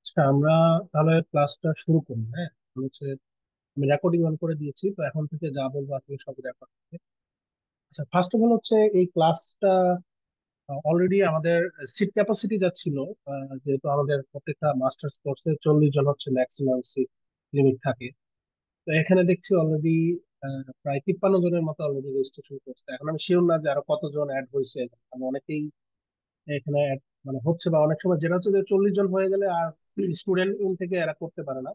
আচ্ছা, আমরা তাহলে ক্লাসটা শুরু করি। হ্যাঁ, হচ্ছে আমি রেকর্ডিং অন করে দিয়েছি, তো এখন থেকে যা বলবো আপনি সব রেকর্ড হবে। আচ্ছা, ফার্স্ট অফ অল হচ্ছে এই ক্লাসটা অলরেডি আমাদের সিট ক্যাপাসিটি যা ছিল, যেহেতু আমাদের প্রত্যেকটা মাস্টার্স কোর্সে 40 জন হচ্ছে ম্যাক্সিমাম সিট লিমিট থাকে। তো এখানে দেখছি অলরেডি প্রায় 53 জনের মতো অলরেডি রেজিস্ট্রেশন করছে। এখন আমি শিওর না যে আরো কতজন অ্যাড হয়েছে। আমি অনেকেই এখানে add মানে হচ্ছে, বা অনেক সময় যেটা হচ্ছে যে 40 জন হয়ে গেলে আর স্টুডেন্ট থেকে এরা করতে পারে না।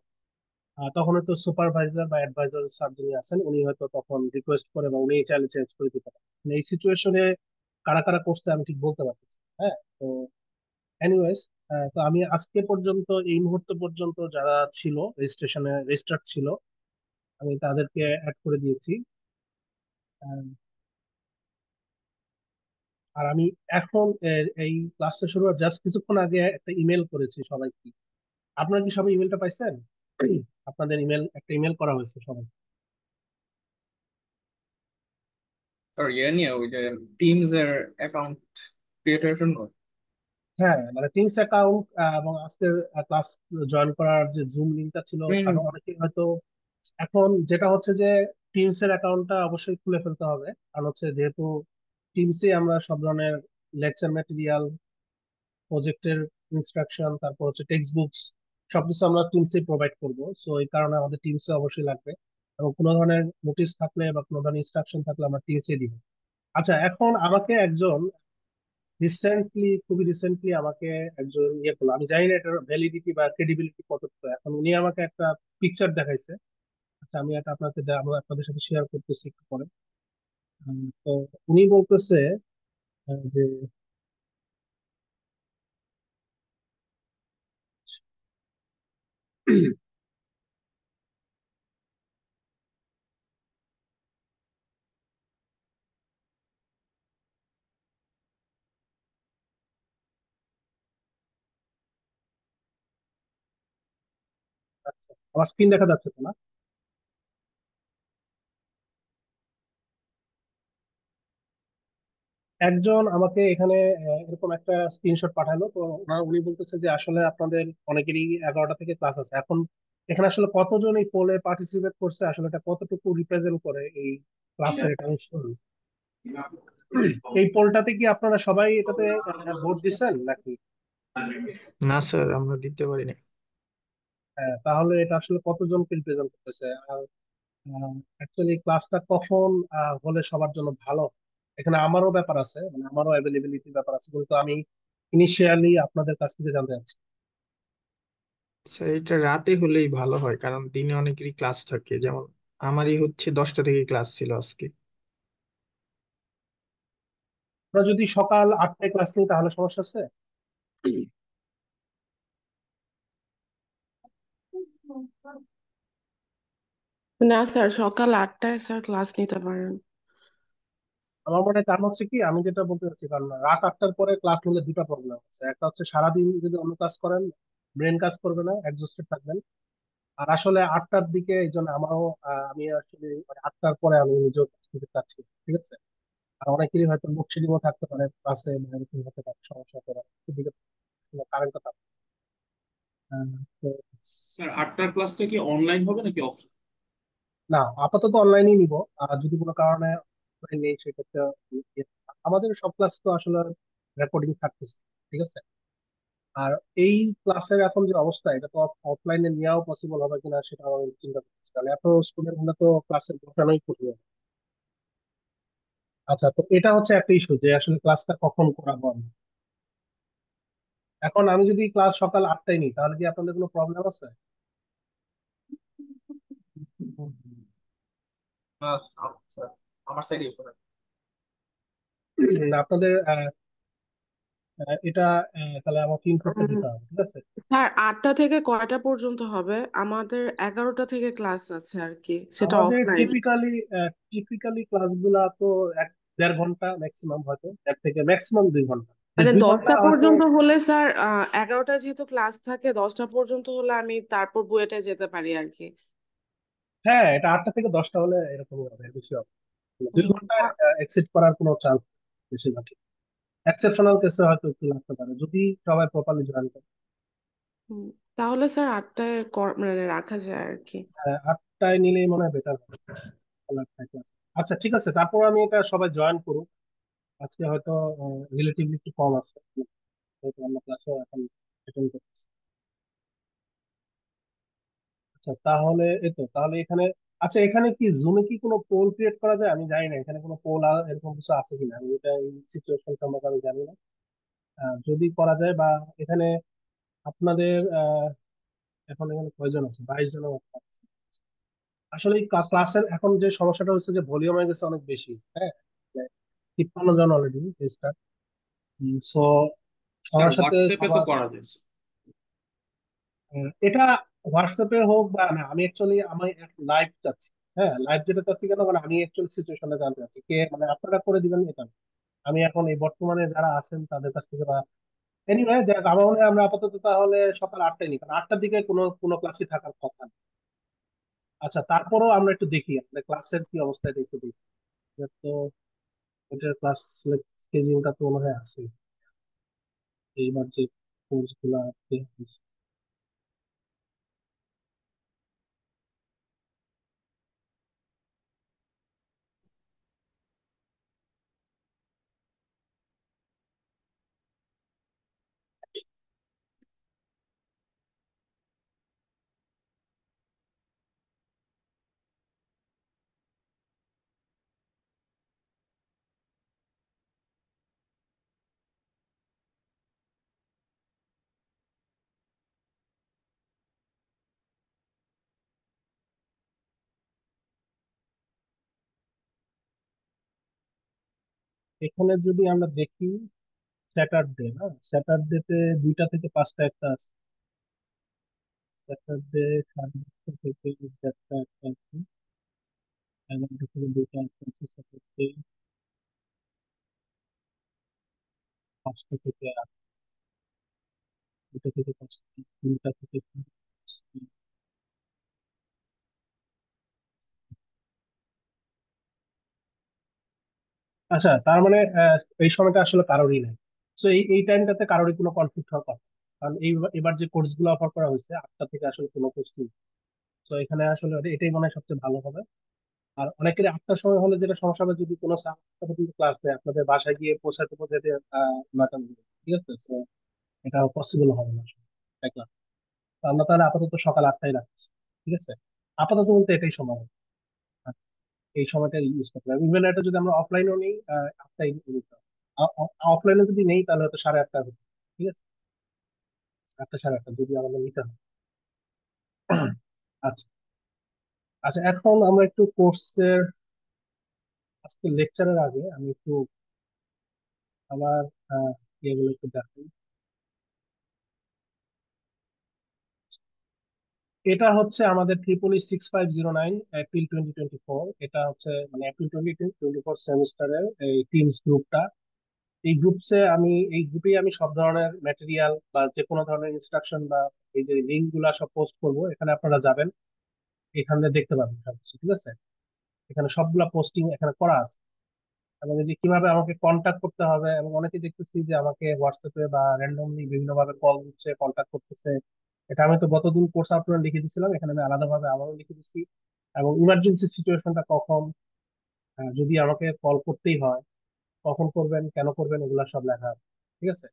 তখন হয়তো সুপারভাইজার বা অ্যাডভাইজার স্যার যিনি আছেন উনি হয়তো তখন রিকোয়েস্ট করে বা উনি চাইলে চেঞ্জ করে দিতে পারেন। মানে এই সিচুয়েশনে কারা কারা করতে আমি ঠিক বলতে পারতেছি না। হ্যাঁ, তো এনিওয়েজ, তো আমি আজকে পর্যন্ত এই মুহূর্ত পর্যন্ত যারা ছিল রেজিস্ট্রেশনে রেজিস্টার্ড ছিল আমি তাদেরকে অ্যাড করে দিয়েছি। আহ, আর আমি এখন এই ক্লাসটা শুরু হওয়ার জাস্ট কিছুক্ষণ আগে একটা ইমেল করেছি সবাইকে। আপনারা কি সবাই ইমেলটা পাইছেন? আপনাদের ইমেল, একটা ইমেল করা হয়েছে সবাই। আর ইয়ে নিয়ে ওই যে টিমস এর অ্যাকাউন্ট ক্রিয়েটের জন্য। হ্যাঁ, মানে টিমস অ্যাকাউন্ট এবং আজকের ক্লাস জয়েন করার যে জুম লিংকটা ছিল, হুম হুম কারণ অনেকেই হয়তো এখন যেটা হচ্ছে যে টিমস এর অ্যাকাউন্টটা অবশ্যই খুলে ফেলতে হবে। কারণ হচ্ছে যেহেতু টিমসে আমরা সব ধরনের লেকচার ম্যাটেরিয়াল, প্রজেক্টের ইনস্ট্রাকশন, তারপর হচ্ছে টেক্সট বুকস সবকিছু আমরা টিমসে প্রোভাইড করব। সো এই কারণে আমাদের টিমসে অবশ্যই লাগবে, এবং কোনো ধরনের নোটিশ থাকলে বা কোনো ধরনের ইনস্ট্রাকশন থাকলে আমরা টিমসে দিব। আচ্ছা, এখন আমাকে একজন খুবই রিসেন্টলি আমাকে একজন ইয়ে করলো, আমি জানি না এটার ভ্যালিডিটি বা ক্রেডিবিলিটি কতটা। এখন উনি আমাকে একটা পিকচার দেখাইছে। আচ্ছা, আমি এটা আমি আপনাদের সাথে শেয়ার করতেছি একটু পরে। তো উনি বলতেছে যে আমার স্ক্রিন দেখা যাচ্ছে তো না? একজন আমাকে এখানে এরকম একটা স্ক্রিনশট পাঠালো। তো উনি বলতেছে যে আসলে আপনাদের অনেকেরই 11টা থেকে ক্লাস আছে এখন। এখানে আসলে কতজন এই পোলে পার্টিসিপেট করছে, আসলে এটা কতটুকু রিপ্রেজেন্ট করে এই ক্লাসের, এটা আমি sure না। এই পোলটাতে কি আপনারা সবাই এটাতে ভোট দিচ্ছেন নাকি? না স্যার, আমরা দিতে পারি না। হ্যাঁ, তাহলে এটা আসলে কতজনকে রিপ্রেজেন্ট করতেছে? আর অ্যাকচুয়ালি ক্লাসটা কখন হলে সবার জন্য ভালো? এখানে আমারও ব্যাপার আছে, মানে আমারও অ্যাভেলেবিলিটির ব্যাপার আছে, কিন্তু আমি ইনিশিয়ালি আপনাদের কাছ থেকে জানতে চাচ্ছি। স্যার, এটা রাতে হলেই ভালো হয়, কারণ দিনে অনেকেরই ক্লাস থাকে। যেমন আমারই হচ্ছে 10টা থেকে ক্লাস ছিল আজকে। আমরা যদি সকাল 8টায় ক্লাস নিই তাহলে সমস্যা আছে? না স্যার, সকাল 8টায় স্যার ক্লাস নিতে পারেন। আমার মনে হয় কারণ হচ্ছে কি, আমি যেটা বলতে চাচ্ছি, কারণ রাত 8টার পরে ক্লাস নিলে দুটা প্রবলেম আছে। একটা হচ্ছে সারাদিন যদি অন্য কাজ করেন ব্রেন কাজ করবে না, এক্সস্টেড থাকবেন। আর আসলে 8টার দিকে এই জন্য আমারও আমি আসলে মানে 8টার পরে আমি নিজেও কাজ করতে চাচ্ছি না, ঠিক আছে? আর অনেকেরই হয়তো লোডশেডিংও থাকতে পারে ক্লাসে, বা এরকম হতে পারে, সমস্যা হতে পারে এদিকে কারেন্টটা থাকবে। তো স্যার 8টার ক্লাসটা কি অনলাইন হবে নাকি অফলাইন? না, আপাতত অনলাইনেই নিব। আর যদি কোনো কারণে offline নেই সেক্ষেত্রে আমাদের সব ক্লাস তো আসলে রেকর্ডিং থাকতেছে, ঠিক আছে? আর এই ক্লাসের এখন যে অবস্থা, এটা তো অফলাইনে নেওয়াও পসিবল হবে কিনা সেটা আমি চিন্তা করতেছি, কারণ এত স্টুডেন্ট হলে তো ক্লাসে বসানোই কঠিন হবে। আচ্ছা, তো এটা হচ্ছে একটা ইস্যু যে আসলে ক্লাসটা কখন করাবো আমি। এখন আমি যদি ক্লাস সকাল 8টায় নিই তাহলে কি আপনাদের কোনো প্রবলেম আছে? আচ্ছা, আমার সাইডে না, আপনাদের এটা তাহলে আমাকে ইনপুটটা উম, দিতে হবে, ঠিক আছে? স্যার 8টা থেকে কয়টা পর্যন্ত হবে? আমাদের 11টা থেকে ক্লাস আছে আর কি, সেটা আমাদের অফলাইন। টিপিক্যালি ক্লাসগুলা তো 1-1.5 ঘন্টা ম্যাক্সিমাম, হয়তো 1 থেকে ম্যাক্সিমাম 2 ঘন্টা। যে মানে 2 ঘন্টা 10টা হয়তো। পর্যন্ত হলে স্যার, 11টা যেহেতু ক্লাস থাকে, 10টা পর্যন্ত হলে আমি তারপর বুয়েটে যেতে পারি আর কি। হ্যাঁ, এটা 8টা থেকে 10টা হলে এরকমই হবে, এর বেশি হবে না। দুই উম, ঘন্টা তা- এক্সিড করার কোনো চান্স বেশিরভাগ। এক্সেপশনাল কেসে হয়তো একটু লাগতে পারে যদি সবাই প্রপারলি জয়েন করে। উম, তাহলে স্যার 8টায় মানে রাখা যায় আর কি। 8টায় নিলেই মনে হয় বেটার হবে। তাহলে 8টায় class। আচ্ছা ঠিক আছে, তারপর আমি এটা সবাই জয়েন করুক। আজকে হয়তো রিলেটিভলি একটু কম আছে, হয়তো আমরা ক্লাসও এখন অ্যাটেন্ড করতেছি। আচ্ছা তাহলে এই তো, তাহলে এখানে, আচ্ছা এখানে কি জুমে কি কোনো পোল ক্রিয়েট করা যায়? আমি জানি না এখানে কোনো পোল এরকম কিছু আছে কিনা, আমি এটা এই সিচুয়েশন সম্পর্কে আমি জানি না। যদি করা যায়, বা এখানে আপনাদের এখন এখানে কয়জন আছে? 22 জন আছে। আসলে এই ক্লাসের এখন যে সমস্যাটা হচ্ছে যে ভলিউম হয়ে গেছে অনেক বেশি। হ্যাঁ, 53 জন অলরেডি স্টার্ট। সো স্যার সবার সাথে হোয়াটসঅ্যাপে তো সবার করা যায়। এটা হোয়াটসঅ্যাপে হোক বা না, আমি অ্যাকচুয়ালি আমি লাইভ চাচ্ছি। হ্যাঁ, লাইভ যেটা চাচ্ছি কেন, মানে আমি অ্যাকচুয়ালি সিচুয়েশনটা জানতে চাচ্ছি, কে মানে আপনারা করে দিবেন এটা না। আমি এখন এই বর্তমানে যারা আছেন তাদের কাছ থেকে, বা এনিওয়ে দেখ, আমার মনে হয় আমরা আপাতত তাহলে সকাল 8টায় নিই, কারণ 8টার দিকে কোনো কোনো ক্লাসই থাকার কথা না। আচ্ছা তারপরেও আমরা একটু দেখি আমাদের ক্লাসের কি অবস্থা, এটা একটু দেখি। তো ওইটার ক্লাস স্কেজিউলটা তো মনে হয় আছে এইবার যে কোর্স গুলা দেয়া হয়েছে। এখানে যদি আমরা দেখি স্যাটারডে, হ্যাঁ স্যাটারডেতে 2টা থেকে 5টা একটা আছে। স্যাটারডে 10:30 থেকে 1টা একটা আছে। 11টা থেকে 2টা একটা আছে স্যাটারডে। 5টা থেকে 2টা থেকে 5টা, 3টা থেকে 5টা। আচ্ছা তার মানে এই সময়টা আসলে কারোরই নাই। তো এই টাইমটাতে কারোরই কোনো কনফ্লিক্ট হওয়ার কথা না। কারণ এই এবার যে কোর্স গুলো অফার করা হয়েছে 8টা থেকে আসলে কোনো কোর্স নেই। তো এখানে আসলে এটাই মনে হয় সবচেয়ে ভালো হবে। আর অনেকের 8টার সময় হলে যেটা সমস্যা হবে, যদি কোনো ক্লাস দেয় আপনাদের বাসায় গিয়ে পৌঁছাতে পৌঁছাতে 9টা বেজে যাবে। ঠিক আছে, তো এটা পসিবল হবে না আসলে, দেখলাম। তো আমরা তাহলে আপাতত সকাল 8টায় রাখছি। ঠিক আছে, আপাতত বলতে এটাই সময় হবে। আর এই সময়টা ইউজ করতে হবে। ইভেন এটা যদি আমরা অফলাইনেও নেই, 8টাই নিতে হবে। অফলাইনে যদি নেই তাহলে হয়তো 8:30 হবে। ঠিক আছে, 8টা 8:30 যদি আমাদের নিতে হয়। আচ্ছা আচ্ছা, এখন আমরা একটু কোর্সের আজকে লেকচারের আগে আমি একটু আমার ইয়েগুলো একটু দেখাই। এটা হচ্ছে আমাদের ট্রিপলি 6509 এপ্রিল 2024। এটা হচ্ছে মানে এপ্রিল 2024 সেমিস্টারের এই টিমস গ্রুপটা। এই গ্রুপে আমি সব ধরনের ম্যাটেরিয়াল বা যে কোনো ধরনের ইনস্ট্রাকশন বা এই যে লিঙ্ক গুলা সব পোস্ট করবো, এখানে আপনারা যাবেন, এখানে দেখতে পাবেন সবকিছু। ঠিক আছে, এখানে সবগুলা পোস্টিং এখানে করা আছে, এবং এই যে কিভাবে আমাকে কন্ট্যাক্ট করতে হবে, এবং অনেকে দেখতেছি যে আমাকে হোয়াটসঅ্যাপে বা র্যান্ডমলি বিভিন্ন ভাবে কল দিচ্ছে, কন্ট্যাক্ট করতেছে। এটা আমি তো গতদিন কোর্স আউটলাইন লিখে দিয়েছিলাম, এখানে আমি আলাদাভাবে আবারও লিখে দিচ্ছি। এবং ইমার্জেন্সি সিচুয়েশনটা কখন, যদি আমাকে কল করতেই হয় কখন করবেন, কেন করবেন, এগুলা সব লেখা আছে। ঠিক আছে,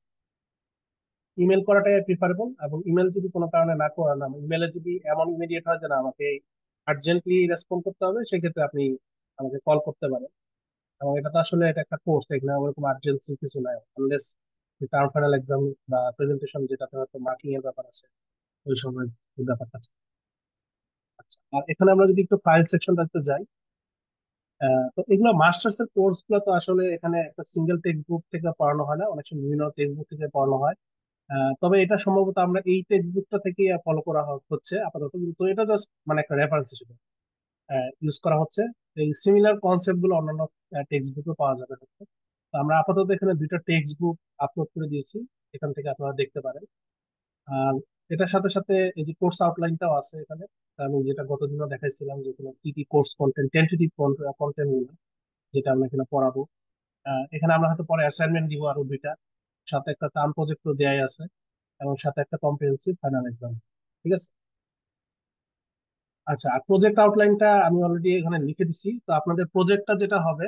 ইমেল করাটাই প্রিফারেবল। এবং ইমেল যদি কোনো কারণে না করেন, ইমেলে যদি এমন ইমিডিয়েট হয় যে না আমাকে আর্জেন্টলি রেসপন্ড করতে হবে, সেক্ষেত্রে আপনি আমাকে কল করতে পারেন। এবং এটা তো আসলে এটা একটা কোর্স, এখানে ওরকম আর্জেন্সি কিছু নাই, আনলেস টার্ম ফাইনাল এক্সাম বা প্রেজেন্টেশন যেটাতে হয়তো মার্কিং এর ব্যাপার আছে, ওই সময় ওই ব্যাপারটা আছে। আচ্ছা, আর এখানে আমরা যদি একটু ফাইল সেকশনটাতে যাই, তো এগুলো মাস্টার্স এর কোর্স গুলো তো আসলে এখানে একটা সিঙ্গেল টেক্সট বুক থেকে পড়ানো হয় না, অনেক সময় বিভিন্ন টেক্সট বুক থেকে পড়ানো হয়। তবে এটা সম্ভবত আমরা এই টেক্সট বুকটা থেকে ফলো করা হচ্ছে আপাতত, কিন্তু এটা জাস্ট মানে একটা রেফারেন্স হিসেবে ইউজ করা হচ্ছে। এই সিমিলার কনসেপ্ট গুলো অন্যান্য টেক্সট বুকে পাওয়া যাবে হয়তো। তো আমরা আপাতত এখানে 2টা টেক্সট বুক আপলোড করে দিয়েছি, এখান থেকে আপনারা দেখতে পারেন। আর এটার সাথে সাথে এই যে কোর্স আউটলাইনটাও আছে এখানে। আমি যেটা গতদিনও দেখাইছিলাম যে কোনো কি কি কোর্স কন্টেন্ট, টেন্টেটিভ কন্টেন্ট গুলো যেটা আমরা এখানে পড়াবো। এখানে আমরা হয়তো পরে অ্যাসাইনমেন্ট দিব আরো 2টা, সাথে একটা টার্ম প্রজেক্টও দেয়াই আছে, এবং সাথে একটা কম্প্রিহেন্সিভ ফাইনাল এক্সাম। ঠিক আছে। আচ্ছা, আর প্রজেক্ট আউটলাইনটা আমি অলরেডি এখানে লিখে দিছি। তো আপনাদের প্রজেক্টটা যেটা হবে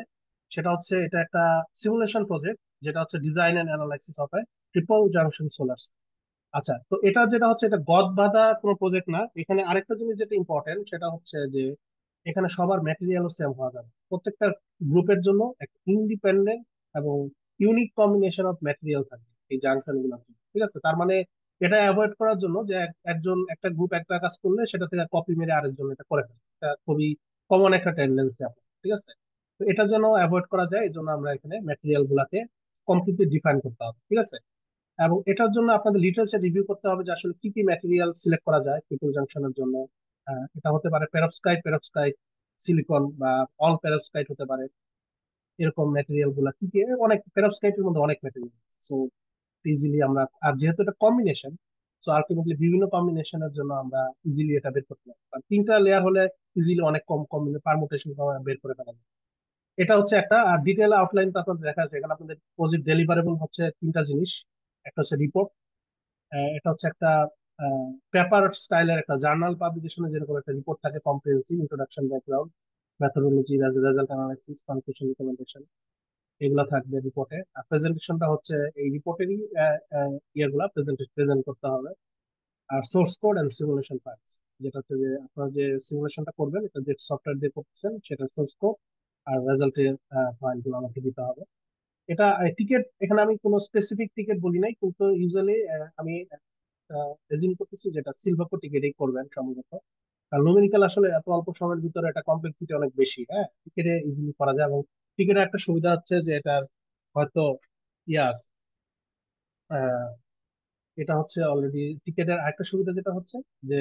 সেটা হচ্ছে এটা একটা সিমুলেশন প্রজেক্ট, যেটা হচ্ছে design and analysis of a triple junction solar. আচ্ছা, তো এটা যেটা হচ্ছে এটা গদ বাঁধা কোনো প্রজেক্ট না। এখানে আরেকটা জিনিস যেটা ইম্পর্টেন্ট সেটা হচ্ছে যে এখানে সবার ম্যাটেরিয়ালও সেম হওয়া যাবে। প্রত্যেকটা গ্রুপের জন্য একটা ইন্ডিপেন্ডেন্ট এবং ইউনিক কম্বিনেশন অফ ম্যাটেরিয়াল থাকবে এই জাংশন গুলোর জন্য। ঠিক আছে, তার মানে এটা অ্যাভয়েড করার জন্য যে একজন একটা গ্রুপ একটা কাজ করলে সেটা থেকে কপি মেরে আরেকজন এটা করে ফেলে, এটা খুবই কমন একটা টেন্ডেন্সি আপনার। ঠিক আছে, তো এটার জন্য অ্যাভয়েড করা যায়, এই জন্য আমরা এখানে ম্যাটেরিয়াল গুলাকে কমপ্লিটলি ডিফাইন করতে হবে। ঠিক আছে, এবং এটার জন্য আপনাদের লিটারেচার রিভিউ করতে হবে যে আসলে কি কি ম্যাটেরিয়াল সিলেক্ট করা যায় ট্রিপল জাংশনের জন্য। এটা হতে পারে পেরোক্সাইড, সিলিকন, বা অল পেরোক্সাইড হতে পারে। এরকম ম্যাটেরিয়াল গুলা কি কি, অনেক পেরোক্সাইডের মধ্যে অনেক ম্যাটেরিয়াল। সো ইজিলি আমরা, আর যেহেতু এটা কম্বিনেশন, সো আলটিমেটলি বিভিন্ন কম্বিনেশনের জন্য আমরা ইজিলি এটা বের করতে পারি। আর তিনটা লেয়ার হলে ইজিলি অনেক কম কম্বিনেশন পারমুটেশন বের করে ফেলা যায়। এটা হচ্ছে একটা। আর ডিটেল আউটলাইন তো আপনাদের দেখা যাচ্ছে এখানে। আপনাদের প্রজেক্ট ডেলিভারেবল হচ্ছে তিনটা জিনিস। একটা হচ্ছে রিপোর্ট, এটা হচ্ছে একটা পেপার স্টাইলের একটা জার্নাল পাবলিকেশনে যেরকম একটা রিপোর্ট থাকে, comprehensive introduction, background, methodology, result analysis, conclusion, recommendation, এগুলো থাকবে রিপোর্টে। আর প্রেজেন্টেশনটা হচ্ছে এই রিপোর্টেরই ইয়েগুলা প্রেজেন্ট করতে হবে। আর source code and simulation files, যেটা হচ্ছে যে আপনারা যে সিমুলেশনটা করবেন এটা যে সফটওয়্যার দিয়ে করতেছেন সেটা সোর্স কোড আর রেজাল্টের ফাইলগুলো আমাকে দিতে হবে। এটা টিকেট, এখানে আমি কোনো স্পেসিফিক টিকেট বলি নাই, কিন্তু ইউজুয়ালি আমি এজিম করতেছি যেটা সিলভাকো টিকেটেই করবেন সম্ভবত। আর লুমিনিক্যাল আসলে এত অল্প সময়ের ভিতরে এটা কমপ্লেক্সিটি অনেক বেশি। হ্যাঁ, টিকেটে ইজিলি করা যায়। এবং টিকেটের একটা সুবিধা হচ্ছে যে এটার হয়তো ইয়াস এটা হচ্ছে অলরেডি টিকেটের একটা সুবিধা যেটা হচ্ছে যে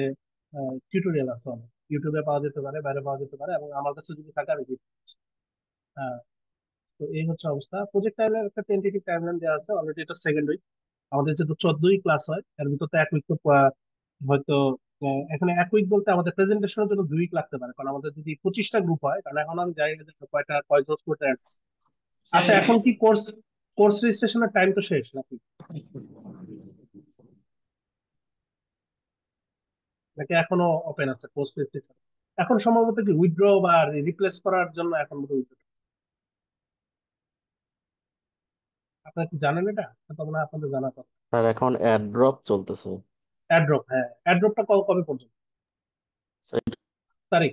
টিউটোরিয়াল আছে অনেক, ইউটিউবে পাওয়া যেতে পারে, বাইরে পাওয়া যেতে পারে, এবং আমার কাছে যদি থাকে আমি দিতে পারছি। আহ, তো এই হচ্ছে অবস্থা। প্রজেক্ট টাইমের একটা টেন্টেটিভ টাইমলাইন দেওয়া আছে অলরেডি, এটা সেকেন্ড উইক। আমাদের যেহেতু 14ই ক্লাস হয় এর ভিতর তো এক উইক তো হয়তো এখানে এক উইক বলতে আমাদের প্রেজেন্টেশনের জন্য 2 উইক লাগতে পারে, কারণ আমাদের যদি 25টা গ্রুপ হয়, কারণ এখন আমি জানি না যে কয়টা কয় কোর্স করতে। আচ্ছা, এখন কি কোর্স কোর্স রেজিস্ট্রেশনের টাইম তো শেষ নাকি? নাকি এখনো ওপেন আছে কোর্স রেজিস্ট্রেশন? এখন সম্ভবত কি উইথড্র বা রিপ্লেস করার জন্য এখন withdraw। আপনারা কি জানেন এটা? তো মনে হয় আপনাদের জানা কথা। স্যার এখন অ্যাড ড্রপ চলতেছে। অ্যাড্রপ, হ্যাঁ, অ্যাড্রপটা কবে পর্যন্ত? স্যার, তারিখ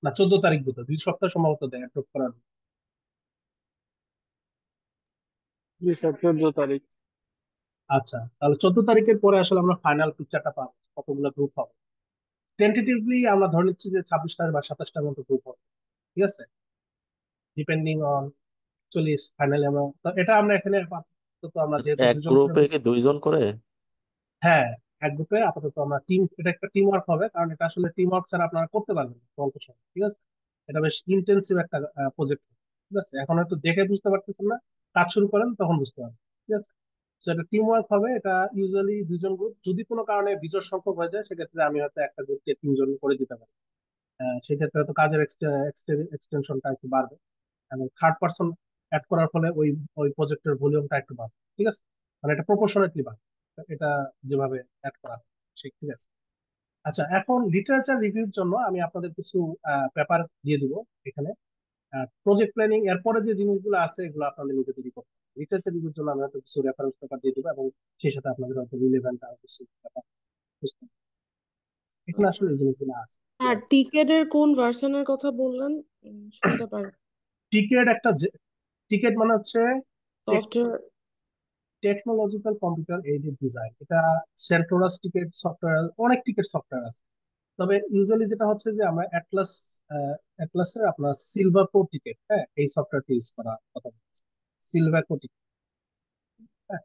না 14 তারিখ ভিতর 2 সপ্তাহ সম্ভবত দেয় অ্যাড্রপ করার। জি স্যার, 14 তারিখ। আচ্ছা, তাহলে 14 তারিখের পরে আসলে আমরা ফাইনাল পিকচারটা পাবো, কতগুলো গ্রুপ হবে। টেন্টেটিভলি আমরা ধরে নিচ্ছি যে 26টা বা 27টার মতো গ্রুপ হবে। ঠিক আছে, ডিপেন্ডিং অন চল্লিশ ফাইনালি আমরা তো এটা আমরা এখানে আপাতত আমরা যেহেতু এক দুজন করে। গ্রুপে কি 2 জন করে? হ্যাঁ, এক গ্রুপে আপাতত আমরা টিম, এটা একটা টিম ওয়ার্ক হবে, কারণ এটা আসলে টিম ওয়ার্ক ছাড়া আপনারা করতে পারবেন না অল্প সময়। ঠিক আছে, এটা বেশ ইন্টেন্সিভ একটা প্রজেক্ট। ঠিক আছে, এখন হয়তো দেখে বুঝতে পারতেছেন না, কাজ শুরু করেন তখন বুঝতে পারবেন। ঠিক আছে, তো এটা টিম ওয়ার্ক হবে। এটা ইউজুয়ালি 2জন গ্রুপ, যদি কোনো কারণে বিজোড় সংখ্যক হয়ে যায় সেক্ষেত্রে আমি হয়তো একটা গ্রুপকে 3জন করে দিতে পারি। সেক্ষেত্রে হয়তো কাজের এক্সটেনশনটা একটু বাড়বে, এবং থার্ড পার্সন অ্যাড করার ফলে ওই ওই প্রজেক্টের ভলিউমটা একটু বাড়বে। ঠিক আছে, মানে এটা প্রপোর্শনেটলি বাড়বে, এটা যেভাবে অ্যাড করা হয়। ঠিক আছে। আচ্ছা, এখন লিটারেচার রিভিউর জন্য আমি আপনাদের কিছু পেপার দিয়ে দিব এখানে। প্রজেক্ট প্ল্যানিং এরপরে যে জিনিসগুলো আছে এগুলো আপনাদের নিজে তৈরি করতে হবে। লিটারেচার রিভিউর জন্য আমি হয়তো কিছু রেফারেন্স পেপার দিয়ে দেবো, এবং সেই সাথে আপনাদের হয়তো রিলেভেন্ট আর কিছু পেপার বুঝতে হবে। এখানে আসলে এই জিনিসগুলো আছে। আর টিকেটের কোন ভার্সনের কথা বললেন? শুনতে পারি। টিকেট একটা টিকেট মানে হচ্ছে software. Technological computer aided design. এটা সেন্টোরাস টিকেট সফটওয়্যার, অনেক টিকেট সফটওয়্যার আছে। তবে ইউজুয়ালি যেটা হচ্ছে যে আমরা অ্যাটলাসের আপনার সিলভাকো টিকেট, হ্যাঁ, এই সফটওয়্যারটি ইউজ করা কথা বলছি। সিলভাকো টিকেট, হ্যাঁ,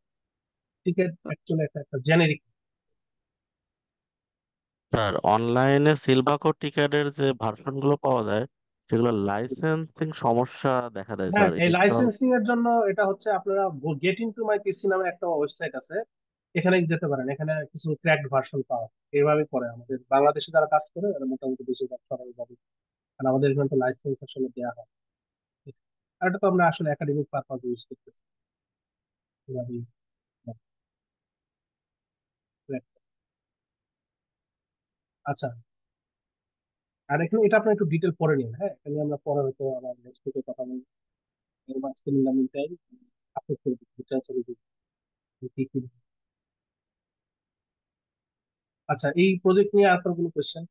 টিকেট অ্যাকচুয়ালি একটা জেনেরিক। স্যার অনলাইনে সিলভাকো টিকেটের যে ভার্সন গুলো পাওয়া যায় সেগুলো লাইসেন্সিং সমস্যা দেখা দেয় হ্যাঁ, স্যার, এই এটা কি তাহলে? লাইসেন্সিং এর জন্য এটা হচ্ছে আপনারা গেট ইনটু মাই পিসি নামে একটা ওয়েবসাইট আছে, এখানে যেতে পারেন। এখানে কিছু ক্র্যাকড ভার্সন পাওয়া যায়। এইভাবে করে আমাদের বাংলাদেশে যারা কাজ করে এরা মোটামুটি বেশিরভাগ সরলভাবে, কারণ আমাদের এখানে তো লাইসেন্স আসলে দেওয়া হয়। আর এটা তো আমরা আসলে একাডেমিক পারপাস ইউজ করতেছি এভাবেই। আচ্ছা, আর এখানে এটা আপনি একটু ডিটেল পরে নিন, হ্যাঁ, এখানে আমরা পরে হয়তো আবার নেক্সট উইকে কথা বলবো। এর মাঝখানে আমি টাইম আপলোড করে দিচ্ছি, বিচার করে দিচ্ছি কি কি। আচ্ছা, এই প্রজেক্ট নিয়ে আর কোনো কোয়েশ্চেন?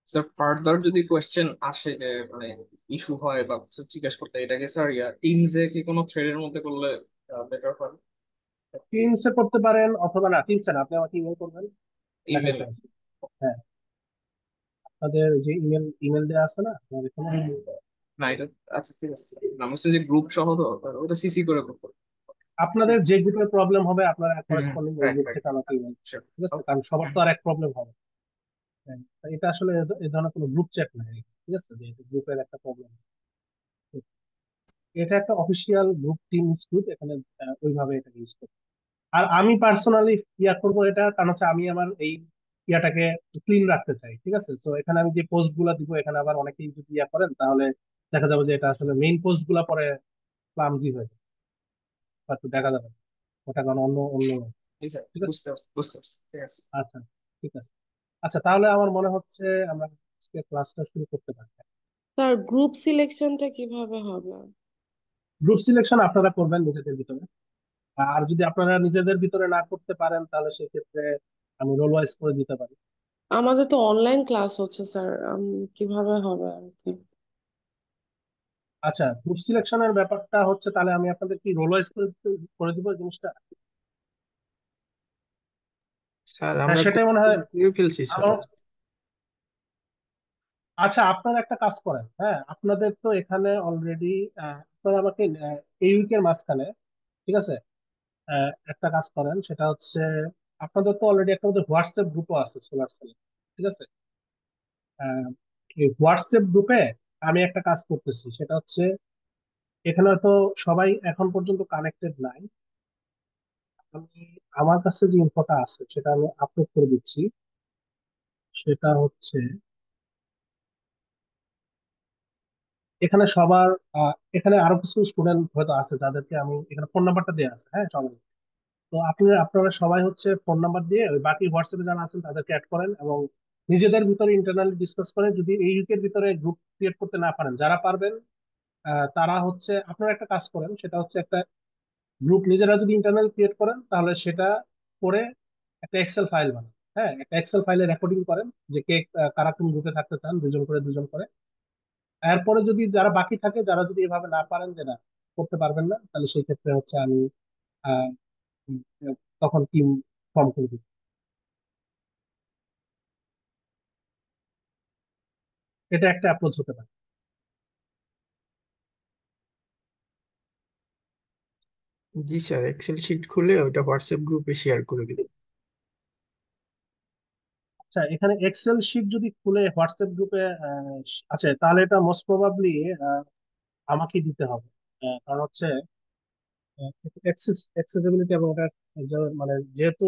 স্যার ফার্দার যদি কোয়েশ্চেন আসে যে মানে ইস্যু হয় বা কিছু জিজ্ঞেস করতে, এটাকে স্যার টিমসে কি কোনো থ্রেডের মধ্যে করলে বেটার হয়? টিমসে করতে পারেন, অথবা না টিমসে না, আপনি আমাকে ইমেল করবেন, দেখাইতে ইমেলে? পারছি। হ্যাঁ, আপনাদের যে ইমেল দেওয়া আছে না আমার এখানে। না এটা, আচ্ছা ঠিক আছে। না হচ্ছে যে গ্রুপ সহ তো ওটা সিসি করে করতে হবে। আপনাদের যে গ্রুপের প্রবলেম হবে আপনারা হুম, করেসপন্ডিং ওই রাইট গ্রুপ রাইট। থেকে আমাকে ইমেল, শিওর। ঠিক আছে, ওকে। কারণ সবার তো আর এক প্রবলেম হবে। হ্যাঁ, তা এটা আসলে এই ধরনের কোনো গ্রুপ চ্যাট নাই, ঠিক আছে, যে গ্রুপের একটা প্রবলেম। এটা একটা অফিসিয়াল গ্রুপ টিম ইনস্টিটিউট, এখানে ওইভাবে এটা ইউজ করতে। আর আমি পার্সোনালি ইয়া করবো এটা, কারণ হচ্ছে আমি আমার এই ইয়াটাকে ক্লিন রাখতে চাই, ঠিক আছে। তো এখানে আমি যে পোস্ট গুলা দিব, এখানে আবার অনেকেই যদি ইয়া করেন তাহলে দেখা যাবে যে এটা আসলে মেইন পোস্ট গুলা পরে ক্লামজি হয়ে যাবে, হয়তো দেখা যাবে না। ওটা কারণ অন্য অন্য, জি স্যার, ঠিক আছে। বুঝতে পারছি বুঝতে পারছি, ঠিক আছে। আচ্ছা, ঠিক আছে। আচ্ছা, তাহলে আমার মনে হচ্ছে আমরা আজকে ক্লাসটা শুরু করতে পারি। স্যার গ্রুপ সিলেকশনটা কিভাবে হবে? গ্রুপ সিলেকশন আপনারা করবেন নিজেদের ভিতরে। আর যদি আপনারা নিজেদের ভিতরে না করতে পারেন তাহলে সেক্ষেত্রে আমি রোল ওয়াইজ করে দিতে পারি। আমাদের তো অনলাইন ক্লাস হচ্ছে স্যার, কিভাবে হবে আর কি? আচ্ছা, গ্রুপ সিলেকশনের ব্যাপারটা হচ্ছে, তাহলে আমি আপনাদের কি রোল ওয়াইজ করে দিব এই জিনিসটা? স্যার হ্যাঁ, আমরা সেটাই মনে হয় দিয়ে ফেলছি স্যার। আমার। আচ্ছা, আপনারা একটা কাজ করেন, হ্যাঁ, আপনাদের তো এখানে অলরেডি আপনারা আমাকে এই উইকের মাঝখানে, ঠিক আছে, একটা কাজ করেন, সেটা হচ্ছে আপনাদের তো অলরেডি একটা হোয়াটসঅ্যাপ গ্রুপও আছে সোলার সেল, ঠিক আছে। আহ, এই হোয়াটসঅ্যাপ গ্রুপে আমি একটা কাজ করতেছি, সেটা হচ্ছে এখানে তো সবাই এখন পর্যন্ত কানেক্টেড নাই। আমি আমার কাছে যে ইনফোটা আছে সেটা আমি আপলোড করে দিচ্ছি। সেটা হচ্ছে এখানে সবার এখানে আরো কিছু স্টুডেন্ট হয়তো আছে যাদেরকে আমি এখানে ফোন নাম্বারটা দেওয়া আছে, হ্যাঁ, সবাই। তো আপনারা সবাই হচ্ছে ফোন নাম্বার দিয়ে ওই বাকি হোয়াটসঅ্যাপে যারা আছেন তাদেরকে অ্যাড করেন, এবং নিজেদের ভিতরে ইন্টারনালি ডিসকাস করেন। যদি এই উইকের ভিতরে গ্রুপ ক্রিয়েট করতে না পারেন, যারা পারবেন তারা হচ্ছে আপনারা একটা কাজ করেন, সেটা হচ্ছে একটা গ্রুপ নিজেরা যদি ইন্টারনাল ক্রিয়েট করেন তাহলে সেটা করে একটা এক্সেল ফাইল বানান। হ্যাঁ, একটা এক্সেল ফাইলে রেকর্ডিং করেন যে কে কারা কোন গ্রুপে থাকতে চান, দুজন করে দুজন করে। এরপরে যদি যারা বাকি থাকে, যারা যদি এভাবে না পারেন, যে না করতে পারবেন না, তাহলে সেই ক্ষেত্রে হচ্ছে আমি আহ, উম, তখন টিম ফর্ম করে দিই। এটা একটা অ্যাপ্রোচ হতে পারে। জি স্যার, এক্সেল শিট খুলে ওটা হোয়াটসঅ্যাপ গ্রুপে শেয়ার করে দিব। আচ্ছা, এখানে এক্সেল শিট যদি খুলে হোয়াটসঅ্যাপ গ্রুপে আছে, তাহলে এটা মোস্ট প্রবাবলি আমাকে দিতে হবে। কারণ হচ্ছে অ্যাক্সেসিবিলিটি এবং এটা মানে যেহেতু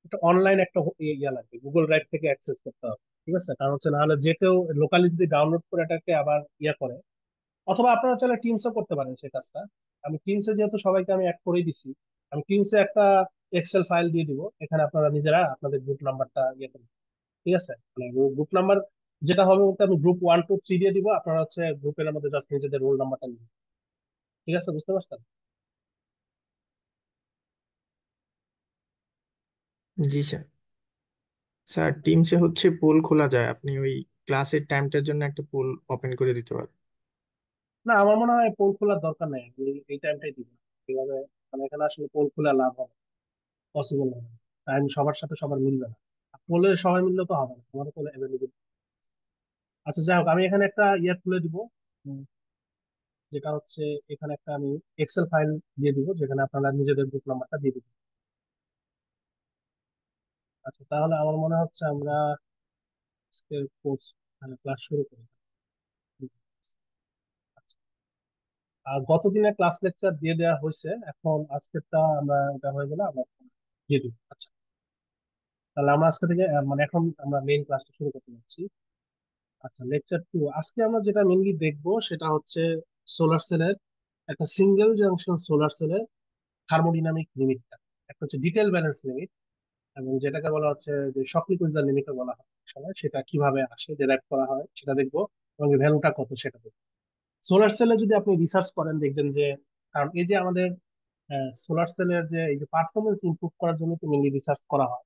এটা অনলাইন একটা ইয়া লাগবে, গুগল ড্রাইভ থেকে অ্যাক্সেস করতে হবে, ঠিক আছে। কারণ হচ্ছে নাহলে যে কেউ লোকালি যদি ডাউনলোড করে এটাকে আবার ইয়া করে, অথবা আপনারা চাইলে টিমসও করতে পারেন সেই কাজটা। আমি টিমসে যেহেতু সবাইকে আমি অ্যাড করে দিছি, আমি টিমসে একটা এক্সেল ফাইল দিয়ে দিব, এখানে আপনারা নিজেরা আপনাদের গ্রুপ নাম্বারটা ইয়ে করবেন, ঠিক আছে। মানে গ্রুপ নাম্বার যেটা হবে বলতে আমি গ্রুপ 1 2 3 দিয়ে দিব, আপনারা হচ্ছে গ্রুপের মধ্যে জাস্ট নিজেদের রোল নাম্বারটা নিন, ঠিক আছে, বুঝতে পারছেন? জি স্যার। স্যার টিমসে হচ্ছে পোল খোলা যায়, আপনি ওই ক্লাসের টাইমটার জন্য একটা পোল ওপেন করে দিতে পারেন। না, আমার মনে হয় পোল খোলার দরকার নেই, আমি এই টাইমটাই দিব এইভাবে। মানে এখানে আসলে পোল খোলা লাভ হবে, পসিবল হবে না। টাইম সবার সাথে সবার মিলবে না, পোলে সবাই মিললে তো হবে না, আমাদের পোলে অ্যাভেলেবল। আচ্ছা, যাই হোক, আমি এখানে একটা ইয়ে খুলে দিব, উম, যেটা হচ্ছে এখানে একটা আমি এক্সেল ফাইল দিয়ে দিব, যেখানে আপনারা নিজেদের গ্রুপ নাম্বারটা দিয়ে দিবেন। আচ্ছা, তাহলে আমার মনে হচ্ছে আমরা আজকের কোর্স ক্লাস শুরু করি। আচ্ছা, আর গত দিনে ক্লাস লেকচার দিয়ে দেওয়া হয়েছে, এখন আজকেরটা আমরা এটা হয়ে গেলে আমরা দিয়ে দিব। আচ্ছা, তাহলে আমরা আজকে থেকে মানে এখন আমরা মেইন ক্লাসটা শুরু করতে যাচ্ছি। আচ্ছা, লেকচার 2 আজকে আমরা যেটা মেইনলি দেখবো সেটা হচ্ছে সোলার সেলের, একটা সিঙ্গেল জাংশন সোলার সেলের থার্মোডিনামিক লিমিটটা, একটা হচ্ছে ডিটেল ব্যালেন্স লিমিট, এবং যেটাকে বলা হচ্ছে যে শকলি-কুইজার লিমিটও বলা হয় সময়, সেটা কিভাবে আসে, ডেরাইভ করা হয় সেটা দেখবো, এবং ভ্যালুটা কত সেটা দেখবো। সোলার সেলে যদি আপনি রিসার্চ করেন দেখবেন যে, কারণ এই যে আমাদের সোলার সেলের যে এই যে পারফরমেন্স ইমপ্রুভ করার জন্য মেনলি রিসার্চ করা হয়।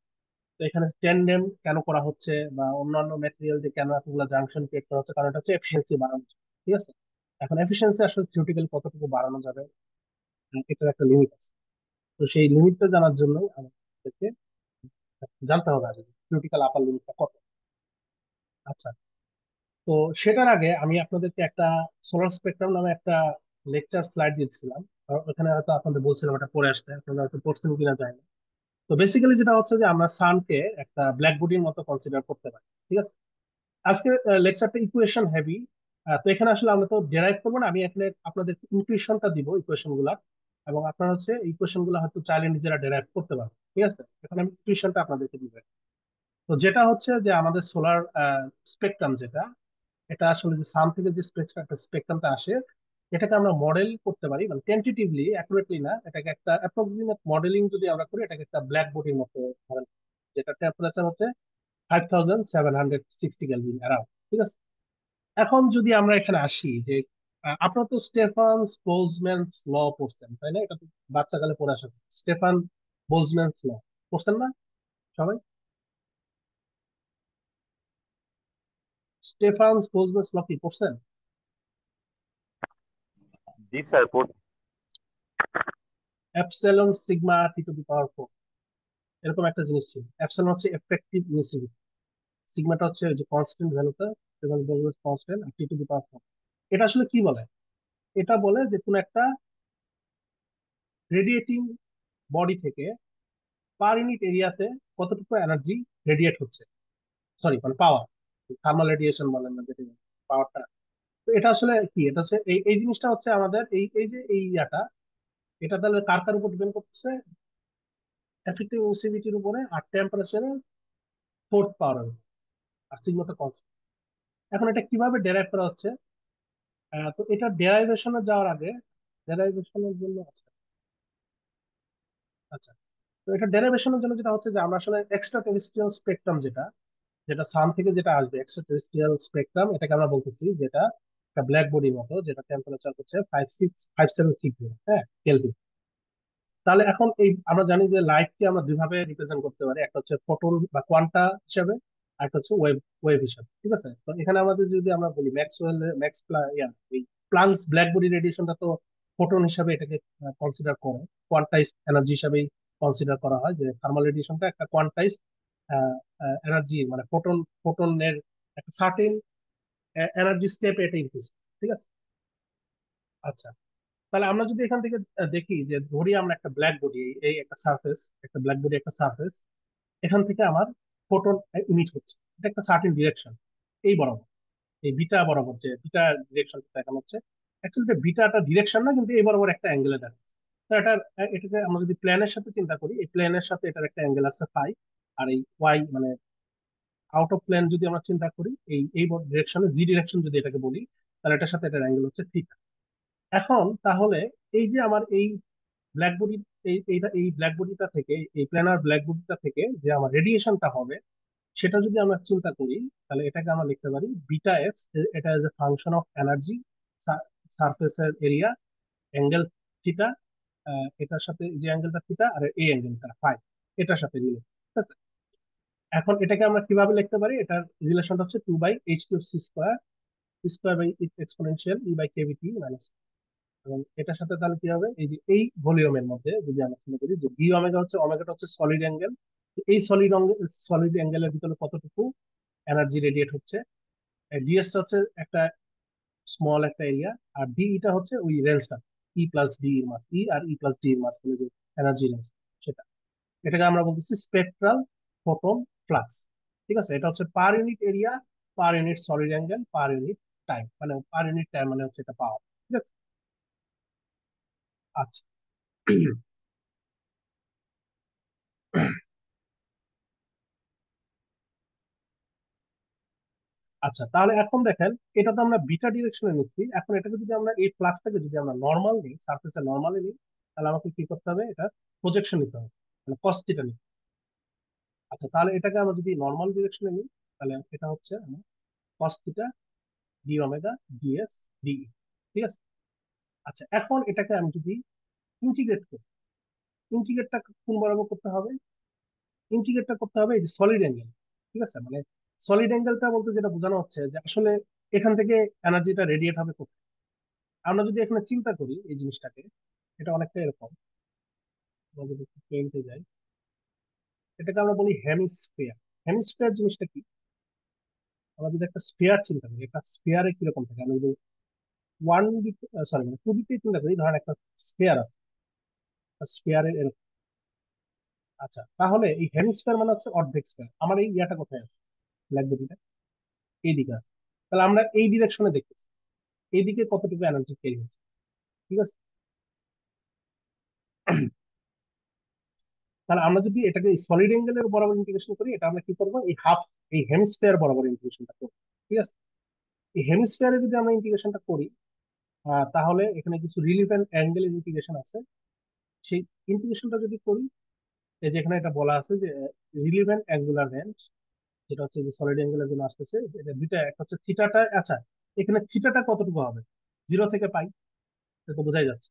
তো এখানে ট্যান্ডেম কেন করা হচ্ছে বা অন্যান্য ম্যাটেরিয়াল দিয়ে কেন এতগুলো জাংশন ক্রিয়েট করা হচ্ছে, কারণ এটা হচ্ছে এফিসিয়েন্সি বাড়ানো, ঠিক আছে। এখন এফিসিয়েন্সি আসলে থিওরিটিক্যালি কতটুকু বাড়ানো যাবে, এটার একটা লিমিট আছে। তো সেই লিমিটটা জানার জন্য আমাদেরকে জানতে হবে আগে থিওরিটিক্যাল আপার লিমিটটা কত। আচ্ছা, তো সেটার আগে আমি আপনাদেরকে একটা সোলার স্পেকট্রাম নামে একটা লেকচার স্লাইড দিয়েছিলাম। ওখানে হয়তো আপনাদের বলছিলাম এটা পড়ে আসতে, আপনারা হয়তো পড়ছেন কিনা যায় না। তো বেসিক্যালি যেটা হচ্ছে যে আমরা সানকে একটা ব্ল্যাক বডির মতো কনসিডার করতে পারি, ঠিক আছে। আজকে লেকচারটা ইকুয়েশন হেভি, তো এখানে আসলে আমরা তো ডেরাইভ করবো না, আমি এখানে আপনাদের ইকুয়েশনটা দিব ইকুয়েশন গুলা, এবং আপনারা হচ্ছে ইকুয়েশন গুলা হয়তো চাইলে নিজেরা ডেরাইভ করতে পারবেন, ঠিক আছে। এখানে আমি ইকুয়েশনটা আপনাদেরকে দিব। তো যেটা হচ্ছে যে আমাদের সোলার স্পেকট্রাম যেটা, এটা আসলে যে সান থেকে যে স্পেকট্রামটা আসে, এটাকে আমরা মডেল করতে পারি, মানে টেন্টেটিভলি অ্যাকুরেটলি না, এটাকে একটা অ্যাপ্রক্সিমেট মডেলিং যদি আমরা করি, এটাকে একটা ব্ল্যাক বডির মতো ধরেন, যেটা টেম্পারেচার হচ্ছে 5760 কেলভিন অ্যারাউন্ড, ঠিক আছে। এখন যদি আমরা এখানে আসি যে আপনারা তো স্টেফান বোলজম্যানস ল পড়ছেন, তাই না? এটা তো বাচ্চাকালে পড়ে আসা, স্টেফান বোলজম্যানস ল পড়ছেন না সবাই? স্টেফান বোলজম্যানস ল কি পড়ছেন? জি sir. Epsilon sigma T to the power 4, এরকম একটা জিনিস ছিল। এপসিলন হচ্ছে এফেক্টিভ ইমিসিভিটি, সিগমাটা হচ্ছে যে কনস্ট্যান্ট ভ্যালুটা, এবং constant, R T to the power 4। এটা আসলে কি বলে? এটা বলে যে কোন একটা রেডিয়েটিং বডি থেকে পার ইউনিট এরিয়াতে কতটুকু এনার্জি রেডিয়েট হচ্ছে, সরি মানে পাওয়ার, থার্মাল রেডিয়েশন বলেন না যেটা, পাওয়ারটা। তো এটা আসলে কি, এটা হচ্ছে এই এই জিনিসটা হচ্ছে আমাদের এই এই যে এই ইয়াটা, এটা তাহলে কার কার উপর ডিপেন্ড করতেছে? এফেক্টিভ ইমিসিভিটির উপরে, আর টেম্পারেচারের ফোর্থ পাওয়ার, আর সিগমাটা কনস্ট্যান্ট। এখন এটা কিভাবে ডেরাইভ করা হচ্ছে? তো এটা ডেরাইভেশনে যাওয়ার আগে, ডেরাইভেশনের জন্য আচ্ছা, আচ্ছা, তো এটা ডেরাইভেশনের জন্য যেটা হচ্ছে যে আমরা আসলে এক্সট্রা টেরিস্ট্রিয়াল স্পেকট্রাম যেটা, যেটা সান থেকে যেটা আসবে এক্সট্রা টেরিস্ট্রিয়াল স্পেকট্রাম, এটাকে আমরা বলতেছি যেটা একটা ব্ল্যাক বডির মতো, যেটা টেম্পারেচার হচ্ছে 56570, হ্যাঁ, কেলভিন। তাহলে এখন এই আমরা জানি যে লাইটকে আমরা দুইভাবে রিপ্রেজেন্ট করতে পারি, একটা হচ্ছে ফোটন বা কোয়ান্টা হিসাবে, আর একটা হচ্ছে ওয়েভ ওয়েভ হিসাবে, ঠিক আছে। তো এখানে আমাদের যদি আমরা বলি ম্যাক্সওয়েল এই প্লাঙ্কস ব্ল্যাক বডি রেডিয়েশনটা তো ফোটন হিসাবে এটাকে কনসিডার করে, কোয়ান্টাইজ এনার্জি হিসাবেই কনসিডার করা হয়, যে থার্মাল রেডিয়েশনটা একটা কোয়ান্টাইজ এনার্জি, মানে ফোটনের একটা সার্টেন এনার্জি স্টেপ এটা ইনক্রিজ, ঠিক আছে। আচ্ছা, তাহলে আমরা যদি এখান থেকে দেখি যে ধরি আমরা একটা ব্ল্যাক বডি, এই একটা সারফেস, একটা ব্ল্যাক বডি একটা সারফেস, এখান থেকে আমার ফোটন ইমিট হচ্ছে, এটা একটা সার্টেন ডিরেকশন, এই বরাবর, এই বিটা বরাবর যে বিটা ডিরেকশন দেখানো হচ্ছে, অ্যাকচুয়ালি বিটাটা ডিরেকশন না, কিন্তু এই বরাবর একটা অ্যাঙ্গেলে দেখাচ্ছে। তো এটাকে আমরা যদি প্লেনের সাথে চিন্তা করি, এই প্লেনের সাথে এটার একটা অ্যাঙ্গেল আছে ফাই, আর এই ওয়াই মানে আউট অফ প্লেন যদি আমরা চিন্তা করি, এই এই ডিরেকশনে জি ডিরেকশন যদি এটাকে বলি, তাহলে এটার সাথে এটার অ্যাঙ্গেল হচ্ছে থিটা। এখন তাহলে এই যে আমার এই ব্ল্যাক বডি, এই ব্ল্যাক বডিটা থেকে, এই প্ল্যানার ব্ল্যাক বডিটা থেকে যে আমার রেডিয়েশনটা হবে, সেটা যদি আমরা চিন্তা করি, তাহলে এটাকে আমরা লিখতে পারি বিটা এক্স, এটা is a function of energy, সারফেসের এরিয়া, অ্যাঙ্গেল থিটা, এটার সাথে যে অ্যাঙ্গেলটা থিটা, আর এই অ্যাঙ্গেলটা ফাই, এটার সাথে মিলে, ঠিক আছে। এখন এটাকে আমরা কিভাবে লিখতে পারি? এটার রিলেশনটা হচ্ছে 2/h^2c², square by exponential e/kBt minus. এবং এটার সাথে তাহলে কি হবে, এই যে এই ভলিউমের মধ্যে যদি আমরা চিন্তা করি যে বি ওমেগা হচ্ছে, ওমেগাটা হচ্ছে সলিড অ্যাঙ্গেল, এই সলিড অ্যাঙ্গেলের ভিতরে কতটুকু এনার্জি রেডিয়েট হচ্ছে, ডিএসটা হচ্ছে একটা স্মল একটা এরিয়া, আর ডি এটা হচ্ছে ওই রেঞ্জটা, ই প্লাস ডি এর মাস, ই আর ই প্লাস ডি এর মাস যে এনার্জি রেঞ্জ, সেটা, এটাকে আমরা বলতেছি স্পেকট্রাল ফোটন ফ্লাক্স, ঠিক আছে। এটা হচ্ছে per unit area, per unit solid angle, per unit time, মানে পার ইউনিট টাইম মানে হচ্ছে এটা পাওয়ার, ঠিক আছে। আচ্ছা, আচ্ছা, তাহলে এখন দেখেন, এটা তো আমরা বিটা ডিরেকশনে নিচ্ছি, এখন এটাকে যদি আমরা এই ফ্লাক্সটাকে যদি আমরা নর্মাল নিই, সারফেসে নর্মালি নিই, তাহলে আমাকে কি করতে হবে, এটা প্রজেকশন নিতে হবে, মানে কস থিটা নিতে হবে। আচ্ছা, তাহলে এটাকে আমরা যদি নর্মাল ডিরেকশনে নিই, তাহলে এটা হচ্ছে আমার cos theta d omega ds de, ঠিক আছে। আচ্ছা, এখন এটাকে আমি যদি ইন্টিগ্রেট করি, ইন্টিগ্রেটটা কোন বরাবর করতে হবে, ইন্টিগ্রেটটা করতে হবে এই যে সলিড অ্যাঙ্গেল, ঠিক আছে। মানে সলিড অ্যাঙ্গেলটা বলতে যেটা বোঝানো হচ্ছে যে আসলে এখান থেকে এনার্জিটা রেডিয়েট হবে কোথায়। আমরা যদি এখানে চিন্তা করি এই জিনিসটাকে, এটা অনেকটা এরকম। আমরা যদি পেইন্টে যাই, এটাকে আমরা বলি হেমিস্ফিয়ার। হেমিস্ফিয়ার জিনিসটা কি, আমরা যদি একটা স্ফিয়ার চিন্তা করি, একটা স্ফিয়ারে কিরকম থাকে, আমরা যদি ওয়ান দিক, সরি মানে টু দিকে চিন্তা করি, ধরেন একটা স্ফিয়ার আছে, স্ফিয়ারের এরকম। আচ্ছা, তাহলে এই হেমিস্ফিয়ার মানে হচ্ছে অর্ধেক স্ফিয়ার। আমার এই ইয়াটা কোথায় আছে, ব্ল্যাক বডিটা এইদিকে আছে। তাহলে আমরা এই ডিরেকশনে দেখতেছি এইদিকে কতটুকু এনার্জি ক্যারি হচ্ছে, ঠিক আছে। তাহলে আমরা যদি এটাকে সলিড অ্যাঙ্গেলের বরাবর ইন্টিগ্রেশন করি, এটা আমরা কি করবো, এই হাফ, এই হেমিস্ফিয়ার বরাবর ইন্টিগ্রেশনটা করবো, ঠিক আছে। এই হেমিস্ফিয়ারে যদি আমরা ইন্টিগ্রেশনটা করি, তাহলে এখানে কিছু রিলিভেন্ট অ্যাঙ্গেলের ইন্টিগ্রেশন আছে। সেই ইন্টিগ্রেশনটা যদি করি, এই যে এখানে এটা বলা আছে যে রিলিভেন্ট অ্যাঙ্গুলার রেঞ্জ, যেটা হচ্ছে যে সলিড অ্যাঙ্গেলের জন্য আসতেছে, এটা দুইটা, একটা হচ্ছে থিটাটা। আচ্ছা, এখানে থিটাটা কতটুকু হবে, 0 থেকে পাই, এটা তো বোঝাই যাচ্ছে।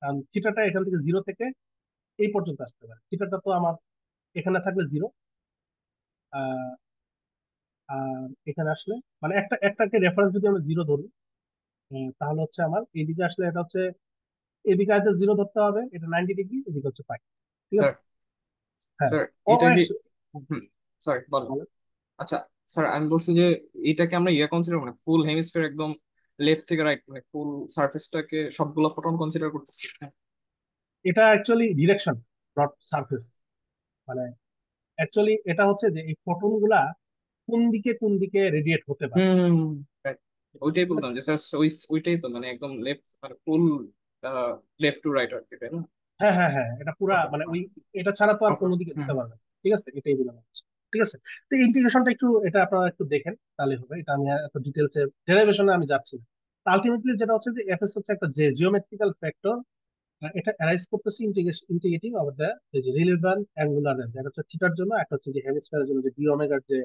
কারণ থিটাটা এখান থেকে 0 থেকে এই পর্যন্ত আসতে পারে। থিটাটা তো আমার এখানে থাকলে 0, আর এখানে আসলে মানে একটাকে রেফারেন্স যদি আমরা 0 ধরি, তাহলে হচ্ছে আমার এইদিকে আসলে এটা হচ্ছে, এদিকে আছে 0 ধরতে হবে, এটা 90 ডিগ্রি, এদিকে হচ্ছে পাই, ঠিক স্যার, আছে। হ্যাঁ, স্যার ও এটা ও কি, actually- হুম, সরি বলো। বলো। আচ্ছা স্যার, আমি বলছি যে এটাকে আমরা ইয়ে কনসিডার মানে ফুল হেমিস্ফিয়ার একদম লেফট থেকে রাইট মানে ফুল সারফেসটাকে সবগুলো ফোটন কনসিডার করতেছি, হ্যাঁ? এটা অ্যাকচুয়ালি ডিরেকশন, নট সারফেস। মানে অ্যাকচুয়ালি এটা হচ্ছে যে এই ফোটন গুলা কোন দিকে রেডিয়েট হতে পারে, হুম, right. ওইটাই ঠিক বলতাম আছে। যে স্যার ওইটাই তো মানে একদম লেফট মানে ফুল লেফট টু রাইট আর কি, তাই না? হ্যাঁ হ্যাঁ হ্যাঁ, এটা পুরা ওকে, মানে ওই, এটা ছাড়া তো আর ওকে, কোনো দিকে হুম, যেতে পারবে না, ঠিক আছে, এটাই বলা হচ্ছে। ঠিক আছে, তো ইন্টিগ্রেশনটা একটু, এটা আপনারা একটু দেখেন তাহলে হবে। এটা আমি এত ডিটেলসে ডেরিভেশনে আমি যাচ্ছি না। আলটিমেটলি যেটা হচ্ছে যে এফএস হচ্ছে একটা যে জিওমেট্রিক্যাল ফ্যাক্টর, এটা অ্যারাইজ করতেছি integrating over the relevant angular range. এটা হচ্ছে থিটার জন্য, একটা হচ্ছে যে হেমিস্ফিয়ারের জন্য যে ডি ওমেগার যে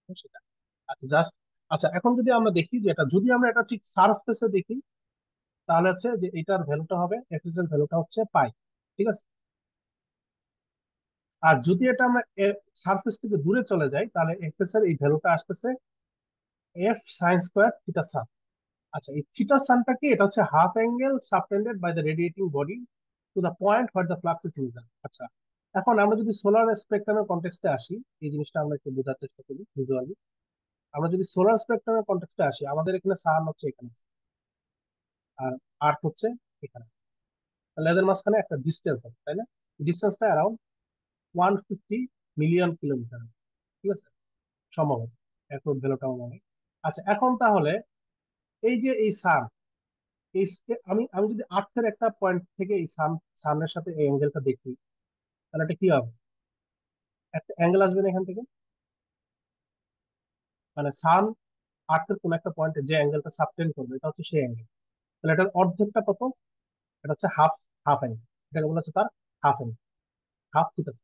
সেটা। আচ্ছা জাস্ট, আচ্ছা এখন যদি আমরা দেখি যে এটা, যদি আমরা এটা ঠিক সারফেসে দেখি, তাহলে হচ্ছে যে এটার ভ্যালুটা হবে, এফএস এর ভ্যালুটা হচ্ছে পাই, ঠিক আছে। আর যদি এটা আমরা সারফেস থেকে দূরে চলে যাই, তাহলে এফএস এর এই ভ্যালুটা আসতেছে F sine square theta sun. আচ্ছা, এই থিটা সানটা কি, এটা হচ্ছে half angle subtended by the radiating body to the point where the flux is ইনজার্ট। আচ্ছা, এখন আমরা যদি সোলার স্পেকট্রামের কন্টেক্সটে আসি, এই জিনিসটা আমরা একটু বোঝার চেষ্টা করি ভিজুয়ালি। আমরা যদি সোলার স্পেকট্রামের কন্টেক্সটে আসি, আমাদের এখানে সান হচ্ছে এখানে আছে, আর আর্থ হচ্ছে এখানে। তাহলে এদের মাঝখানে একটা ডিস্টেন্স আছে, তাই না? ডিস্টেন্সটা অ্যারাউন্ড 150 মিলিয়ন কিলোমিটার, ঠিক আছে, সম্ভবত অ্যাকুরেট ভ্যালুটা আমার মনে। আচ্ছা, এখন তাহলে এই যে এই সান, আমি আমি যদি আর্থের একটা পয়েন্ট থেকে এই সানের সাথে এই অ্যাঙ্গেলটা দেখি, তাহলে এটা কি হবে, একটা অ্যাঙ্গেল আসবে না এখান থেকে। মানে সান আর্থের কোন একটা পয়েন্টে যে অ্যাঙ্গেলটা সাবটেন্ড করবে, এটা হচ্ছে সেই অ্যাঙ্গেল। তাহলে এটার অর্ধেকটা কত, এটা হচ্ছে হাফ, হাফ অ্যাঙ্গেল, এটাকে বলা হচ্ছে তার হাফ অ্যাঙ্গেল, হাফ, ঠিক আছে,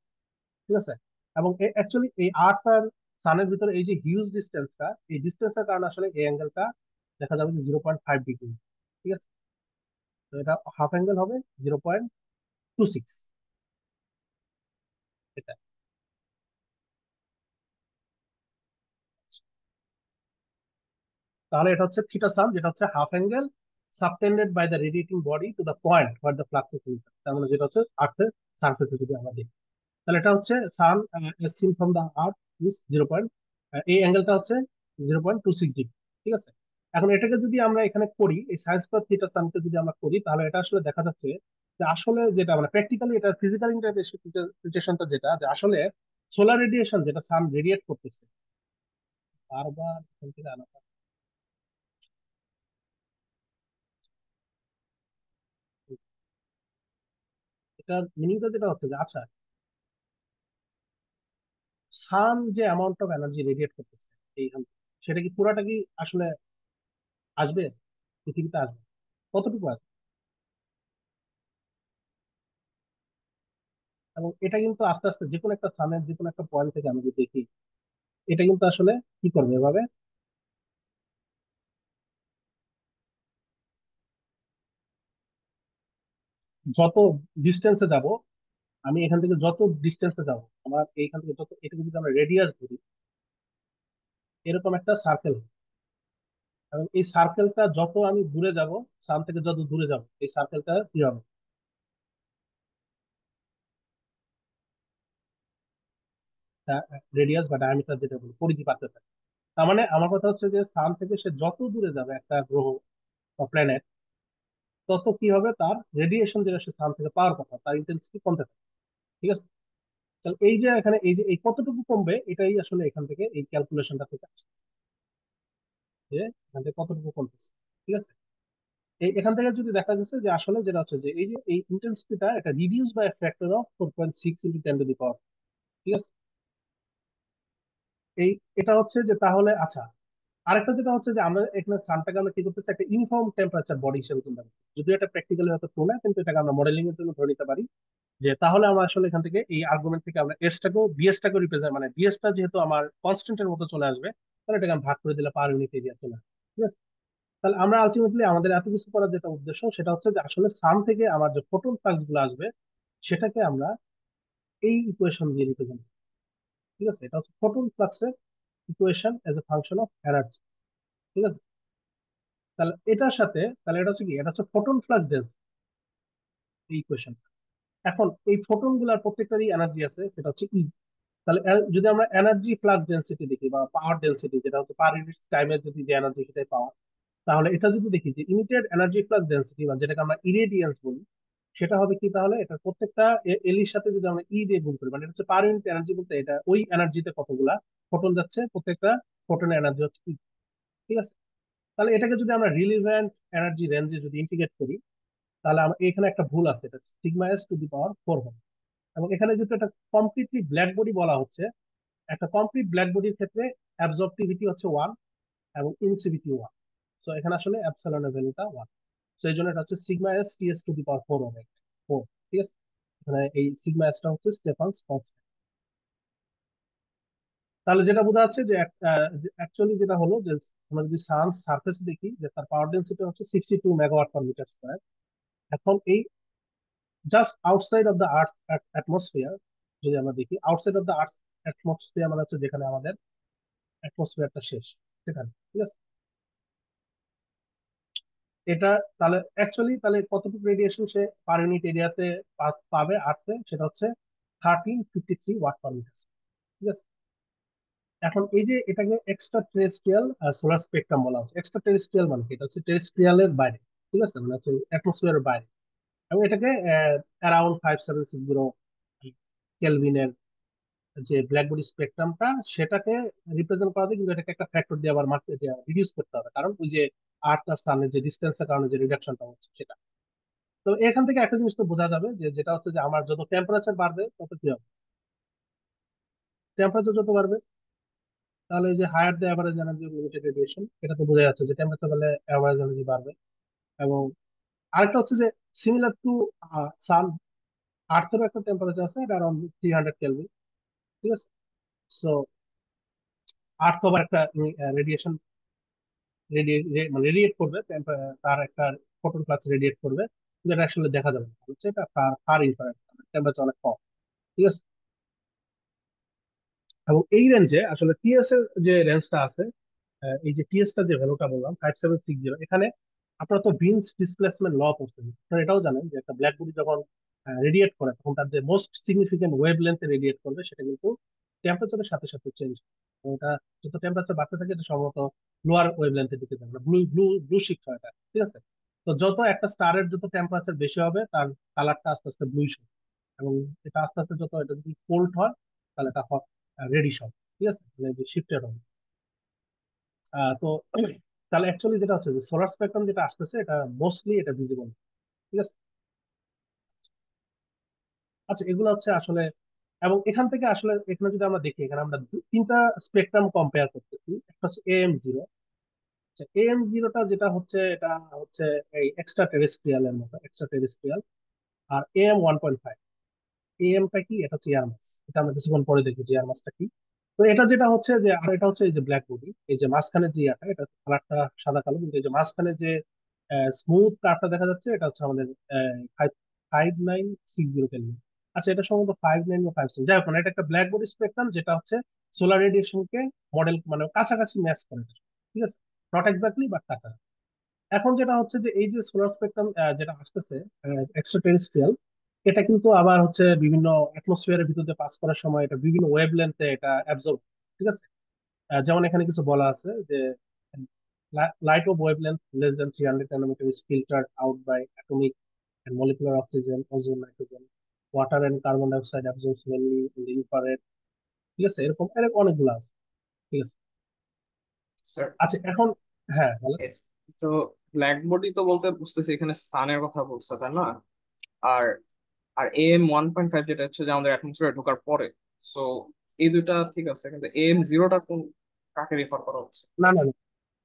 ঠিক আছে। এবং অ্যাকচুয়ালি এই আর্থ আর সানের ভিতরে এই যে হিউজ ডিস্টেন্সটা, এই ডিস্টেন্সের কারণে আসলে এই অ্যাঙ্গেলটা দেখা যাবে যে 0.5 ডিগ্রি, ঠিক আছে। তো এটা হাফ অ্যাঙ্গেল হবে 0.26, এটা। তাহলে এটা হচ্ছে থিটা সান, যেটা হচ্ছে half angle subtended by the radiating body to the point where the flux is insert. তার মানে যেটা হচ্ছে আর্থের সারফেসে যদি আমরা দেখি, তাহলে এটা হচ্ছে sun seen from the earth is 0. এই অ্যাঙ্গেলটা হচ্ছে 0.26 ডিগ্রি, ঠিক আছে। এখন এটাকে যদি আমরা এখানে করি, এই সাইন্স ফর থিটা সানকে যদি আমরা করি, তাহলে এটা আসলে দেখা যাচ্ছে যে আসলে যেটা মানে প্র্যাকটিক্যালি এটা ফিজিক্যাল ইন্টারপ্রিটেশনটা যেটা, যে আসলে সোলার রেডিয়েশন যেটা সান রেডিয়েট করতেছে, বারবার এখান থেকে আনা, এটার মিনিংটা যেটা হচ্ছে যে আচ্ছা, সান যে অ্যামাউন্ট অফ এনার্জি রেডিয়েট করতেছে এইখান থেকে, সেটা কি পুরাটা কি আসলে আসবে, পৃথিবীতে আসবে, কতটুকু আসবে? এবং এটা কিন্তু আস্তে আস্তে যে কোনো একটা সানের যে কোনো একটা পয়েন্ট থেকে আমি যদি দেখি, এটা কিন্তু আসলে কি করবে এভাবে, যত ডিস্টেন্সে যাব, আমি এখান থেকে যত ডিস্টেন্সে যাব, আমার এইখান থেকে যত, এটাকে যদি আমরা রেডিয়াস ধরি, এরকম একটা সার্কেল। এবং এই সার্কেলটা যত আমি দূরে যাব, সান থেকে যত দূরে যাব, এই সার্কেলটা কি হবে, রেডিয়াস বা ডায়ামিটার যেটা বলি, পরিধি বাড়তে থাকে। তার মানে আমার কথা হচ্ছে যে সান থেকে সে যত দূরে যাবে একটা গ্রহ বা প্ল্যানেট, তত কি হবে, তার রেডিয়েশন যেটা সে সান থেকে পাওয়ার কথা, তার ইন্টেন্সিটি কমতে থাকে। ঠিক আছে? তাহলে এই যে এখানে এই যে এই কতটুকু কমবে, এটাই আসলে এখান থেকে এই ক্যালকুলেশনটা থেকে আসছে, যে এখান থেকে কতটুকু কমতেছে। ঠিক আছে? এই এখান থেকে যদি দেখা যাচ্ছে যে আসলে যেটা হচ্ছে যে এই যে এই ইন্টেন্সিটিটা, এটা reduce by factor of 4.6 into 10 to the power. ঠিক আছে? এই এটা হচ্ছে যে তাহলে আচ্ছা, আরেকটা যেটা হচ্ছে যে আমরা এখানে সানটাকে আমরা কি করতেছি, একটা ইউনিফর্ম টেম্পারেচার বডি হিসেবে চিন্তা করছি। যদিও এটা প্র্যাকটিক্যালি হয়তো ট্রু না, কিন্তু এটাকে আমরা মডেলিং এর জন্য ধরে নিতে পারি। যে তাহলে আমরা আসলে এখান থেকে এই আর্গুমেন্ট থেকে আমরা এসটাকেও বিএসটাকে রিপ্রেজেন্ট, মানে বিএসটা যেহেতু আমার কনস্ট্যান্টের মতো চলে আসবে, তাহলে এটাকে আমি ভাগ করে দিলে পার ইউনিট এরিয়া চলে আসবে। ঠিক আছে? তাহলে আমরা আলটিমেটলি আমাদের এত কিছু করার যেটা উদ্দেশ্য, সেটা হচ্ছে যে আসলে সান থেকে আমার যে ফোটন ফ্লাক্স গুলো আসবে, সেটাকে আমরা এই ইকুয়েশন দিয়ে রিপ্রেজেন্ট। ঠিক আছে? এটা হচ্ছে ফোটন ফ্লাক্সের equation as a function of energy. ঠিক আছে? তাহলে এটার সাথে, তাহলে এটা হচ্ছে কি, এটা হচ্ছে ফোটন ফ্লাক্স ডেন্সিটি, এই ইকুয়েশন। এখন এই ফোটন গুলার প্রত্যেকটারই এনার্জি আছে, সেটা হচ্ছে ই। তাহলে যদি আমরা এনার্জি ফ্লাক্স ডেন্সিটি দেখি বা পাওয়ার ডেন্সিটি, যেটা হচ্ছে পার ইউনিট টাইমের যদি যে এনার্জি সেটাই পাওয়ার, তাহলে এটা যদি দেখি যে ইমিটেড এনার্জি ফ্লাক্স ডেন্সিটি বা যেটাকে আমরা ইরেডিয়েন্স বলি, সেটা হবে কি, তাহলে এটা প্রত্যেকটা এলির সাথে যদি আমরা ই দিয়ে গুণ করি, মানে এটা হচ্ছে পার ইউনিট এনার্জি বলতে, এটা ওই এনার্জিতে কতগুলা ফোটন যাচ্ছে, প্রত্যেকটা ফোটনের এনার্জি হচ্ছে ই। ঠিক আছে? তাহলে এটাকে যদি আমরা রিলিভেন্ট এনার্জি রেঞ্জে যদি ইন্টিগ্রেট করি, তাহলে এখানে একটা ভুল আছে, এটা σs⁴ হবে। এবং এখানে যেহেতু একটা কমপ্লিটলি ব্ল্যাক বডি বলা হচ্ছে, একটা কমপ্লিট ব্ল্যাক বডির ক্ষেত্রে অ্যাবজর্পটিভিটি হচ্ছে 1 এবং ইনসিভিটি 1। সো এখানে আসলে অ্যাপসিলনের ভ্যালুটা 1। সো এই জন্য এটা হচ্ছে σs⁴ হবে, 4। ঠিক আছে? এখানে এই সিগমা এসটা হচ্ছে স্টেফানস কনস্ট্যান্ট। তাহলে যেটা বোঝা যাচ্ছে যে অ্যাকচুয়ালি যেটা হলো যে আমরা যদি সান সারফেস দেখি, যে তার পাওয়ার ডেন্সিটি হচ্ছে 62 মেগাওয়াট পার মিটার স্কয়ার। এখন এই just outside of the earth atmosphere যদি আমরা দেখি, outside of the earth atmosphere মানে হচ্ছে যেখানে আমাদের অ্যাটমসফিয়ারটা শেষ, সেখানে। ঠিক আছে? এটা তাহলে অ্যাকচুয়ালি তাহলে কতটুকু রেডিয়েশন সে পার ইউনিট এরিয়াতে পাবে আর্থে, সেটা হচ্ছে 1353 ওয়াট পার মিটার। ঠিক আছে? এখন এই যে এটাকে এক্সট্রা টেরেস্ট্রিয়াল সোলার স্পেকট্রাম বলা হচ্ছে। এক্সট্রা টেরেস্ট্রিয়াল মানে কি, এটা হচ্ছে টেরেস্ট্রিয়ালের বাইরে। ঠিক আছে? মানে হচ্ছে অ্যাটমসফিয়ারের বাইরে। এবং এটাকে অ্যারাউন্ড 5760 কেলভিনের যে ব্ল্যাক বডি স্পেকট্রামটা, সেটাকে রিপ্রেজেন্ট করা যায়, কিন্তু এটাকে একটা ফ্যাক্টর দিয়ে আবার মার্কেট রিডিউস করতে হবে, কারণ ওই যে আর্থ আর সানের যে ডিস্টেন্সের কারণে যে রিডাকশনটা হচ্ছে সেটা। তো এখান থেকে একটা জিনিস তো বোঝা যাবে, যে যেটা হচ্ছে যে আমার যত টেম্পারেচার বাড়বে তত কি হবে, টেম্পারেচার যত বাড়বে, তাহলে এই যে higher the average energy limited radiation, এটা তো বোঝা যাচ্ছে যে টেম্পারেচার বাড়লে অ্যাভারেজ এনার্জি বাড়বে। এবং আরেকটা হচ্ছে যে সিমিলার টু সান, আর্থেরও একটা টেম্পারেচার আছে, এটা অ্যারাউন্ড 300 কেলভিন। ঠিক আছে? সো আর্থ আবার একটা রেডিয়েশন মানে রেডিয়েট করবে, তার একটা ফোটন প্লাস রেডিয়েট করবে, কিন্তু এটা আসলে দেখা যাবে না, হচ্ছে এটা ফার ইনফ্রারেড, টেম্পারেচার অনেক কম। ঠিক আছে? এবং এই রেঞ্জে আসলে টিএস এর যে রেঞ্জটা আছে, এই যে টিএস টা যে ভ্যালুটা বললাম 5760, এখানে আপনারা তো ভিন্স ডিসপ্লেসমেন্ট ল পড়ছেন, আপনারা এটাও জানেন যে একটা ব্ল্যাক বডি যখন রেডিয়েট করে, তখন তার যে মোস্ট সিগনিফিকেন্ট ওয়েভ লেন্থে রেডিয়েট করবে, সেটা কিন্তু টেম্পারেচারের সাথে সাথে চেঞ্জ। ওটা যত টেম্পারেচার বাড়তে থাকে, এটা সম্ভবত লোয়ার ওয়েভ লেন্থের দিকে যাবে, ব্লু ব্লু ব্লু শিফট হয় এটা। ঠিক আছে? তো যত একটা স্টারের যত টেম্পারেচার বেশি হবে, তার কালারটা আস্তে আস্তে ব্লুইশ হবে। এবং এটা আস্তে আস্তে যত এটা যদি কোল্ড হয়, তাহলে এটা রেডিশ হবে। ঠিক আছে? মানে শিফটেড হবে। তো তাহলে অ্যাকচুয়ালি যেটা হচ্ছে যে সোলার স্পেকট্রাম যেটা আসতেছে, এটা মোস্টলি এটা ভিজিবল। ঠিক আছে? আচ্ছা, এগুলো হচ্ছে আসলে, এবং এখান থেকে আসলে এখানে যদি আমরা দেখি, এখানে আমরা তিনটা স্পেকট্রাম কম্পেয়ার করতেছি। একটা হচ্ছে AM0। AM0টা যেটা হচ্ছে, এটা হচ্ছে এই এক্সট্রা টেরেস্ট্রিয়াল এর মতো, এক্সট্রা টেরেস্ট্রিয়াল। আর AM1.5, এএমটা কি, এটা হচ্ছে এয়ার মাস। এটা আমরা কিছুক্ষণ পরে দেখি যে এয়ার মাসটা কি। তো এটা যেটা হচ্ছে যে, আর এটা হচ্ছে এই যে ব্ল্যাক বডি, এই যে মাঝখানে যে ইয়াটা, এটা কালারটা সাদা কালো, কিন্তু এই যে মাঝখানে যে স্মুথ কার্ভটা দেখা যাচ্ছে, এটা হচ্ছে আমাদের 5960 কেলভিন। আচ্ছা, এটা সম্ভবত 59 বা 57, যাই হোক না, এটা একটা ব্ল্যাক বডি স্পেকট্রাম যেটা হচ্ছে সোলার রেডিয়েশনকে মডেল মানে কাছাকাছি ম্যাচ করে, ঠিক আছে, নট এক্স্যাক্টলি বাট কাছাকাছি। এখন যেটা হচ্ছে যে এই যে সোলার স্পেকট্রাম যেটা আসতেছে এক্সট্রা টেরেস্ট্রিয়াল, এটা কিন্তু আবার হচ্ছে বিভিন্ন অ্যাটমসফিয়ারের ভিতর দিয়ে পাস করার সময় এটা বিভিন্ন ওয়েভ লেন্থে এটা অ্যাবজর্ব, ঠিক আছে। যেমন এখানে কিছু বলা আছে যে light off wave length less than 300 nanometer is filtered out by atomic and molecular oxygen, ozone, nitrogen, water and carbon dioxide absorbs mainly in the infrared, ঠিক আছে, এরকম এরকম অনেকগুলো আছে, ঠিক আছে। স্যার, আচ্ছা এখন, হ্যাঁ বলো। তো ব্ল্যাক বডি তো বলতে বুঝতেছি এখানে সানের কথা বলছে, তাই না? আর আর AM 1.5 যেটা হচ্ছে যে আমাদের অ্যাটমসফিয়ারে ঢোকার পরে। সো এই দুইটা ঠিক আছে, কিন্তু AM 0টা কোন, কাকে রেফার করা হচ্ছে? না না না,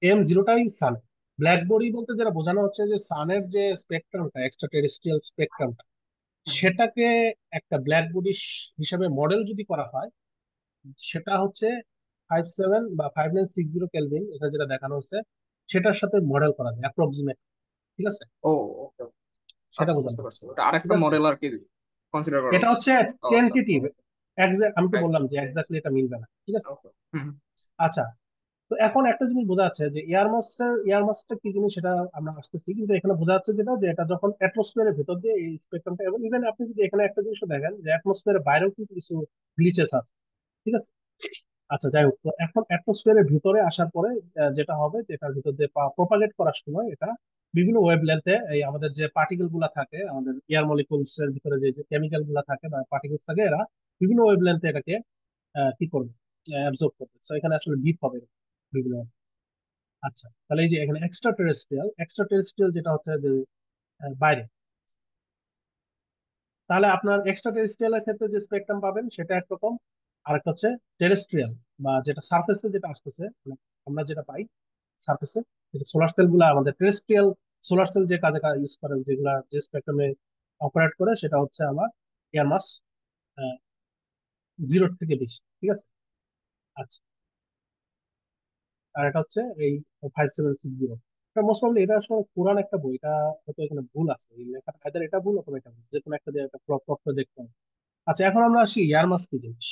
M0টাই সান। ব্ল্যাক বডি বলতে যেটা বোঝানো হচ্ছে যে সানের যে স্পেকট্রামটা, এক্সট্রা টেরেস্ট্রিয়াল স্পেকট্রামটা, হুম। সেটাকে একটা ব্ল্যাক বডি হিসাবে মডেল যদি করা হয়, সেটা হচ্ছে 57 বা 5960 কেলভিন, এটা যেটা দেখানো হচ্ছে, সেটার সাথে মডেল করা যায় অ্যাপ্রক্সিমেট, ঠিক আছে, ও, ওকে। সেটা আচ্ছা, বোঝানো বুঝতে পারছি, হচ্ছে, ওটা ঠিক আরেকটা আছে। মডেল আর কি কনসিডার করা এটা হচ্ছে। হচ্ছে ও আচ্ছা, টেন্টেটিভ, আমি তো রাইট। বললাম যে এক্স্যাক্টলি এটা মিলবে না, ঠিক আছে। ওকে। হুম। আচ্ছা, তো এখন একটা জিনিস বোঝা যাচ্ছে যে এয়ার মাসটা কি জিনিস সেটা আমরা আসতেছি, কিন্তু এখানে বোঝা যাচ্ছে যেটা, যে এটা যখন অ্যাটমসফিয়ারের ভেতর দিয়ে এই স্পেকট্রামটা, এবং ইভেন আপনি যদি এখানে একটা জিনিসও দেখেন যে অ্যাটমসফিয়ারের বাইরেও কিন্তু কিছু গ্লিচেস আছে, ঠিক আছে। আচ্ছা, যাই হোক, তো এখন অ্যাটমসফিয়ারের ভিতরে আসার পরে যেটা হবে, যেটার ভিতর দিয়ে প্রপাগেট করার সময় এটা বিভিন্ন ওয়েভ লেন্থে এই আমাদের যে পার্টিকেল গুলা থাকে, আমাদের এয়ার মলিকুলস এর ভিতরে যে কেমিক্যাল গুলা থাকে বা পার্টিকেলস থাকে, এরা বিভিন্ন ওয়েভ লেন্থে এটাকে কি করবে, অ্যাবজর্ব করবে। তো এখানে আসলে ডিপ হবে বিভিন্ন। আচ্ছা, তাহলে এই যে এখানে এক্সট্রা টেরেস্ট্রিয়াল যেটা হচ্ছে যে বাইরে, তাহলে আপনার এক্সট্রা টেরেস্ট্রিয়ালের ক্ষেত্রে যে স্পেকট্রাম পাবেন সেটা একরকম, আরেকটা হচ্ছে টেরেস্ট্রিয়াল বা যেটা সারফেসে যেটা আসতেছে, মানে আমরা যেটা পাই সারফেসে, যেটা সোলার সেল গুলা আমাদের টেরেস্ট্রিয়াল সোলার সেল যে কাজে ইউজ করে, যেগুলা যে স্পেকট্রামে অপারেট করে, সেটা হচ্ছে আমার এয়ার মাস 0 থেকে বেশি, ঠিক আছে। আচ্ছা, আর এটা হচ্ছে এই 5760। এটা মোস্ট প্রবলি এটা আসলে পুরান একটা বই, এটা হয়তো এখানে ভুল আছে, এই লেখাটা either এটা ভুল অথবা এটা ভুল, যে কোনো একটা দিয়ে একটা প্রপার দেখতে হবে। আচ্ছা, এখন আমরা আসি এয়ার মাস কি জিনিস।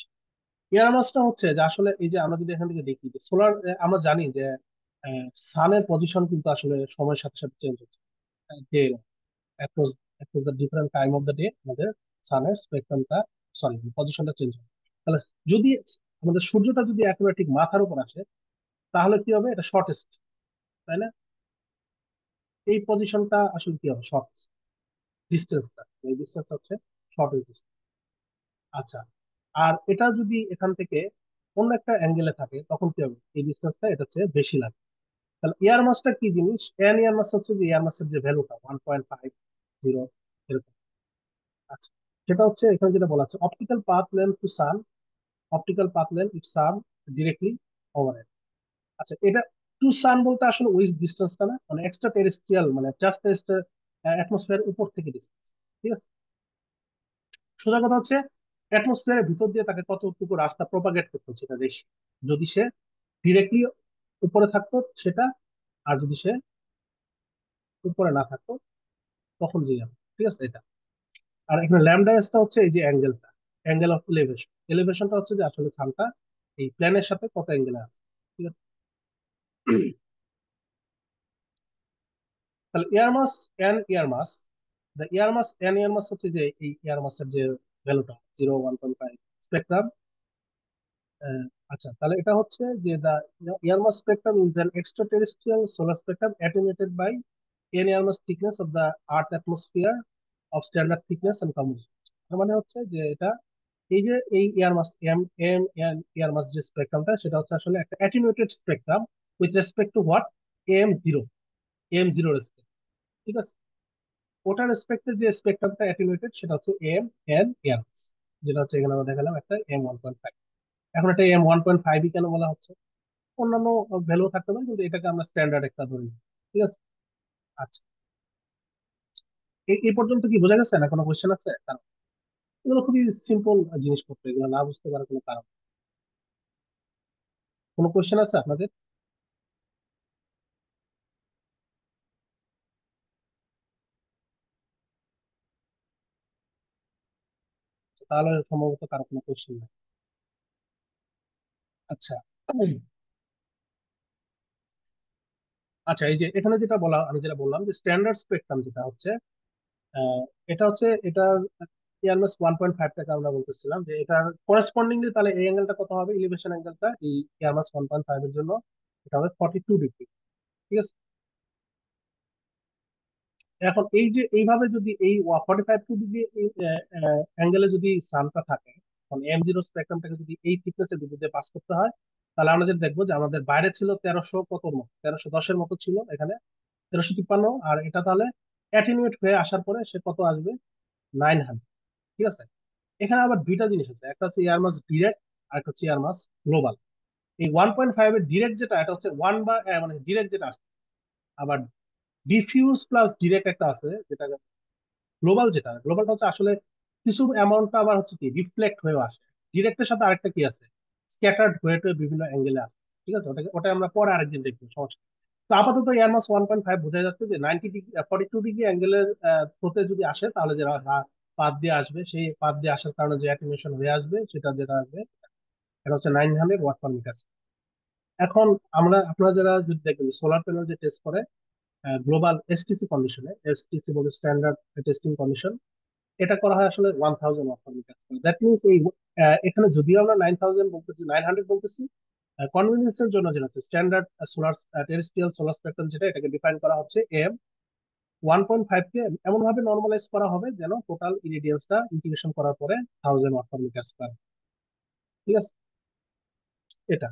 এয়ার মাসটা হচ্ছে যে আসলে এই যে আমরা যদি এখান থেকে দেখি যে সোলার, আমরা জানি যে সানের পজিশন কিন্তু আসলে সময়ের সাথে সাথে চেঞ্জ হচ্ছে, যে across across the different time of the day আমাদের সানের স্পেকট্রামটা, সরি, পজিশনটা চেঞ্জ হয়। তাহলে যদি আমাদের সূর্যটা যদি একেবারে ঠিক মাথার উপর আসে, তাহলে কি হবে, এটা শর্টেস্ট, তাই না? এই পজিশনটা আসলে কি হবে, শর্ট ডিস্টেন্সটা, এই ডিস্টেন্সটা হচ্ছে শর্টেস্ট ডিস্টেন্স। আচ্ছা, আর এটা যদি এখান থেকে অন্য একটা অ্যাঙ্গেলে থাকে, তখন কি হবে, এই ডিস্টেন্সটা এটা হচ্ছে বেশি লাগে। তাহলে এয়ার মাসটা কি জিনিস, এন এয়ার মাস হচ্ছে যে এয়ার মাসের যে ভ্যালুটা 1.50 এরকম। আচ্ছা, সেটা হচ্ছে এখানে যেটা বলা হচ্ছে অপটিক্যাল পাথ লেন্থ টু সান, অপটিক্যাল পাথ লেন্থ ইট সান ডিরেক্টলি ওভার। আচ্ছা, এটা টু সান বলতে আসলে ওই ডিস্টেন্সটা না, মানে এক্সট্রা টেরেস্ট্রিয়াল, মানে জাস্ট অ্যাটমসফিয়ার উপর থেকে ডিস্টেন্স, ঠিক আছে। সোজা কথা হচ্ছে অ্যাটমসফিয়ারের ভিতর দিয়ে তাকে কতটুকু রাস্তা প্রপাগেট করতে হচ্ছে এটা বেশি, যদি সে ডিরেক্টলি উপরে থাকতো সেটা, আর যদি সে উপরে না থাকতো তখন যে যাবে, ঠিক আছে, এটা। আর এখানে ল্যামডা এসটা হচ্ছে এই যে অ্যাঙ্গেলটা, অ্যাঙ্গেল অফ এলিভেশন, এলিভেশনটা হচ্ছে যে আসলে সানটা এই প্ল্যানের সাথে কত অ্যাঙ্গেলে আছে, ঠিক আছে। তাহলে air mass n air mass, the air mass n air mass হচ্ছে যে এই এয়ার মাসের যে ভ্যালুটা 0, 1.5 স্পেকট্রাম। আচ্ছা, তাহলে এটা হচ্ছে যে the air mass spectrum is an extraterrestrial solar spectrum attenuated by an air mass thickness of the earth atmosphere of standard thickness and composition. তার মানে হচ্ছে যে এটা, এই যে এই air mass M M air mass যে স্পেকট্রামটা, সেটা হচ্ছে আসলে একটা attenuated spectrum with respect to what, M 0, M 0 respect, ঠিক আছে। ওটার রেসপেক্টে যে স্পেকট্রামটা অ্যাটেনুয়েটেড সেটা হচ্ছে এম এয়ার মাস, যেটা হচ্ছে এখানে আমরা দেখালাম একটা M 1.5। এখন এটা M 1.5 কেন বলা হচ্ছে, অন্যান্য ভ্যালু থাকতে পারে, কিন্তু এটাকে আমরা স্ট্যান্ডার্ড একটা ধরি, ঠিক আছে। আচ্ছা, এই পর্যন্ত কি বোঝা গেছে না, কোনো কোয়েশ্চেন আছে? এগুলো খুবই সিম্পল জিনিসপত্র, এগুলো না বুঝতে পারার কোনো কারণ। কোনো কোয়েশ্চেন আছে আপনাদের? তাহলে সম্ভবত কারো কোনো কোয়েশ্চেন নেই। আচ্ছা। আচ্ছা, এই যে এখানে যেটা বলা, আমি যেটা বললাম যে স্ট্যান্ডার্ড স্পেকট্রাম যেটা হচ্ছে, আহ, এটা হচ্ছে এটার ইয়ারমাস 1.5টাকে আমরা বলতেছিলাম যে এটার করেসপন্ডিংলি তাহলে এই অ্যাঙ্গেলটা কত হবে, এলিভেশন অ্যাঙ্গেলটা এই ইয়ারমাস 1.5 এর জন্য এটা হবে 42 ডিগ্রি। ঠিক আছে। এখন এই যে এইভাবে যদি এই 45 ডিগ্রি অ্যাঙ্গেলে যদি সানটা থাকে, মানে M0 স্পেকট্রামটাকে যদি এই থিকনেসের দিকে দিয়ে পাস করতে হয়, তাহলে আমরা যেটা দেখবো যে আমাদের বাইরে ছিল 1300 কতর মতো, 1310-এর মতো ছিল এখানে, 1353। আর এটা তাহলে অ্যাটেনুয়েট হয়ে আসার পরে সে কত আসবে, 900। ঠিক আছে। এখানে আবার দুইটা জিনিস আছে, একটা হচ্ছে ইয়ারমাস ডিরেক্ট আর একটা হচ্ছে ইয়ারমাস গ্লোবাল। এই 1.5 এর ডিরেক্ট যেটা, এটা হচ্ছে ওয়ান বা মানে ডিরেক্ট যেটা আসছে। আবার ডিফিউজ প্লাস ডিরেক্ট একটা আছে যেটা গ্লোবাল, যেটা গ্লোবালটা হচ্ছে আসলে কিছু অ্যামাউন্টটা আবার হচ্ছে কি রিফ্লেক্ট হয়ে আসে। ডিরেক্টের সাথে আরেকটা কি আছে, স্ক্যাটার্ড হয়ে টয়ে বিভিন্ন অ্যাঙ্গেলে আসে। ঠিক আছে, ওটাকে ওটা আমরা পরে আরেকদিন দেখবো, সমস্যা নেই। তো আপাতত এয়ারমাস 1.5 বোঝা যাচ্ছে যে 90 ডিগ্রি 42 ডিগ্রি অ্যাঙ্গেলের থ্রোতে যদি আসে, তাহলে যে পাত দিয়ে আসবে, সেই পাত দিয়ে আসার কারণে যে অ্যাটেনুয়েশন হয়ে আসবে সেটা যেটা আসবে, এটা হচ্ছে 900 ওয়াট পার মিটার। এখন আমরা, আপনারা যারা যদি দেখবেন সোলার প্যানেল যে টেস্ট করে গ্লোবাল এসটিসি কন্ডিশনে, এসটিসি বলে স্ট্যান্ডার্ড টেস্টিং কন্ডিশন, এটা করা হয় আসলে 1000 watt per metre. That means এই এখানে যদিও আমরা 9000 বলতেছি, 900 বলতেছি, কনভেনিয়েন্সের জন্য যেটা হচ্ছে standard solar terrestrial solar spectrum, যেটা এটাকে ডিফাইন করা হচ্ছে M1.5 কে এমন ভাবে নর্মালাইজ করা হবে যেন টোটাল ইরিডিয়েন্সটা ইন্টিগ্রেশন করার পরে 1000 ওয়াট পার মিটার স্কয়ার। ঠিক আছে, এটা।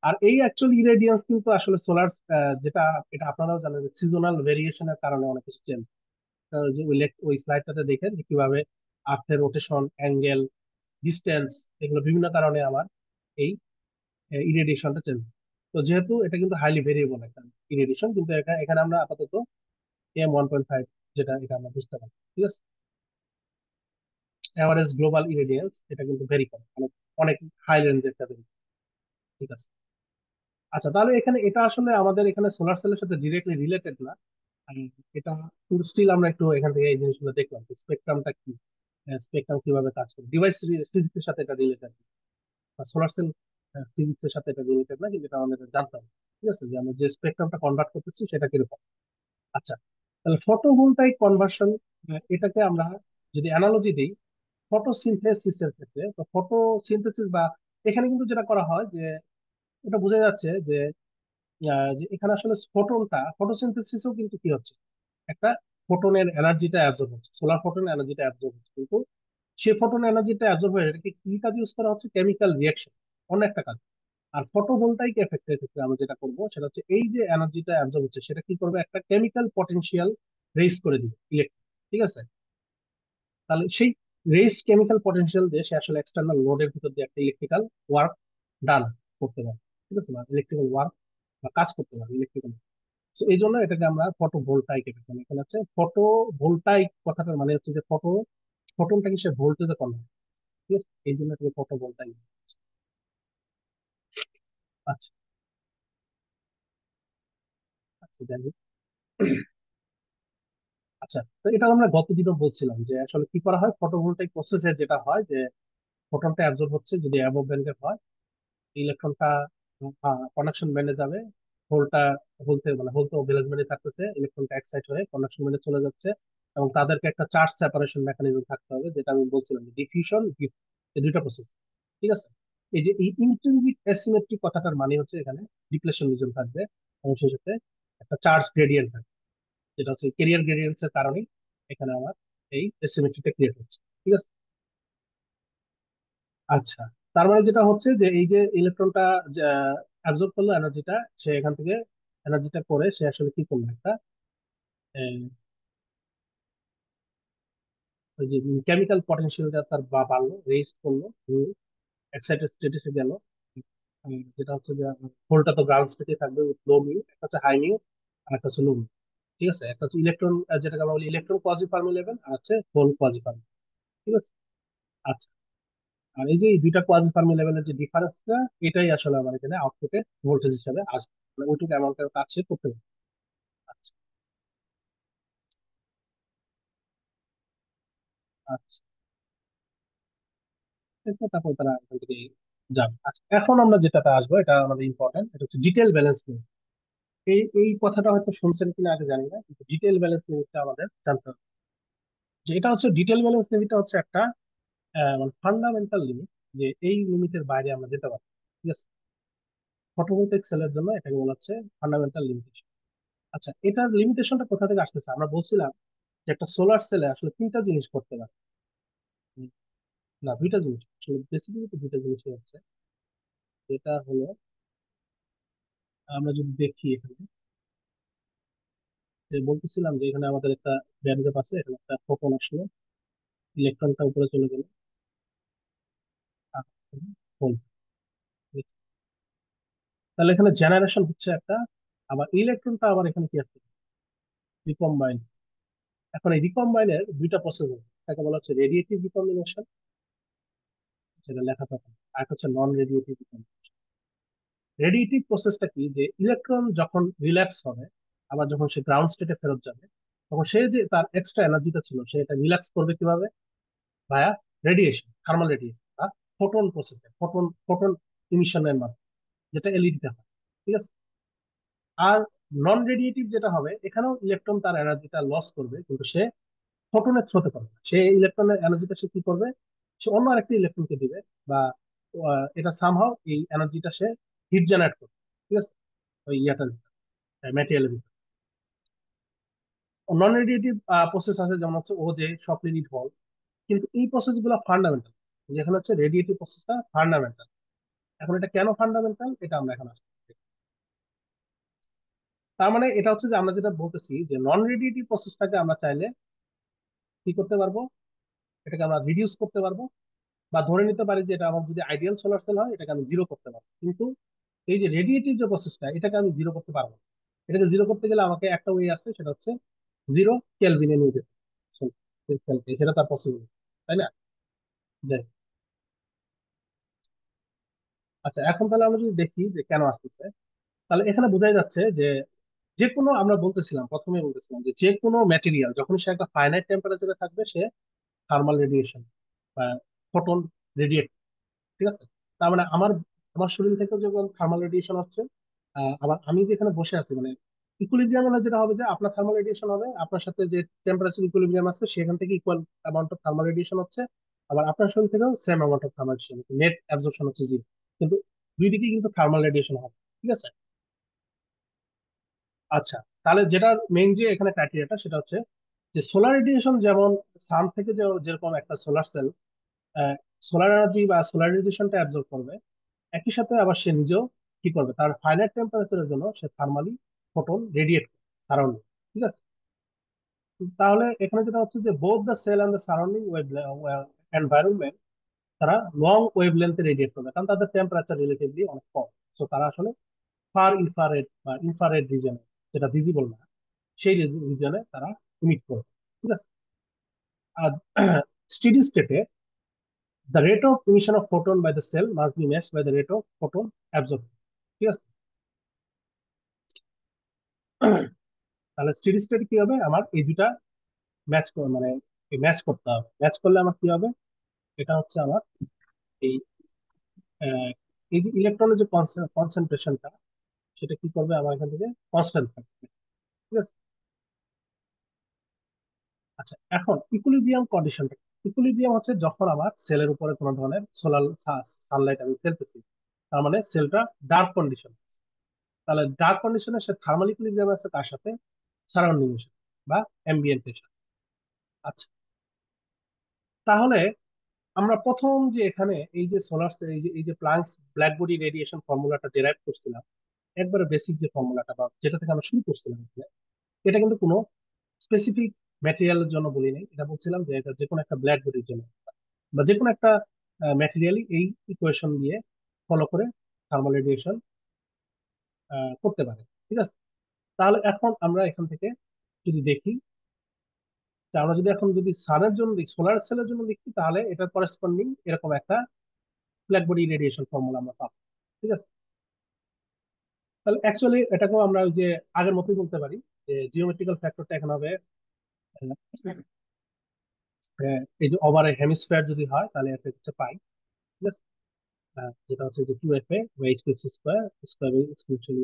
আর এই অ্যাকচুয়াল ইরেডিয়েন্স কিন্তু আসলে সোলার, যেটা এটা আপনারাও জানেন, সিজনাল ভেরিয়েশনের কারণে অনেক কিছু চেঞ্জ। যে ওই স্লাইডটাতে দেখেন যে কিভাবে আর্থের রোটেশন, অ্যাঙ্গেল, ডিস্টেন্স, এগুলো বিভিন্ন কারণে আমার এই ইরেডিয়েশনটা চেঞ্জ। তো যেহেতু এটা কিন্তু হাইলি ভেরিয়েবল একটা ইরেডিয়েশন, কিন্তু এখানে আমরা আপাতত M1.5 যেটা, এটা আমরা বুঝতে পারি। ঠিক আছে। এভারেজ গ্লোবাল ইরেডিয়েন্স এটা কিন্তু ভেরি কম, অনেক অনেক হাই রেঞ্জের একটা ভেরি। ঠিক আছে। আচ্ছা, তাহলে এখানে এটা আসলে আমাদের এখানে সোলার সেলের সাথে ডিরেক্টলি রিলেটেড না। উম, এটা কিন্তু স্টিল আমরা একটু এখান থেকে এই জিনিসগুলো দেখলাম, স্পেকট্রামটা কি, স্পেকট্রাম কিভাবে কাজ করে, ডিভাইস ফিজিক্সের সাথে এটা রিলেটেড, সোলার সেল ফিজিক্সের সাথে এটা রিলেটেড না, কিন্তু এটা আমাদের জানতে হবে। ঠিক আছে, যে আমরা যে স্পেকট্রামটা কনভার্ট করতেছি সেটা কিরকম। আচ্ছা, তাহলে ফটোভোল্টাইক কনভার্সন, এটাকে আমরা যদি অ্যানালজি দিই ফটোসিনথেসিসের ক্ষেত্রে, তো ফটোসিনথেসিস বা এখানে কিন্তু যেটা করা হয় যে এটা বোঝা যাচ্ছে যে এখানে আসলে ফটোসিনথেসিসও কিন্তু কি হচ্ছে, একটা ফোটনের এনার্জিটা অ্যাবজর্ব হচ্ছে, সোলার ফোটনের এনার্জিটা অ্যাবজর্ব হচ্ছে, কিন্তু সে ফোটন এনার্জিটা অ্যাবজর্ব হয়ে এটাকে কি কাজ ইউজ করা হচ্ছে, কেমিক্যাল রিয়াকশন, অন্য একটা কাজ। আর ফটোভোল্টাইক এফেক্টের ক্ষেত্রে আমরা যেটা করবো সেটা হচ্ছে এই যে এনার্জিটা অ্যাবজর্ব হচ্ছে সেটা কি করবে, একটা কেমিক্যাল পটেনশিয়াল রেইজ করে দিবে ইলেকট্রন। ঠিক আছে। তাহলে সেই রেইজড কেমিক্যাল পটেনশিয়াল দিয়ে সে আসলে এক্সটার্নাল লোডের ভিতর দিয়ে একটা ইলেকট্রিক্যাল ওয়ার্ক ডান করতে পারে। ঠিক আছে, না ইলেকট্রিক্যাল ওয়ার্ক বা কাজ করতে পারে ইলেকট্রিক্যাল। তো এই জন্য এটাকে আমরা ফটো ভোল্টাইক এফেক্ট বলি। এখানে হচ্ছে ফটো ভোল্টাইক কথাটার মানে হচ্ছে যে ফটোনটাকে সে ভোল্টেজে কনভার্ট। ঠিক আছে, এই জন্য এটাকে ফটো ভোল্টাইক। আচ্ছা। আচ্ছা, যাই হোক। আচ্ছা, তো এটা আমরা গতদিনও বলছিলাম যে আসলে কি করা হয়, ফটোভোল্টাইক প্রসেসে যেটা হয় যে ফোটনটা অ্যাবজর্ব হচ্ছে যদি অ্যাবভ ব্যান্ডের হয়, ইলেকট্রনটা কন্ডাকশন ব্যান্ডে যাবে, হোলটা হোল তো ভ্যালেন্স ব্যান্ডে থাকতেছে, ইলেকট্রনটা এক্সাইট হয়ে কন্ডাকশন ব্যান্ডে চলে যাচ্ছে। এবং তাদেরকে একটা চার্জ সেপারেশন মেকানিজম থাকতে হবে, যেটা আমি বলছিলাম ডিফিউশন, এই দুইটা প্রসেস। ঠিক আছে। এই যে এই ইন্ট্রিনসিক অ্যাসিমেট্রিক কথাটার মানে হচ্ছে এখানে ডিপ্লেশন রিজন থাকবে, এবং সেই সাথে একটা চার্জ গ্রেডিয়েন্ট থাকবে, যেটা হচ্ছে কেরিয়ার গ্রেডিয়েন্টস এর কারণেই এখানে আমার এই অ্যাসিমেট্রিটা ক্রিয়েট হচ্ছে। ঠিক আছে। আচ্ছা, তার মানে যেটা হচ্ছে যে এই যে ইলেকট্রনটা অ্যাবজর্ব করলো এনার্জিটা, সে এখান থেকে এনার্জিটা করে সে আসলে কি করলো, একটা ওই যে কেমিক্যাল পটেনশিয়ালটা তার বাড়লো, রেইজ করলো, এক্সাইটেড স্টেটে সে গেল। যেটা হচ্ছে যে ভোল্টটা তো গ্রাউন্ড স্টেটে থাকবে উইথ লো মিউ, একটা হচ্ছে হাই মিউ আর একটা হচ্ছে লো মিউ। ঠিক আছে, একটা হচ্ছে ইলেকট্রন, যেটাকে আমরা বলি ইলেকট্রন কোয়াজি ফার্মি লেভেল, আর হচ্ছে হোল কোয়াজি ফার্মি। ঠিক আছে। আচ্ছা, আর এই যে এই দুইটা কোয়াজি ফার্মি লেভেলের যে ডিফারেন্সটা, এটাই আসলে আমার এখানে আউটপুটে ভোল্টেজ হিসাবে আসবে, মানে ওইটুকু অ্যামাউন্টের কাজ সে করতে হবে। আচ্ছা আচ্ছা, তারপর তারা এখান থেকে যাবে। আচ্ছা, এখন আমরা যেটাতে আসবো, এটা আমাদের ইম্পর্টেন্ট, এটা হচ্ছে ডিটেল ব্যালেন্স লিমিট। এই কথাটা হয়তো শুনছেন কিনা আগে জানি না, কিন্তু ডিটেল ব্যালেন্স লিমিটটা আমাদের জানতে হবে। যে এটা হচ্ছে ডিটেল ব্যালেন্স লিমিটটা হচ্ছে একটা মানে ফান্ডামেন্টাল লিমিট, যে এই লিমিটের বাইরে আমরা যেতে পারি। ঠিক আছে, ফটোভোলটাইক সেলের জন্য এটাকে বলা হচ্ছে ফান্ডামেন্টাল লিমিটেশন। আচ্ছা, এটার লিমিটেশনটা কোথা থেকে আসতেছে? আমরা বলছিলাম যে একটা সোলার সেলে আসলে তিনটা জিনিস করতে পারে। উম, না, দুইটা জিনিস আসলে, বেসিক্যালি তো দুইটা জিনিসই হচ্ছে। যেটা হলো, আমরা যদি দেখি এখানে, যে বলতেছিলাম যে এখানে আমাদের একটা ব্যান্ড গ্যাপ আছে, এখানে একটা ফোটন আসলো, ইলেকট্রনটা উপরে চলে গেল, আর হল। তাহলে এখানে জেনারেশন হচ্ছে একটা, আবার ইলেকট্রনটা আবার এখানে কি আছে, রিকম্বাইন। এখন এই রিকম্বাইনের দুইটা প্রসেস আছে, একটা বলা হচ্ছে রেডিয়েটিভ রিকম্বিনেশন, যেটা লেখা থাকে, আর একটা হচ্ছে নন রেডিয়েটিভ রিকম্বিনেশন। রেডিয়েটিভ প্রসেসটা কি, যে ইলেকট্রন যখন রিল্যাক্স হবে, আবার যখন সে গ্রাউন্ড স্টেটে ফেরত যাবে, তখন সে যে তার এক্সট্রা এনার্জিটা ছিল, সে এটা রিল্যাক্স করবে কিভাবে? ভায়া রেডিয়েশন, থার্মাল রেডিয়েশন বা ফোটন প্রসেসে, ফোটন ফোটন ইমিশনের মাধ্যমে, যেটা এলইডিতে হয়। ঠিক আছে। আর নন রেডিয়েটিভ যেটা হবে, এখানেও ইলেকট্রন তার এনার্জিটা লস করবে, কিন্তু সে ফোটনের থ্রোতে পারবে না। সে ইলেকট্রনের এনার্জিটা সে কি করবে, সে অন্য আরেকটা ইলেকট্রনকে দিবে, বা এটা সামহাও এই এনার্জিটা সে হিট জেনারেট করবে। ঠিক আছে, ওই ইয়াটার ম্যাটেরিয়ালের ভিতরে। নন রেডিয়েটিভ প্রসেস আছে, যেমন হচ্ছে ও যে সক্রিয় হল, কিন্তু এই প্রসেস গুলো ফান্ডামেন্টাল, যেখানে হচ্ছে রেডিয়েটিভ প্রসেসটা ফান্ডামেন্টাল। এখন এটা কেন ফান্ডামেন্টাল, এটা আমরা এখন আসছি। তার মানে এটা হচ্ছে যে আমরা যেটা বলতেছি, যে নন রেডিয়েটিভ প্রসেসটাকে আমরা চাইলে কি করতে পারবো, এটাকে আমরা রিডিউস করতে পারবো, বা ধরে নিতে পারি যে এটা আমার যদি আইডিয়াল সোলার সেল হয়, এটাকে আমি জিরো করতে পারবো। কিন্তু এই যে রেডিয়েটিভ যে প্রসেসটা, এটাকে আমি জিরো করতে পারবো না। এটাকে জিরো করতে গেলে আমাকে একটা ওয়ে আছে, সেটা হচ্ছে জিরো কেলভিনে নিয়ে যেতে সেলকে, সেটা তার পসিবল, তাই না? যাই হোক। আচ্ছা, এখন তাহলে আমরা যদি দেখি যে কেন আসতেছে, তাহলে এখানে বোঝাই যাচ্ছে যে যে কোনো, আমরা বলতেছিলাম প্রথমে বলতেছিলাম যে যে কোনো ম্যাটেরিয়াল যখন সে একটা ফাইনাইট টেম্পারেচারে থাকবে, সে থার্মাল রেডিয়েশন বা ফোটন রেডিয়েট। ঠিক আছে, তার মানে আমার আমার শরীর থেকে যখন থার্মাল রেডিয়েশন হচ্ছে, আবার আমি যেখানে বসে আছি, মানে ইকুইলিব্রিয়াম, মানে যেটা হবে যে আপনার থার্মাল রেডিয়েশন হবে, আপনার সাথে যে টেম্পারেচার ইকুইলিব্রিয়াম আছে সেখান থেকে equal amount of thermal radiation হচ্ছে, আবার আপনার শরীর থেকেও same amount of thermal radiation, net absorption হচ্ছে জিরো। কিন্তু দুই দিকেই কিন্তু থার্মাল রেডিয়েশন হবে। ঠিক আছে। আচ্ছা, তাহলে যেটা মেইন যে এখানে ক্রাইটেরিয়াটা, সেটা হচ্ছে যে সোলার রেডিয়েশন, যেমন সান থেকে যেরকম একটা সোলার সেল সোলার এনার্জি বা সোলার রেডিয়েশনটা অ্যাবজর্ব করবে, একই সাথে আবার সে নিজেও কি করবে, তার ফাইনাইট টেম্পারেচারের জন্য সে থার্মালি ফোটন রেডিয়েট সারাউন্ডিং। ঠিক আছে। তাহলে এখানে যেটা হচ্ছে যে both the cell and the surrounding environment, তারা লং ওয়েভ লেন্থে রেডিয়েট করবে, কারণ তাদের টেম্পারেচার রিলেটিভলি অনেক কম। তো তারা আসলে ফার ইনফ্রারেড বা ইনফ্রারেড রিজনে, যেটা ভিজিবল না, সেই রিজনে তারা ইমিট করবে। ঠিক আছে। আর স্টেডি স্টেটে the rate of emission of photon by the cell must be matched by the rate of photon absorption. ঠিক আছে। তাহলে স্টেডি স্টেট কি হবে, আমার এই দুটা ম্যাচ, মানে ম্যাচ করতে হবে। ম্যাচ করলে আমার কি হবে, এটা হচ্ছে আমার এই আহ, এই যে ইলেকট্রনের যে কনসেন্ট্রেশনটা, সেটা কি করবে, আমার এখান থেকে কনস্ট্যান্ট থাকবে। ঠিক আছে। আচ্ছা, এখন ইকুইলিব্রিয়াম কন্ডিশনটা, ইকুইলিব্রিয়াম হচ্ছে যখন আমার সেলের উপরে কোনো ধরনের সোলার সানলাইট আমি ফেলতেছি, তার মানে সেলটা ডার্ক কন্ডিশন। তাহলে ডার্ক কন্ডিশনে সে থার্মাল ইকুইলিব্রিয়াম আছে তার সাথে সারাউন্ডিং এর সাথে বা অ্যাম্বিয়েন্টের সাথে। আচ্ছা, তাহলে আমরা প্রথম যে এখানে এই যে সোলার, এই যে প্লাঙ্কস ব্ল্যাক বডি রেডিয়েশন ফর্মুলাটা ডেরাইভ করছিলাম, একবারে বেসিক যে ফর্মুলাটা বা যেটা থেকে আমরা শুরু করছিলাম এখানে, এটা কিন্তু কোনো স্পেসিফিক ম্যাটেরিয়ালের জন্য বলি নাই, এটা বলছিলাম যে এটা যে কোনো একটা ব্ল্যাক বডির জন্য, বা যে কোনো একটা ম্যাটেরিয়ালই এই ইকুয়েশন দিয়ে ফলো করে থার্মাল রেডিয়েশন করতে পারে। ঠিক আছে। তাহলে এখন আমরা এখান থেকে যদি দেখি, আমরা যদি এখন যদি সানের জন্য দেখি, সোলার সেলের জন্য দেখি, তাহলে এটা করেসপন্ডিং এরকম একটা ব্ল্যাক বডি রেডিয়েশন ফর্মুলা আমরা পাবো। ঠিক আছে, তাহলে অ্যাকচুয়ালি এটাকেও আমরা ওই যে আগের মতোই বলতে পারি যে জিওমেট্রিক্যাল ফ্যাক্টরটা এখন হবে এই যে ওভার হেমিস্ফিয়ার যদি হয় তাহলে এটা হচ্ছে পাই। ঠিক আছে, যেটা হচ্ছে যে 2fa H square square exponentially.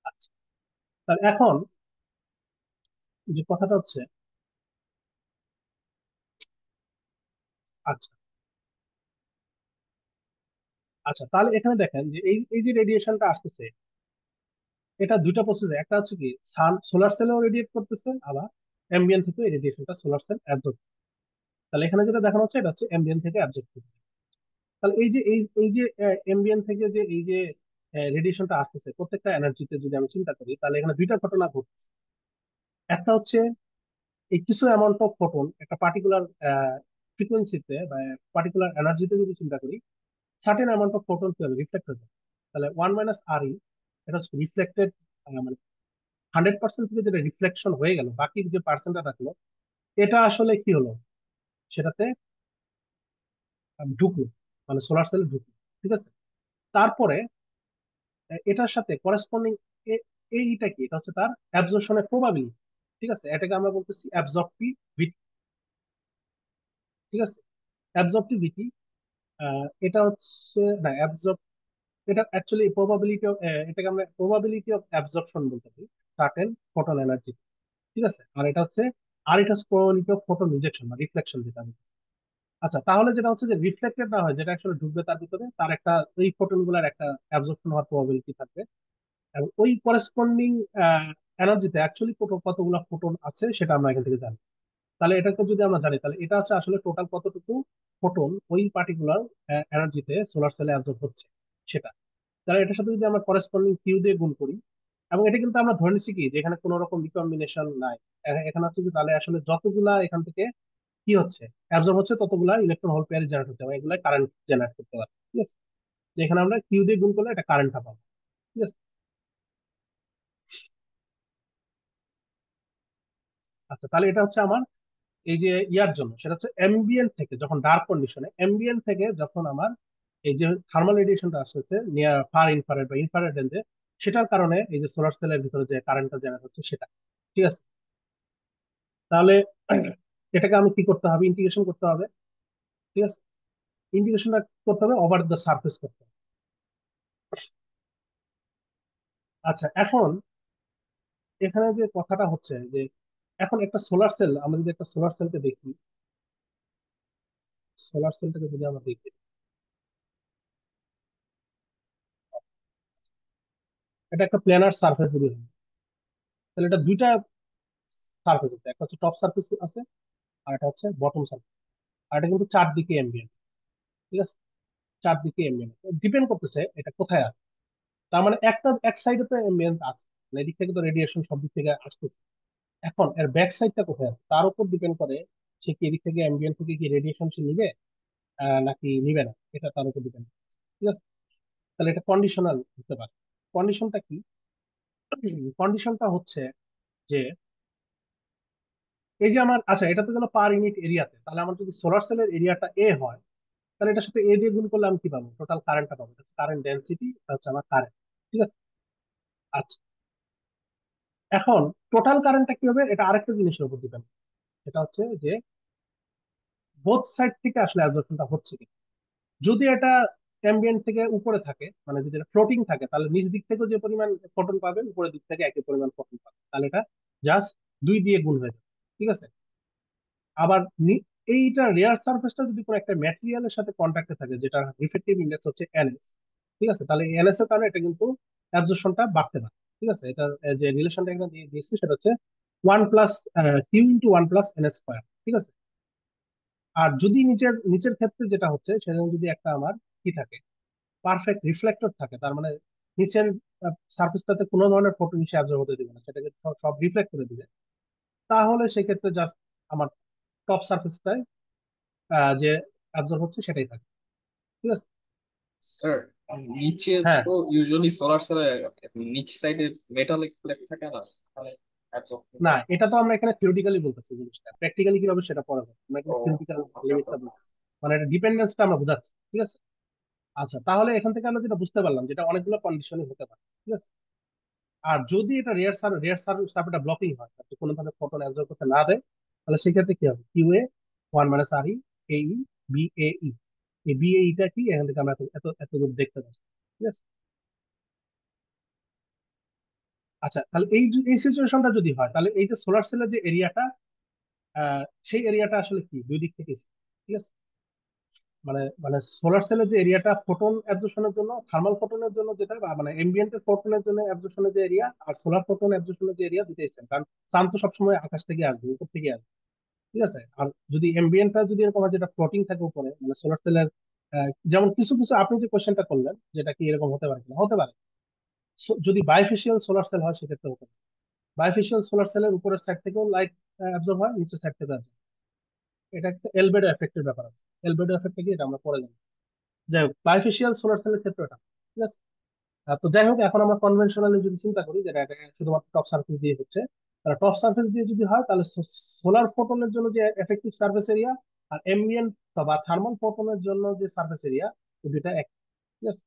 আচ্ছা, তাহলে এখন যে কথাটা হচ্ছে, আচ্ছা আচ্ছা তাহলে এখানে দেখেন যে এই এই যে রেডিয়েশনটা আসতেছে, এটা দুইটা প্রসেস, একটা হচ্ছে কি সান সোলার সেলও রেডিয়েট করতেছে, আবার অ্যাম্বিয়েন্ট থেকে এই রেডিয়েশনটা সোলার সেল অ্যাবজর্ব। তাহলে এখানে যেটা দেখানো হচ্ছে এটা হচ্ছে অ্যাম্বিয়েন্ট থেকে অ্যাবজর্ব করতে। তাহলে এই যে এই যে অ্যাম্বিয়েন্ট থেকে যে এই যে রেডিয়েশনটা আসতেছে প্রত্যেকটা এনার্জিতে যদি আমি চিন্তা করি, তাহলে এখানে দুইটা ঘটনা ঘটতেছে। একটা হচ্ছে এই কিছু অ্যামাউন্ট অফ ফোটন একটা পার্টিকুলার ফ্রিকোয়েন্সিতে বা পার্টিকুলার এনার্জিতে যদি চিন্তা করি, সার্টেন অ্যামাউন্ট অফ ফোটন কি হবে, রিফ্লেক্ট হয়ে যাবে। তাহলে 1 - RE এটা হচ্ছে রিফ্লেক্টেড, মানে 100% থেকে যেটা রিফ্লেকশন হয়ে গেল, বাকি যে পার্সেন্টটা থাকলো এটা আসলে কি হলো, সেটাতে ঢুকলো, মানে সোলার সেলে ঢুকলো। ঠিক আছে, তারপরে এটার সাথে করেসপন্ডিং এইটা কি, এটা হচ্ছে তার অ্যাবজর্পশনের প্রবাবিলিটি। ঠিক আছে, এটাকে আমরা বলতেছি অ্যাবজর্পটিভিটি। ঠিক আছে, অ্যাবজর্পটিভিটি এটা হচ্ছে না অ্যাবজর্ব, এটা অ্যাকচুয়ালি প্রবাবিলিটি অফ, এটাকে আমরা প্রবাবিলিটি অফ অ্যাবজর্পশন বলতে পারি সার্টেন ফোটন এনার্জি। ঠিক আছে, আর এটা হচ্ছে প্রবাবিলিটি অফ ফোটন রিজেকশন বা রিফ্লেকশন যেটা আমি। আচ্ছা, তাহলে যেটা হচ্ছে যে রিফ্লেক্টেড না হয়, যেটা অ্যাকচুয়ালি ঢুকবে তার ভিতরে, তার একটা ওই ফোটন গুলার একটা অ্যাবজর্পশন হওয়ার প্রবাবিলিটি থাকবে, এবং ওই করেসপন্ডিং এনার্জিতে অ্যাকচুয়ালি কতগুলো ফোটন আছে সেটা আমরা এখান থেকে জানি। তাহলে এটাকে যদি আমরা জানি, তাহলে এটা হচ্ছে আসলে টোটাল কতটুকু ফোটন ওই পার্টিকুলার এনার্জিতে সোলার সেলে অ্যাবজর্ব হচ্ছে সেটা। তাহলে এটার সাথে যদি আমরা করেসপন্ডিং কিউ দিয়ে গুণ করি, এবং এটা কিন্তু আমরা ধরে নিচ্ছি কি যে এখানে কোনো রকম রিকম্বিনেশন নাই, এখানে হচ্ছে কি তাহলে আসলে যতগুলা এখান থেকে কি হচ্ছে অ্যাবজর্ব হচ্ছে ততগুলা ইলেকট্রন হোল পেয়ার জেনারেট হচ্ছে, এবং এগুলা কারেন্ট জেনারেট করতে পারে। ঠিক আছে, তো এখানে আমরা কিউ দিয়ে গুণ করলে এটা কারেন্টটা পাবো। ঠিক আছে, আচ্ছা তাহলে এটা হচ্ছে আমার এই যে ইয়ার জন্য, সেটা হচ্ছে অ্যাম্বিয়েন্ট থেকে যখন ডার্ক কন্ডিশনে, অ্যাম্বিয়েন্ট থেকে যখন আমার এই যে থার্মাল রেডিয়েশনটা আসছে নিয়ার ফার ইনফ্রারেড বা ইনফ্রারেড রেঞ্জে, সেটার কারণে এই যে সোলার সেলের ভিতরে যে কারেন্টটা জেনারেট হচ্ছে সেটা। ঠিক আছে, তাহলে এটাকে আমি কি করতে হবে, ইন্টিগ্রেশন করতে হবে। ঠিক আছে, ইন্টিগ্রেশনটা করতে হবে ওভার দ্য সারফেস করতে হবে। আচ্ছা, এখন এখানে যে কথাটা হচ্ছে যে এখন একটা সোলার সেল, আমরা যদি একটা সোলার সেলকে দেখি, সোলার সেলটাকে যদি আমরা দেখি, এটা একটা প্ল্যানার সারফেস যদি হয়, তাহলে এটা দুইটা সারফেস আছে, একটা হচ্ছে টপ সারফেস আছে আর একটা হচ্ছে বটম সারফেস, আর এটা কিন্তু চারদিকে এমবিএন। ঠিক আছে, চারদিকে এমবিএন ডিপেন্ড করতেছে এটা কোথায় আছে। তার মানে একটা এক সাইডে তো এমবিএন আছে, মানে এদিক থেকে তো রেডিয়েশন সব দিক থেকে আসতেছে, এখন এর ব্যাক সাইডটা কোথায় আছে তার উপর ডিপেন্ড করে সে কি এদিক থেকে এমবিএন থেকে কি রেডিয়েশন সে নিবে নাকি নিবে না, এটা তার উপর ডিপেন্ড। ঠিক আছে, তাহলে এটা কন্ডিশনাল হতে পারে। কন্ডিশনটা কি, কন্ডিশনটা হচ্ছে যে এই যে আমার, আচ্ছা এটা তো গেল পার ইউনিট এরিয়াতে, তাহলে আমার যদি সোলার সেলের এরিয়াটা এ হয়, তাহলে এটার সাথে এ দিয়ে গুণ করলে আমি কি পাবো, টোটাল কারেন্টটা পাবো, কারেন্ট ডেন্সিটি হচ্ছে আমার কারেন্ট। ঠিক আছে, আচ্ছা এখন টোটাল কারেন্টটা কি হবে, এটা আরেকটা জিনিসের উপর ডিপেন্ড, এটা হচ্ছে যে বোথ সাইড থেকে আসলে অ্যাবজর্পশনটা হচ্ছে কি। যদি এটা অ্যাম্বিয়েন্ট থেকে উপরে থাকে, মানে যদি এটা ফ্লোটিং থাকে, তাহলে নিচ দিক থেকেও যে পরিমাণ ফোটন পাবেন, উপরের দিক থেকে একই পরিমাণ ফোটন পাবেন, তাহলে এটা জাস্ট দুই দিয়ে গুণ হয়ে যাবে। ঠিক আছে, আবার এইটা রেয়ার সারফেসটা যদি কোনো একটা ম্যাটেরিয়ালের সাথে কন্ট্যাক্টে থাকে, যেটা রিফ্লেকটিভ ইন্ডেক্স হচ্ছে এনএস। ঠিক আছে, তাহলে এনএস এর কারণে এটা কিন্তু অ্যাবজর্পশনটা বাড়তে পারে। ঠিক আছে, এটা যে রিলেশনটা এখানে দিয়ে দিয়েছি সেটা হচ্ছে 1 + Q × 1 + N² ঠিক আছে, আর যদি নিচের নিচের ক্ষেত্রে যেটা হচ্ছে সেটা যদি একটা আমার কি থাকে, পারফেক্ট রিফ্লেক্টর থাকে, তার মানে নিচের সারফেসটাতে কোনো ধরনের ফোটন এসে অ্যাবজর্ব হতে দিবে না, সেটাকে সব রিফ্লেক্ট করে দিবে, তাহলে সেক্ষেত্রে জাস্ট আমার টপ সারফেসটায় যে অ্যাবজর্ব হচ্ছে সেটাই থাকে। ঠিক আছে, স্যার, নিচে হ্যাঁ তো ইউজুয়ালি সোলার সেলে নিচ সাইডে মেটালিক প্লেট থাকে না, মানে অ্যাবজর্পশন না, টাইম? এটা তো আমরা এখানে থিওরিটিক্যালি বলতেছি, জিনিসটা প্র্যাকটিক্যালি কিভাবে সেটা পরে হবে। আমরা ও এখানে থিওরিটিক্যাল ওকে ওকে লিমিটটা বলতেছি, মানে এটা ডিপেন্ডেন্সটা আমরা বোঝাচ্ছি, ঠিক আছে। আচ্ছা, তাহলে এখান থেকে আমরা যেটা বুঝতে পারলাম, যেটা অনেকগুলো কন্ডিশনই হতে পারে, ঠিক আছে। আর যদি এটা সার্কিটটা ব্লকিং হয়, যদি কোনো ধরনের ফোটন অ্যাবজর্ব করতে না দেয়, তাহলে সেক্ষেত্রে কি হবে? Q A one minus R E A E B A ই। এই বি এ ইটা কি, এখান থেকে আমরা এত এত এত দূর দেখতে পাচ্ছি, ঠিক আছে। আচ্ছা, তাহলে এই সিচুয়েশনটা যদি হয়, তাহলে এই যে সোলার সেলের যে এরিয়াটা, সেই এরিয়াটা আসলে কি দুই দিক থেকে, ঠিক আছে। মানে মানে সোলার সেলের যে এরিয়াটা ফোটন অ্যাবজর্পশনের জন্য, থার্মাল ফোটনের জন্য যেটা, বা মানে এমবিয়েন্টের ফোটনের জন্য অ্যাবজর্পশনের যে এরিয়া, আর সোলার ফোটন অ্যাবজর্পশনের যে এরিয়া, দুটাই সেম। কারণ সান তো সবসময় আকাশ থেকে আসবে, উপর থেকে আসবে, ঠিক আছে। আর যদি এমবিয়েন্টটা যদি এরকম হয়, যেটা ফ্লোটিং থাকে উপরে, মানে সোলার সেলের, যেমন কিছু কিছু আপনি যে কোশ্চেনটা করলেন, যেটা কি এরকম হতে পারে কিনা, হতে পারে। যদি বাইফেসিয়াল সোলার সেল হয় সেক্ষেত্রে হতে পারে। বাইফেসিয়াল সোলার সেলের উপরের সাইড থেকেও লাইট অ্যাবজর্ব হয়, নিচের সাইড থেকে absorb। এটা একটা এলবেডো এফেক্টের ব্যাপার আছে। এলবেডো এফেক্ট কি, এটা আমরা পরে জানি। যাই হোক, বাইফেসিয়াল সোলার সেলের ক্ষেত্রে এটা, ঠিক আছে। তো যাই হোক, এখন আমরা কনভেনশনালি যদি চিন্তা করি, যেটা এটা শুধুমাত্র টপ সার্ফেস দিয়ে হচ্ছে, তাহলে টপ সার্ফেস দিয়ে যদি হয়, তাহলে সোলার ফোটনের জন্য যে এফেক্টিভ সার্ফেস এরিয়া, আর এমবিয়েন্ট বা থার্মাল ফোটনের জন্য যে সার্ফেস এরিয়া, এই দুইটা এক, ঠিক আছে।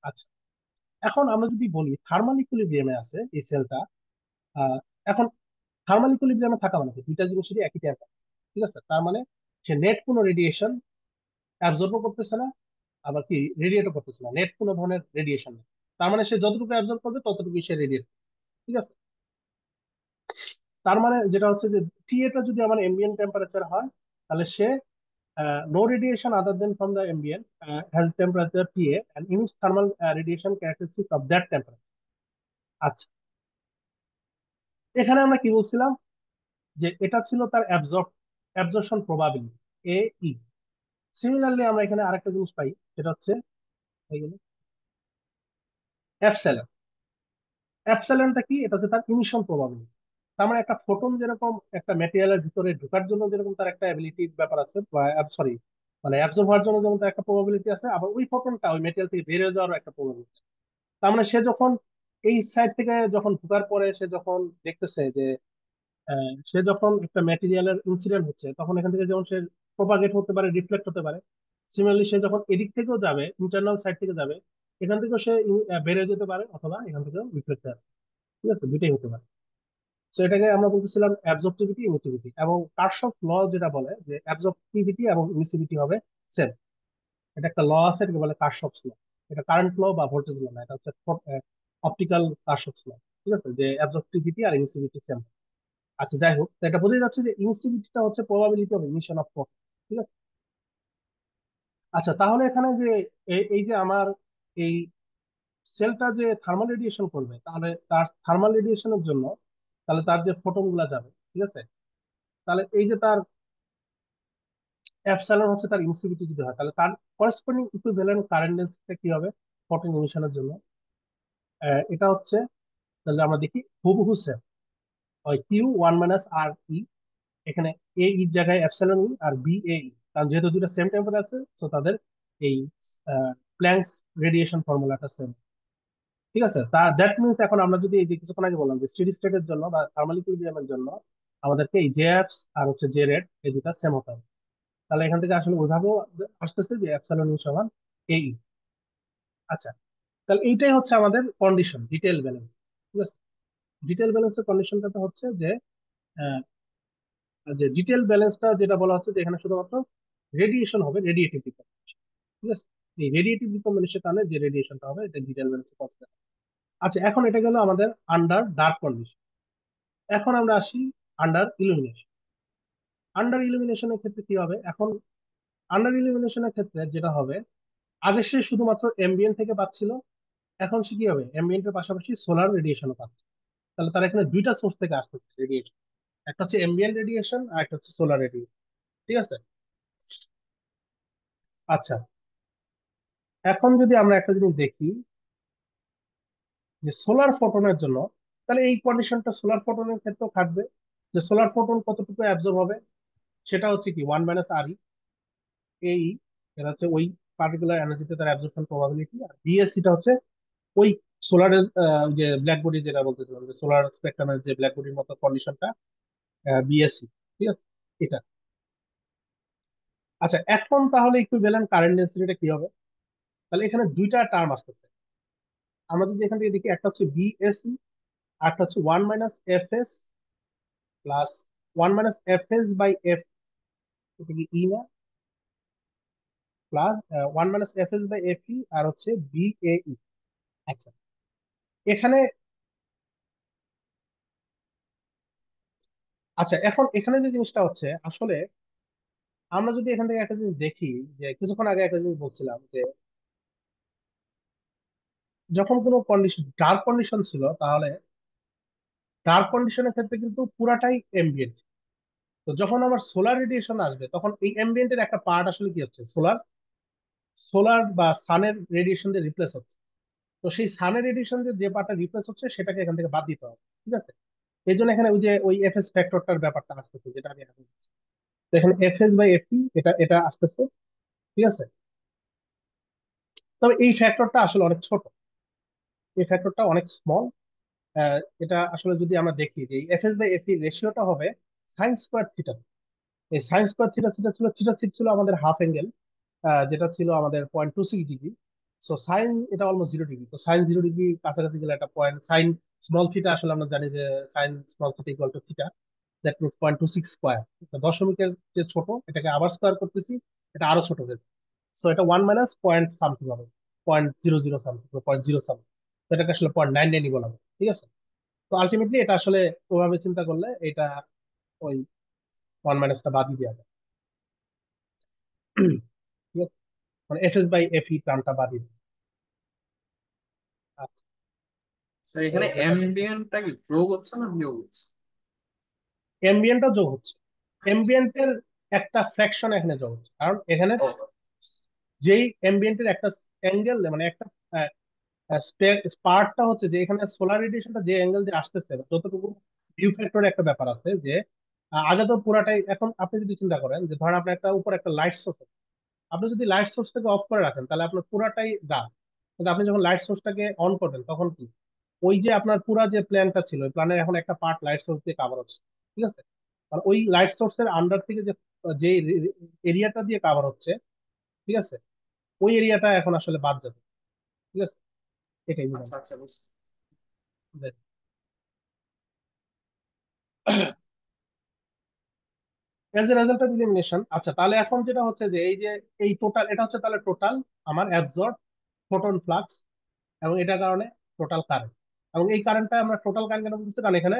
আচ্ছা, এখন আমরা যদি বলি থার্মাল ইকুইলিব্রিয়ামে আছে এই সেলটা, এখন থার্মাল ইকুইলিব্রিয়ামে থাকা মানে কি, দুইটা জিনিসেরই একই টেম্পারেচার, ঠিক আছে। তার মানে সে নেট কোনো রেডিয়েশন অ্যাবজর্বও করতেছে না, আবার কি রেডিয়েটও করতেছে না, নেট কোনো ধরনের রেডিয়েশন নেই। তার মানে সে যতটুকু অ্যাবজর্ব করবে ততটুকু সে রেডিয়েট, ঠিক আছে। তার মানে যেটা হচ্ছে যে টি এটা যদি আমার এম্বিয়েন্ট টেম্পারেচার হয়, তাহলে সে no radiation other than from the ambient has temperature T a and emits thermal radiation characteristics of that temperature. আচ্ছা, এখানে আমরা কি বলছিলাম, যে এটা ছিল তার absorption probability, a e. Similarly আমরা এখানে আরেকটা জিনিস পাই, সেটা হচ্ছে এফসেলন। অ্যাপসাইলনটা কি, এটা হচ্ছে তার ইমিশন প্রবাবিলিটি। তার মানে একটা ফোটন যেরকম একটা ম্যাটেরিয়ালের ভিতরে ঢোকার জন্য যেরকম তার একটা অ্যাবিলিটির ব্যাপার আছে, সরি, মানে অ্যাবজর্ব হওয়ার জন্য যেমন তার একটা প্রবাবিলিটি আছে, আবার ওই ফোটনটা ওই ম্যাটেরিয়াল থেকে বের হয়ে যাওয়ার একটা প্রবাবিলিটি। তার মানে সে যখন এই সাইড থেকে যখন ঢোকার পরে সে যখন দেখতেছে যে সে যখন একটা ম্যাটেরিয়ালের ইনসিডেন্ট হচ্ছে, তখন এখান থেকে যেমন সে প্রপাগেট হতে পারে, রিফ্লেক্ট হতে পারে। সিমিলারলি সে যখন এদিক থেকেও যাবে, ইন্টারনাল সাইড থেকে যাবে, এখান থেকেও সে বের হয়ে যেতে পারে, অথবা এখান থেকেও রিফ্লেক্ট হবে, ঠিক আছে, দুইটাই হতে পারে। তো এটাকে আমরা বলতেছিলাম অ্যাবজর্পটিভিটি, ইমিসিভিটি। এবং কার্শফ ল যেটা বলে যে অ্যাবজর্পটিভিটি এবং ইমিসিভিটি হবে সেম। এটা একটা ল আছে, এটাকে বলে কার্শফস ল। এটা কারেন্ট ল বা ভোল্টেজ ল না, এটা হচ্ছে অপটিক্যাল কার্শফস ল, ঠিক আছে, যে অ্যাবজর্পটিভিটি আর ইমিসিভিটি সেম। আচ্ছা, যাই হোক, তো এটা বোঝা যাচ্ছে যে ইমিসিভিটিটা হচ্ছে probability of emission of photon, ঠিক আছে। আচ্ছা, তাহলে এখানে যে এই যে আমার এই সেলটা যে থার্মাল রেডিয়েশন করবে, তাহলে তার থার্মাল রেডিয়েশনের জন্য, তাহলে তার যে ফোটন গুলা যাবে, ঠিক আছে, তাহলে এই যে তার এপসাইলন হচ্ছে তার ইমিসিভিটি যদি হয়, তাহলে তার করেসপন্ডিং ইকুইভ্যালেন্ট কারেন্ট ডেন্সিটিটা কি হবে ফোটন ইমিশনের জন্য? এটা হচ্ছে, তাহলে আমরা দেখি হুবহু সেম, হয় কিউ ওয়ান মাইনাস আর ই। এখানে এ ইর জায়গায় epsilon E R B A ই, কারণ যেহেতু দুটো সেম টেম্পারেচার আছে, তো তাদের এই প্ল্যাঙ্কস রেডিয়েশন ফর্মুলাটা সেম, ঠিক আছে। দ্যাট মিনস এখন আমরা যদি এই যে কিছুক্ষণ আগে বললাম যে স্টেডি স্টেটের জন্য বা থার্মাল ইকুইলিব্রিয়ামের জন্য আমাদেরকে এই জে এফস আর হচ্ছে জে রেড, এই দুটা সেম হতে হবে। তাহলে এখান থেকে আসলে ওইভাবেও আসতেছে যে এপসাইলন ই সমান এই। আচ্ছা, তাহলে এইটাই হচ্ছে আমাদের কন্ডিশন, ডিটেল ব্যালেন্স, ঠিক আছে। ডিটেল ব্যালেন্সের কন্ডিশনটা তো হচ্ছে যে আহ, যে ডিটেল ব্যালেন্সটা যেটা বলা হচ্ছে যে এখানে শুধুমাত্র রেডিয়েশন হবে, রেডিয়েটিভ ডিকম্বিনেশন, ঠিক আছে। এই রেডিয়েটিভ ডিকম্বিনেশন তাহলে যে রেডিয়েশনটা হবে, এটা ডিটেল ব্যালেন্সে কনসিডার। আচ্ছা, এখন এটা গেল আমাদের আন্ডার ডার্ক কন্ডিশন। এখন আমরা আসি আন্ডার ইলুমিনেশন। আন্ডার ইলুমিনেশনের ক্ষেত্রে কি হবে? এখন আন্ডার ইলুমিনেশনের ক্ষেত্রে যেটা হবে, আগে সে শুধুমাত্র এমবিএন থেকে পাচ্ছিল, এখন সে কি হবে, এমবিএন্টের পাশাপাশি সোলার রেডিয়েশনও পাচ্ছে। তাহলে তার এখানে দুইটা সোর্স থেকে আসতে রেডিয়েশন, একটা হচ্ছে এমবিএন রেডিয়েশন আর একটা হচ্ছে সোলার রেডিয়েশন, ঠিক আছে। আচ্ছা, এখন যদি আমরা একটা জিনিস দেখি যে সোলার ফোটনের জন্য, তাহলে এই কন্ডিশনটা সোলার ফোটনের ক্ষেত্রেও থাকবে, যে সোলার ফোটন কতটুকু অ্যাবজর্ব হবে, সেটা হচ্ছে কি ওয়ান মাইনাস আর ই এই, এটা হচ্ছে ওই পার্টিকুলার এনার্জিতে তার অ্যাবজর্পশন প্রবাবিলিটি, আর বিএসসিটা হচ্ছে ওই সোলারের যে ব্ল্যাক বডি যেটা বলতেছিলাম, যে সোলার স্পেকট্রামের যে ব্ল্যাক বডির মতো কন্ডিশনটা, বিএসসি, ঠিক আছে, এটা। আচ্ছা, এখন তাহলে ইকুইভ্যালেন্ট কারেন্ট ডেন্সিটিটা কি হবে? তাহলে এখানে দুইটা টার্ম আসতেছে। আমরা যদি এখান থেকে দেখি, একটা হচ্ছে বিএসসি, আর একটা হচ্ছে 1 - F S plus 1 - F S by F, এটা কি ই না, plus 1 - F S by F E, আর হচ্ছে বিএই। আচ্ছা, এখানে, আচ্ছা এখন এখানে যে জিনিসটা হচ্ছে আসলে, আমরা যদি এখান থেকে একটা জিনিস দেখি, যে কিছুক্ষণ আগে একটা জিনিস বলছিলাম যে যখন কোনো কন্ডিশন ডার্ক কন্ডিশন ছিল, তাহলে ডার্ক কন্ডিশনের ক্ষেত্রে কিন্তু পুরাটাই এমবিয়েন্ট। তো যখন আমার সোলার রেডিয়েশন আসবে, তখন এই এমবিয়েন্টের একটা পার্ট আসলে কি হচ্ছে, সোলার সোলার বা সানের রেডিয়েশন দিয়ে রিপ্লেস হচ্ছে। তো সেই সানের রেডিয়েশন দিয়ে যে পার্টটা রিপ্লেস হচ্ছে, সেটাকে এখান থেকে বাদ দিতে হবে, ঠিক আছে। এই জন্য এখানে ওই যে ওই এফএস ফ্যাক্টরটার ব্যাপারটা আসতেছে, যেটা আমি এখন বলছি। তো এখানে এফএস বাই এফটি, এটা এটা আসতেছে, ঠিক আছে। তবে এই ফ্যাক্টরটা আসলে অনেক ছোট, এই ফ্যাক্টরটা অনেক স্মল। এটা আসলে যদি আমরা দেখি যে এফএস বাই এফটি রেশিওটা হবে sin²θ। এই sin²θ যেটা ছিল, থিটা সিক্স ছিল আমাদের হাফ অ্যাঙ্গেল, যেটা ছিল আমাদের 0.26 ডিগ্রি। সো সাইন এটা অলমোস্ট 0 ডিগ্রি, তো sin 0 ডিগ্রি কাছাকাছি গেলে একটা পয়েন্ট, সাইন স্মল থিটা আসলে আমরা জানি যে sine small theta equal to theta, that means 0.26 square. দশমিকের যে ছোট, এটাকে আবার স্কোয়ার করতেছি, এটা আরো ছোট হয়েছে। সো এটা 1 - পয়েন্ট সামথিং হবে, 0.00 সামথিং, 0.0 সামথিং। তো এটাকে আসলে 0.99 বলা হবে, ঠিক আছে। তো আলটিমেটলি এটা আসলে ওভাবে চিন্তা করলে এটা ওই 1 - বাদ দিয়ে দেওয়া যায়, ঠিক আছে, মানে এফএস বাই এফই টার্মটা বাদ দিয়ে দেওয়া। আচ্ছা, স্যার তো এখানে এটা অ্যাম্বিয়েন্টটা কি যোগ হচ্ছে না বিয়োগ হচ্ছে? এমবিএনটা যোগ হচ্ছে, এমবিএন্টের একটা ফ্র্যাকশন এখানে যোগ হচ্ছে, কারণ এখানে ও যেই এমবিএন্টের একটা অ্যাঙ্গেল, মানে একটা পার্টটা হচ্ছে যে এখানে সোলার রেডিয়েশনটা যে অ্যাঙ্গেল দিয়ে আসতেছে, যতটুকু ভিউ ফ্যাক্টরের একটা ব্যাপার আছে, যে আগে তো পুরাটাই, এখন আপনি যদি চিন্তা করেন যে ধরেন আপনার একটা উপর একটা লাইট সোর্স, আপনি যদি লাইট সোর্সটাকে অফ করে রাখেন, তাহলে আপনার পুরাটাই ডার্ক। কিন্তু আপনি যখন লাইট সোর্সটাকে অন করবেন, তখন কি, ওই যে আপনার পুরা যে প্ল্যানটা ছিল, ওই প্ল্যানের এখন একটা পার্ট লাইট সোর্স দিয়ে কাভার হচ্ছে, ঠিক আছে। আর ওই লাইট সোর্সের আন্ডার থেকে যে যে এরিয়াটা দিয়ে কাভার হচ্ছে, ঠিক আছে, ওই এরিয়াটা এখন আসলে বাদ যাবে, ঠিক আছে, এটাই আচ্ছা বুঝলাম। আচ্ছা, বুঝছি। Age a result of elimination. আচ্ছা, তাহলে এখন যেটা হচ্ছে যে এই যে এই টোটাল, এটা হচ্ছে তাহলে টোটাল আমার অ্যাবজর্ব ফোটন ফ্লাক্স, এবং এটার কারণে টোটাল কারেন্ট। এবং এই কারেন্টটা আমরা টোটাল কারেন্ট কেন বুঝতে, কারণ এখানে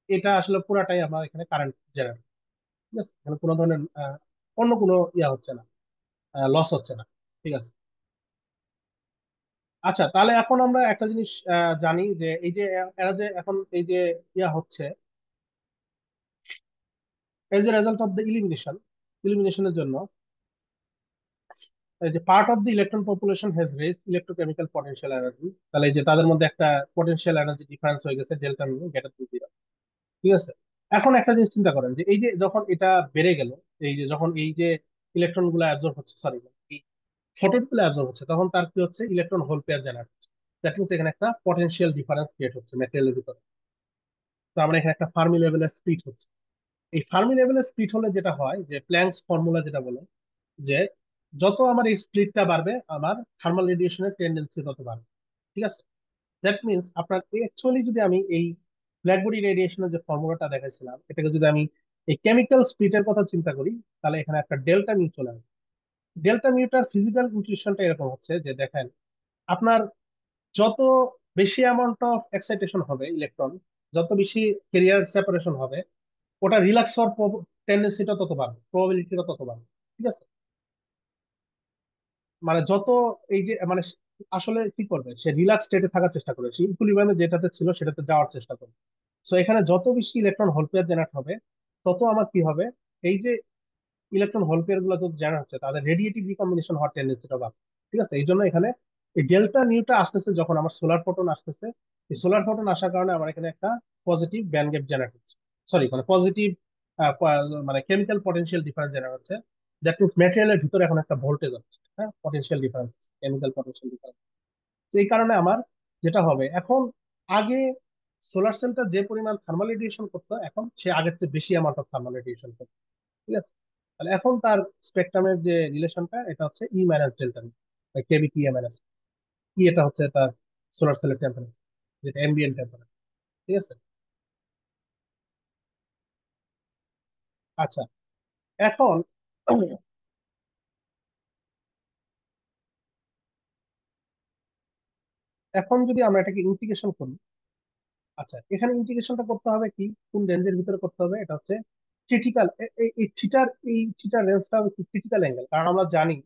এটা আসলে পুরাটাই আমার এখানে কারেন্ট জেনারেট, ঠিক আছে, এখানে কোনো ধরনের অন্য কোনো ইয়া হচ্ছে না, লস হচ্ছে না, ঠিক আছে। আচ্ছা, তাহলে এখন আমরা একটা জিনিস জানি, যে এই যে এরা যে এখন এই যে ইয়া হচ্ছে, as a result of the ইলিমিনেশনের জন্য, এই যে part of the electron population has raise electrochemical potential energy, তাহলে এই যে তাদের মধ্যে একটা পটেনশিয়াল এনার্জি ডিফারেন্স হয়ে গেছে, delta mu greater to zero, ঠিক আছে। এখন একটা জিনিস চিন্তা করেন, যে এই যে যখন এটা বেড়ে গেল, এই যে যখন এই যে ইলেকট্রন গুলো অ্যাবজর্ব হচ্ছে, সরি, এই ফটোন গুলো অ্যাবজর্ব হচ্ছে, তখন তার কি হচ্ছে, ইলেকট্রন হোল পেয়ার জেনারেট হচ্ছে। দ্যাট মিনস এখানে একটা পটেনশিয়াল ডিফারেন্স ক্রিয়েট হচ্ছে ম্যাটেরিয়ালের ভিতরে। তো আমরা এখানে একটা ফার্মি লেভেলের স্পিড হচ্ছে। এই ফার্মি লেভেলের স্পিড হলে যেটা হয়, যে প্ল্যাঙ্কস ফর্মুলা যেটা বলে, যে যত আমার এই স্পিডটা বাড়বে, আমার থার্মাল রেডিয়েশনের টেন্ডেন্সি তত বাড়বে, ঠিক আছে। দ্যাট মিনস আপনার অ্যাকচুয়ালি যদি আমি এই ব্ল্যাক বডি রেডিয়েশনের যে ফর্মুলাটা দেখাইছিলাম, এটাকে যদি আমি এই কেমিক্যাল স্পিডের কথা চিন্তা করি, তাহলে এখানে একটা ডেল্টা মিউ চলে আসবে। ডেল্টা মিউটার ফিজিক্যাল ইনটিউশনটা এরকম হচ্ছে, যে দেখেন, আপনার যত বেশি অ্যামাউন্ট অফ এক্সাইটেশন হবে ইলেকট্রন, যত বেশি কেরিয়ার সেপারেশন হবে, ওটা রিল্যাক্স হওয়ার টেন্ডেন্সিটা তত বাড়বে, প্রবাবিলিটিটা তত বাড়বে, ঠিক আছে। মানে যত এই যে মানে আসলে কি করবে, সে রিল্যাক্স স্টেটে থাকার চেষ্টা করবে, সে ইকুইলিব্রিয়ামে যেটাতে ছিল সেটাতে যাওয়ার চেষ্টা করবে। সো এখানে যত বেশি ইলেকট্রন হোল পেয়ার জেনারেট হবে, তত আমার কি হবে, এই যে ইলেকট্রন হোল পেয়ার গুলো যত জেনারেট হচ্ছে, তাদের রেডিয়েটিভ রিকম্বিনেশন হওয়ার টেন্ডেন্সিটা বাড়বে, ঠিক আছে। এই জন্য এখানে এই ডেল্টা নিউটা আসতেছে, যখন আমার সোলার ফোটন আসতেছে, এই সোলার ফোটন আসার কারণে আমার এখানে একটা পজিটিভ ব্যান্ড গ্যাপ জেনারেট হচ্ছে, সরি, মানে পজিটিভ মানে কেমিক্যাল পটেনশিয়াল ডিফারেন্স জেনারেট হচ্ছে। দ্যাট মিনস ম্যাটেরিয়ালের ভিতরে এখন একটা ভোল্টেজ আছে, হ্যাঁ, potential difference, chemical potential difference. এই কারণে আমার যেটা হবে এখন, আগে সোলার সেলটা যে পরিমাণ থার্মাল রেডিয়েশন করতো, এখন সে আগের চেয়ে বেশি অ্যামাউন্ট অফ থার্মাল রেডিয়েশন করতো। ঠিক আছে, তাহলে এখন তার স্পেকট্রামের যে রিলেশনটা, এটা হচ্ছে ই মাইনাস ডেল্টা কেবি টি মাইনাস ই, এটা হচ্ছে তার সোলার সেলের টেম্পারেচার, যেটা অ্যাম্বিয়েন্ট টেম্পারেচার। ঠিক আছে। আচ্ছা, এখন এখন যদি আমরা এটাকে ইন্টিগ্রেশন করি, আচ্ছা এখানে ইন্টিগ্রেশনটা করতে হবে কি, কোন রেঞ্জের ভিতরে করতে হবে, এটা হচ্ছে ক্রিটিক্যাল, এই থিটার রেঞ্জটা হচ্ছে ক্রিটিক্যাল অ্যাঙ্গেল। কারণ আমরা জানি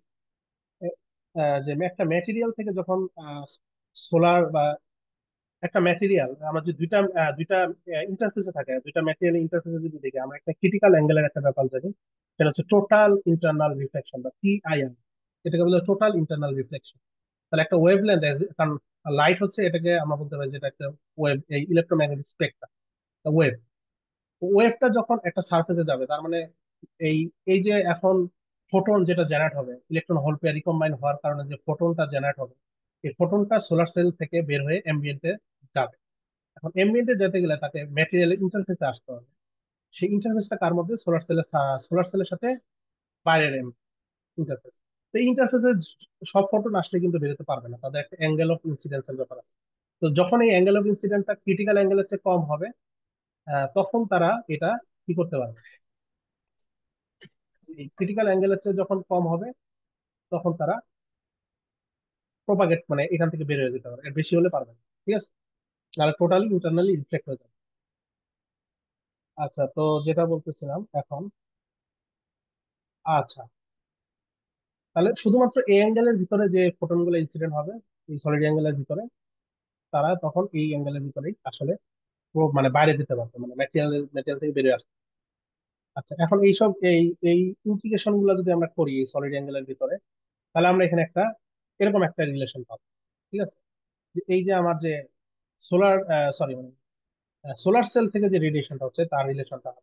যে একটা ম্যাটেরিয়াল থেকে যখন সোলার বা একটা ম্যাটেরিয়াল, আমরা যে দুইটা ইন্টারফেসে থাকে, দুইটা ম্যাটেরিয়াল ইন্টারফেসে যদি দেখি, আমরা একটা ক্রিটিক্যাল অ্যাঙ্গেলের একটা ব্যাপার জানি, সেটা হচ্ছে টোটাল ইন্টারনাল রিফ্লেকশন বা টিআইআর, এটাকে বলে টোটাল ইন্টারনাল রিফ্লেকশন। তাহলে একটা ওয়েভ লেন্থ, কারণ লাইট হচ্ছে, এটাকে আমরা বলতে পারি যেটা একটা ওয়েভ, এই ইলেকট্রোম্যাগনেটিক স্পেকট্রাম ওয়েভ। ওয়েভটা যখন একটা সারফেসে যাবে, তার মানে এই এই যে এখন ফোটন যেটা জেনারেট হবে, ইলেকট্রন হোল পেয়ার রিকম্বাইন হওয়ার কারণে যে ফোটনটা জেনারেট হবে, এই ফোটনটা সোলার সেল থেকে বের হয়ে এম্বিয়েন্টে যাবে। এখন এমবিএনতে যেতে গেলে তাকে ম্যাটেরিয়াল ইন্টারফেসে আসতে হবে। সেই ইন্টারফেসটা কার মধ্যে, সোলার সেলের সাথে বাইরের ইন্টারফেস। তো এই ইন্টারফেসে সব ফোটন আসলে কিন্তু বেরোতে পারবে না, তাদের একটা অ্যাঙ্গেল অফ ইনসিডেন্সের ব্যাপার আছে। তো যখন এই অ্যাঙ্গেল অফ ইনসিডেন্টটা ক্রিটিক্যাল অ্যাঙ্গেলের চেয়ে কম হবে, তখন তারা এটা কি করতে পারবে, এই ক্রিটিক্যাল অ্যাঙ্গেলের চেয়ে যখন কম হবে, তখন তারা প্রপাগেট, মানে এখান থেকে বের হয়ে যেতে পারে, এর বেশি হলে পারবে না। ঠিক আছে, তাহলে টোটালি ইন্টারনালি রিফ্লেক্ট হয়ে যাবে। আচ্ছা, তো যেটা বলতেছিলাম এখন, আচ্ছা তাহলে শুধুমাত্র এই অ্যাঙ্গেলের ভিতরে যে ফোটন গুলো ইনসিডেন্ট হবে, এই সলিড অ্যাঙ্গেলের ভিতরে, তারা তখন এই অ্যাঙ্গেলের ভিতরেই আসলে মানে বাইরে যেতে পারবে, মানে ম্যাটেরিয়াল থেকে বেরিয়ে আসবে। আচ্ছা, এখন এই এই ইন্টিগ্রেশন গুলো যদি আমরা করি এই সলিড অ্যাঙ্গেলের ভিতরে, তাহলে আমরা এখানে একটা এরকম একটা রিলেশন পাবো। ঠিক আছে, যে এই যে আমার যে সোলার সরি মানে সোলার সেল থেকে যে রেডিয়েশনটা হচ্ছে, তার রিলেশনটা হবে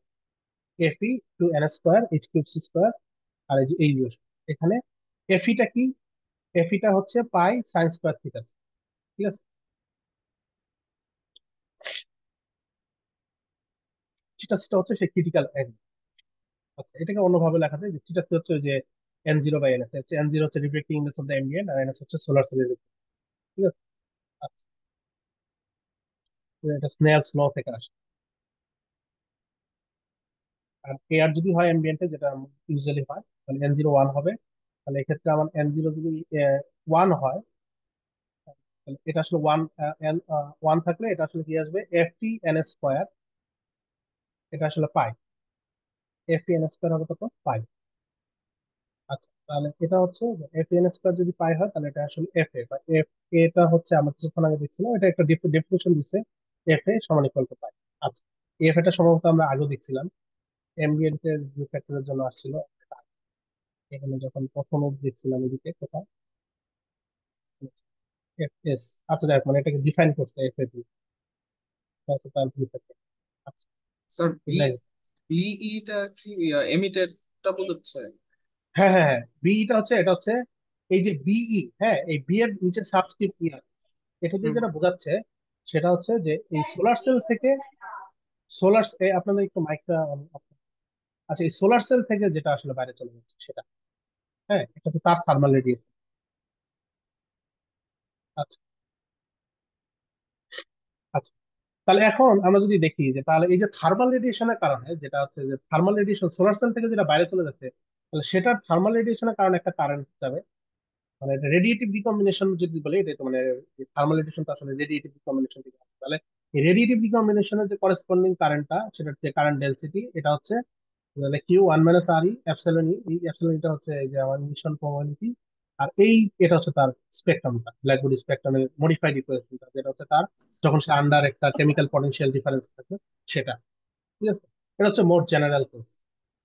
F E to N square H cube C square. আর এই যে এই রিলেশন, এখানে এফইটা কি, এফইটা হচ্ছে পাই সাইন স্কোয়ার থিটা। ঠিক আছে, থিটা সেটা হচ্ছে সেই ক্রিটিক্যাল অ্যাঙ্গেল। আচ্ছা, এটাকে অন্যভাবে লেখা যায় যে থিটা হচ্ছে ওই যে n zero by n s, হচ্ছে এন জিরো হচ্ছে reflecting index of the ambient, আর এন এস হচ্ছে সোলার সেলের। ঠিক আছে, আচ্ছা, তো এটা স্নেলস ল থেকে আসে। আর এ আর যদি হয় অ্যাম্বিয়েন্টে, যেটা ইউজুয়ালি হয়, তাহলে এন জিরো ওয়ান হবে। তাহলে এক্ষেত্রে আমার এন জিরো যদি ওয়ান হয়, তাহলে এটা আসলে ওয়ান, এন ওয়ান থাকলে এটা আসলে কি আসবে, এফ টি এন স্কোয়ার, এটা আসলে পাই, এফ টি এন স্কোয়ার হবে কত, পাই। আচ্ছা, তাহলে এটা হচ্ছে এফ এন স্কোয়ার যদি পাই হয়, তাহলে এটা আসলে এফ এ বা এফ এটা হচ্ছে, আমরা কিছুক্ষণ আগে দেখছিলাম, এটা একটা ডেফিনেশন দিচ্ছে, এফ এ সমান ইকুয়াল টু পাই। আচ্ছা, এফ এটা সম্ভবত আমরা আগেও দেখছিলাম, এমবিএন্টের যে ফ্যাক্টরের জন্য আসছিল, এখানে যখন প্রথম দেখছিলাম এদিকে কোথায়, এফ এস। আচ্ছা দেখ, মানে এটাকে ডিফাইন করছে এফ এ দিয়ে, তারপর তার view factor। আচ্ছা, স্যার এগুলাই। বিইটা কি এমিটেডটা বোঝাচ্ছে? হ্যাঁ হ্যাঁ হ্যাঁ, বিইটা হচ্ছে, এটা হচ্ছে এই যে বিই, হ্যাঁ এই বি এর নিচে সাবস্ক্রিপ্ট ই আছে, এটা দিয়ে হুম। যেটা বোঝাচ্ছে সেটা হচ্ছে যে এই সোলার সেল থেকে, সোলার, আপনাদের একটু মাইকটা, আচ্ছা এই সোলার সেল থেকে যেটা আসলে বাইরে চলে যাচ্ছে সেটা, হ্যাঁ এটা হচ্ছে তার থার্মাল রেডিয়েশন। আচ্ছা, আচ্ছা, তাহলে এখন আমরা যদি দেখি যে তাহলে এই যে থার্মাল রেডিয়েশনের কারণে, যেটা হচ্ছে যে থার্মাল রেডিয়েশন সোলার সেল থেকে যেটা বাইরে চলে যাচ্ছে, তাহলে সেটার থার্মাল রেডিয়েশনের কারণে একটা কারেন্ট যাবে, মানে রেডিয়েটিভ ডিকম্বিনেশন যদি বলি, এটা তো মানে থার্মাল রেডিয়েশন তো আসলে রেডিয়েটিভ ডিকম্বিনেশন থেকে আসে। তাহলে এই রেডিয়েটিভ ডিকম্বিনেশনের যে করেসপন্ডিং কারেন্টটা, সেটার যে কারেন্ট ডেন্সিটি, এটা হচ্ছে তাহলে কিউ ওয়ান মাইনাস আর ই এপসাইলন ই, এই এপসাইলন এটা হচ্ছে এই যে আমার ইমিশন প্রবাবিলিটি। আর এই এটা হচ্ছে তার স্পেকট্রামটা, ব্ল্যাক বডি স্পেকট্রামের মডিফাইড ইকুয়েশনটা, যেটা হচ্ছে তার যখন সে আন্ডার একটা কেমিক্যাল পটেনশিয়াল ডিফারেন্স থাকে সেটা। ঠিক আছে, এটা হচ্ছে মোট জেনারেল কেস।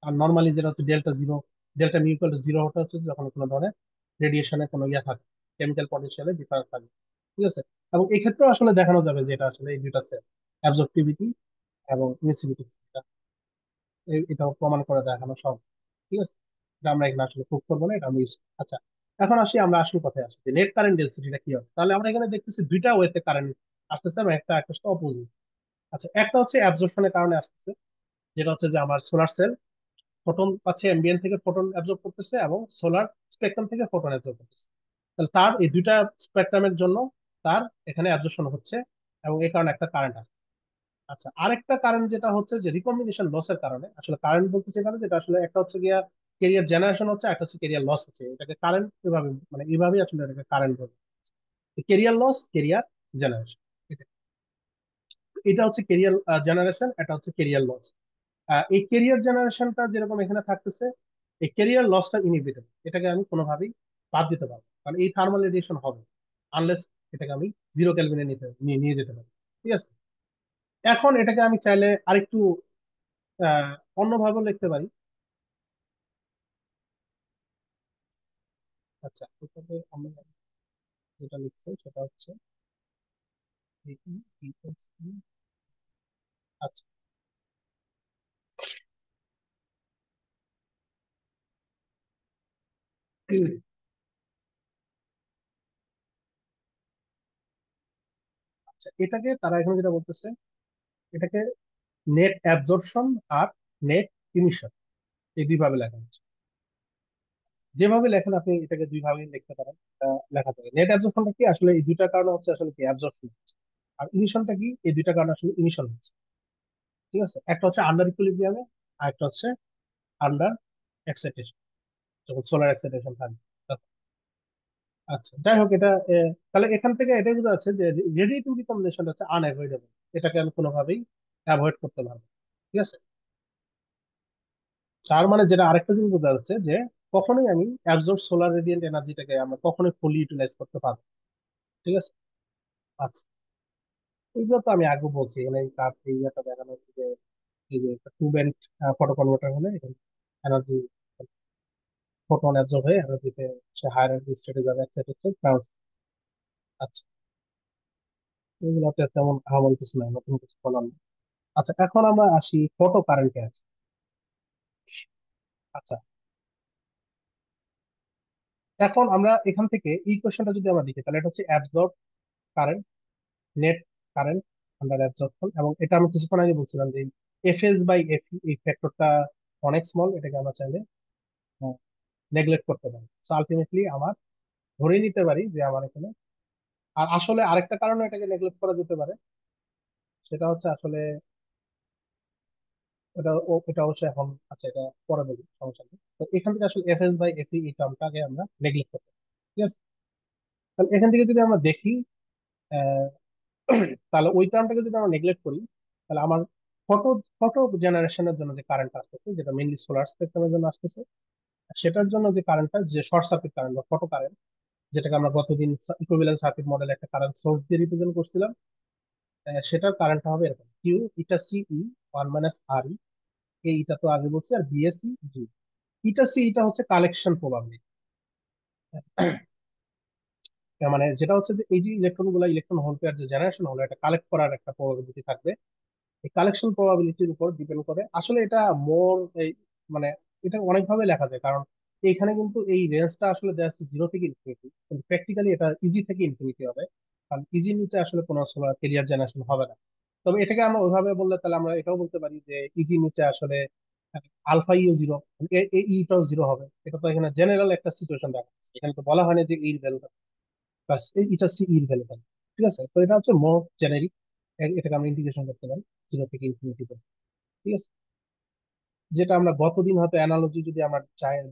আর নর্মালি যেটা হচ্ছে delta zero, delta mu equal to zero হতে হচ্ছে যখন কোনো ধরনের রেডিয়েশনে কোনো ইয়ে থাকে, কেমিক্যাল পটেনশিয়ালে ডিফারেন্স থাকে। ঠিক আছে, এবং এই ক্ষেত্রেও আসলে দেখানো যাবে যে এটা আসলে এই দুইটা সেল, অ্যাবজর্পটিভিটি এবং ইমিসিভিটি, এটাও প্রমাণ করে দেখানো সব। ঠিক আছে, এটা আমরা এখানে আসলে প্রুভ করবো না, এটা আমরা use, আচ্ছা এখন আসি, আমরা আসল কথায় আসি যে নেট কারেন্ট ডেন্সিটিটা কি হবে। তাহলে আমরা এখানে দেখতেছি দুইটা ওয়েতে কারেন্ট আসতেছে এবং একটা একটা অপোজিট। আচ্ছা, একটা হচ্ছে অ্যাবজর্পশনের কারণে আসতেছে, যেটা হচ্ছে যে আমার সোলার সেল ফোটন পাচ্ছে, এমবিএন থেকে ফোটন অ্যাবজর্ব করতেছে এবং সোলার স্পেকট্রাম থেকে ফোটন অ্যাবজর্ব করতেছে। তাহলে তার এই দুইটা স্পেকট্রামের জন্য তার এখানে অ্যাবজর্পশন হচ্ছে এবং এই কারণে একটা কারেন্ট আসছে। আচ্ছা, আরেকটা কারেন্ট যেটা হচ্ছে যে রিকম্বিনেশন লসের কারণে, আসলে কারেন্ট বলতেছে এখানে যেটা আসলে একটা হচ্ছে গিয়া কেরিয়ার জেনারেশন হচ্ছে, একটা হচ্ছে কেরিয়ার লস হচ্ছে, এটাকে কারেন্ট এভাবে মানে এইভাবেই আসলে এটাকে কারেন্ট বলে। কেরিয়ার লস, কেরিয়ার জেনারেশন, এটা হচ্ছে কেরিয়ার জেনারেশন, এটা হচ্ছে কেরিয়ার লস। এই কেরিয়ার জেনারেশনটা যেরকম এখানে থাকতেছে, এই কেরিয়ার লসটা ইনহিবিটেবল, এটাকে আমি কোনোভাবেই বাদ দিতে পারবো না। কারণ এই থার্মাল রেডিয়েশন হবে আনলেস এটাকে আমি জিরো কেলভিনে নিয়ে নিয়ে যেতে পারি। ঠিক আছে, এখন এটাকে আমি চাইলে আরেকটু অন্যভাবে লিখতে পারি। আচ্ছা, এটাকে আমরা যেটা লিখছি সেটা হচ্ছে AE equals to, আচ্ছা, আচ্ছা, এটাকে তারা এখানে যেটা বলতেছে, এটাকে নেট অ্যাবজর্পশন আর নেট ইমিশন, এই দুইভাবে লেখা হচ্ছে। যেভাবে লেখেন আপনি এটাকে দুইভাবে লিখতে পারেন। লেখা যায় নেট অ্যাবজর্পশনটা কি, আসলে এই দুইটার কারণে হচ্ছে আসলে কি অ্যাবজর্পশন হচ্ছে, আর ইমিশনটা কি, এই দুইটার কারণে আসলে ইমিশন হচ্ছে। ঠিক আছে, একটা হচ্ছে আন্ডার ইকুইলিব্রিয়ামে আর একটা হচ্ছে আন্ডার এক্সাইটেশন, যখন সোলার এক্সাইটেশন থাকবে তখন। আচ্ছা, যাই হোক, এটা তাহলে এখান থেকে এটাই বোঝা যাচ্ছে যে রেডিয়েটিভ রিকম্বিনেশন হচ্ছে আনঅ্যাভয়েডেবল, এটাকে আমি কোনোভাবেই অ্যাভয়েড করতে পারবো না। ঠিক আছে, তার মানে যেটা আরেকটা জিনিস বোঝা যাচ্ছে যে কখনোই আমি অ্যাবজর্ব সোলার রেডিয়েন্ট এনার্জিটাকে আমরা কখনোই ফুলি ইউটিলাইজ করতে পারবো না। ঠিক আছে, আচ্ছা, এইগুলো তো আমি আগে বলছি, এখানে এই কার এই ইয়েটা দেখানো হচ্ছে যে এই যে টু ব্যান্ড ফটো কনভার্টার হলে এখানে এনার্জি, ফোটন অ্যাবজর্ব হয়ে এনার্জিতে সে হায়ার এনার্জি স্টেটে যাবে, এক্সাইটেড ট্রান্স। আচ্ছা, এগুলোতে তেমন আহামরি কিছু নাই, নতুন কিছু বলার নেই। আচ্ছা, এখন আমরা আসি ফটো কারেন্টে আসি। আচ্ছা, এখন আমরা এখান থেকে এই কোশ্চেনটা যদি আমরা লিখি, তাহলে এটা হচ্ছে absorb current, net current under absorption, এবং এটা আমি কিছুক্ষণ আগে বলছিলাম যে এফএস বাই এফই এই ফ্যাক্টরটা অনেক স্মল, এটাকে আমরা চাইলে নেগলেক্ট করতে পারি। সো আলটিমেটলি আমার ধরে নিতে পারি যে আমার এখানে, আর আসলে আরেকটা কারণে এটাকে নেগলেক্ট করা যেতে পারে, সেটা হচ্ছে আসলে এটা অবশ্যই এখন, আচ্ছা এটা পরে বলি, সমস্যা নেই। তো এখান থেকে আসলে এফএস বাই এফই এই টার্মটাকে আমরা নেগলেক্ট করতে পারি। ঠিক আছে, তাহলে এখান থেকে যদি আমরা দেখি, আহ, তাহলে ওই টার্মটাকে যদি আমরা নেগলেক্ট করি, তাহলে আমার ফটো ফটো জেনারেশনের জন্য যে কারেন্ট আসতেছে, যেটা মেইনলি সোলার স্পেকট্রামের জন্য আসতেছে, সেটার জন্য যে কারেন্টটা, যে শর্ট সার্কিট কারেন্ট বা ফটো কারেন্ট, যেটাকে আমরা গতদিন ইকুইভ্যালেন্ট সার্কিট মডেলে একটা কারেন্ট সোর্স দিয়ে রিপ্রেজেন্ট করছিলাম, সেটার কারেন্টটা হবে এরকম কিউ ইটা সিই ওয়ান মাইনাস আর ই, এই ইটা তো আগে বলছি, আর বিএসি জি। ইটা সি, এটা হচ্ছে কালেকশন প্রবাবিলিটি, মানে যেটা হচ্ছে যে এই যে ইলেকট্রন গুলা, ইলেকট্রন হোল পেয়ার যে জেনারেশন হলো, এটা কালেক্ট করার একটা প্রবাবিলিটি থাকবে। এই কালেকশন প্রবাবিলিটির উপর ডিপেন্ড করে আসলে এটা মোর এই, মানে এটা অনেকভাবে লেখা যায়, কারণ এইখানে কিন্তু এই রেঞ্জটা আসলে দেওয়া আছে জিরো থেকে ইনফিনিটি, কিন্তু প্র্যাকটিক্যালি এটা ইজি থেকে ইনফিনিটি হবে, কারণ ইজির নিচে আসলে কোনো সোলার কেরিয়ার জেনারেশন হবে না। তবে এটাকে আমরা ওইভাবে বললে তাহলে আমরা এটাও বলতে পারি যে ইজির নিচে আসলে আলফা ইও জিরো, ইটাও জিরো হবে। এটা তো এখানে জেনারেল একটা সিচুয়েশন দেখা যাচ্ছে, এখানে তো বলা হয়নি যে এই ভ্যালু প্লাস এটা সি ইর ভ্যালু থাকবে। ঠিক আছে, তো এটা হচ্ছে মোর জেনারিক, এটাকে আমরা ইন্টিগ্রেশন করতে পারি জিরো থেকে ইনফিনিটি। ঠিক আছে, যেটা আমরা গতদিন হয়তো অ্যানালজি যদি আমরা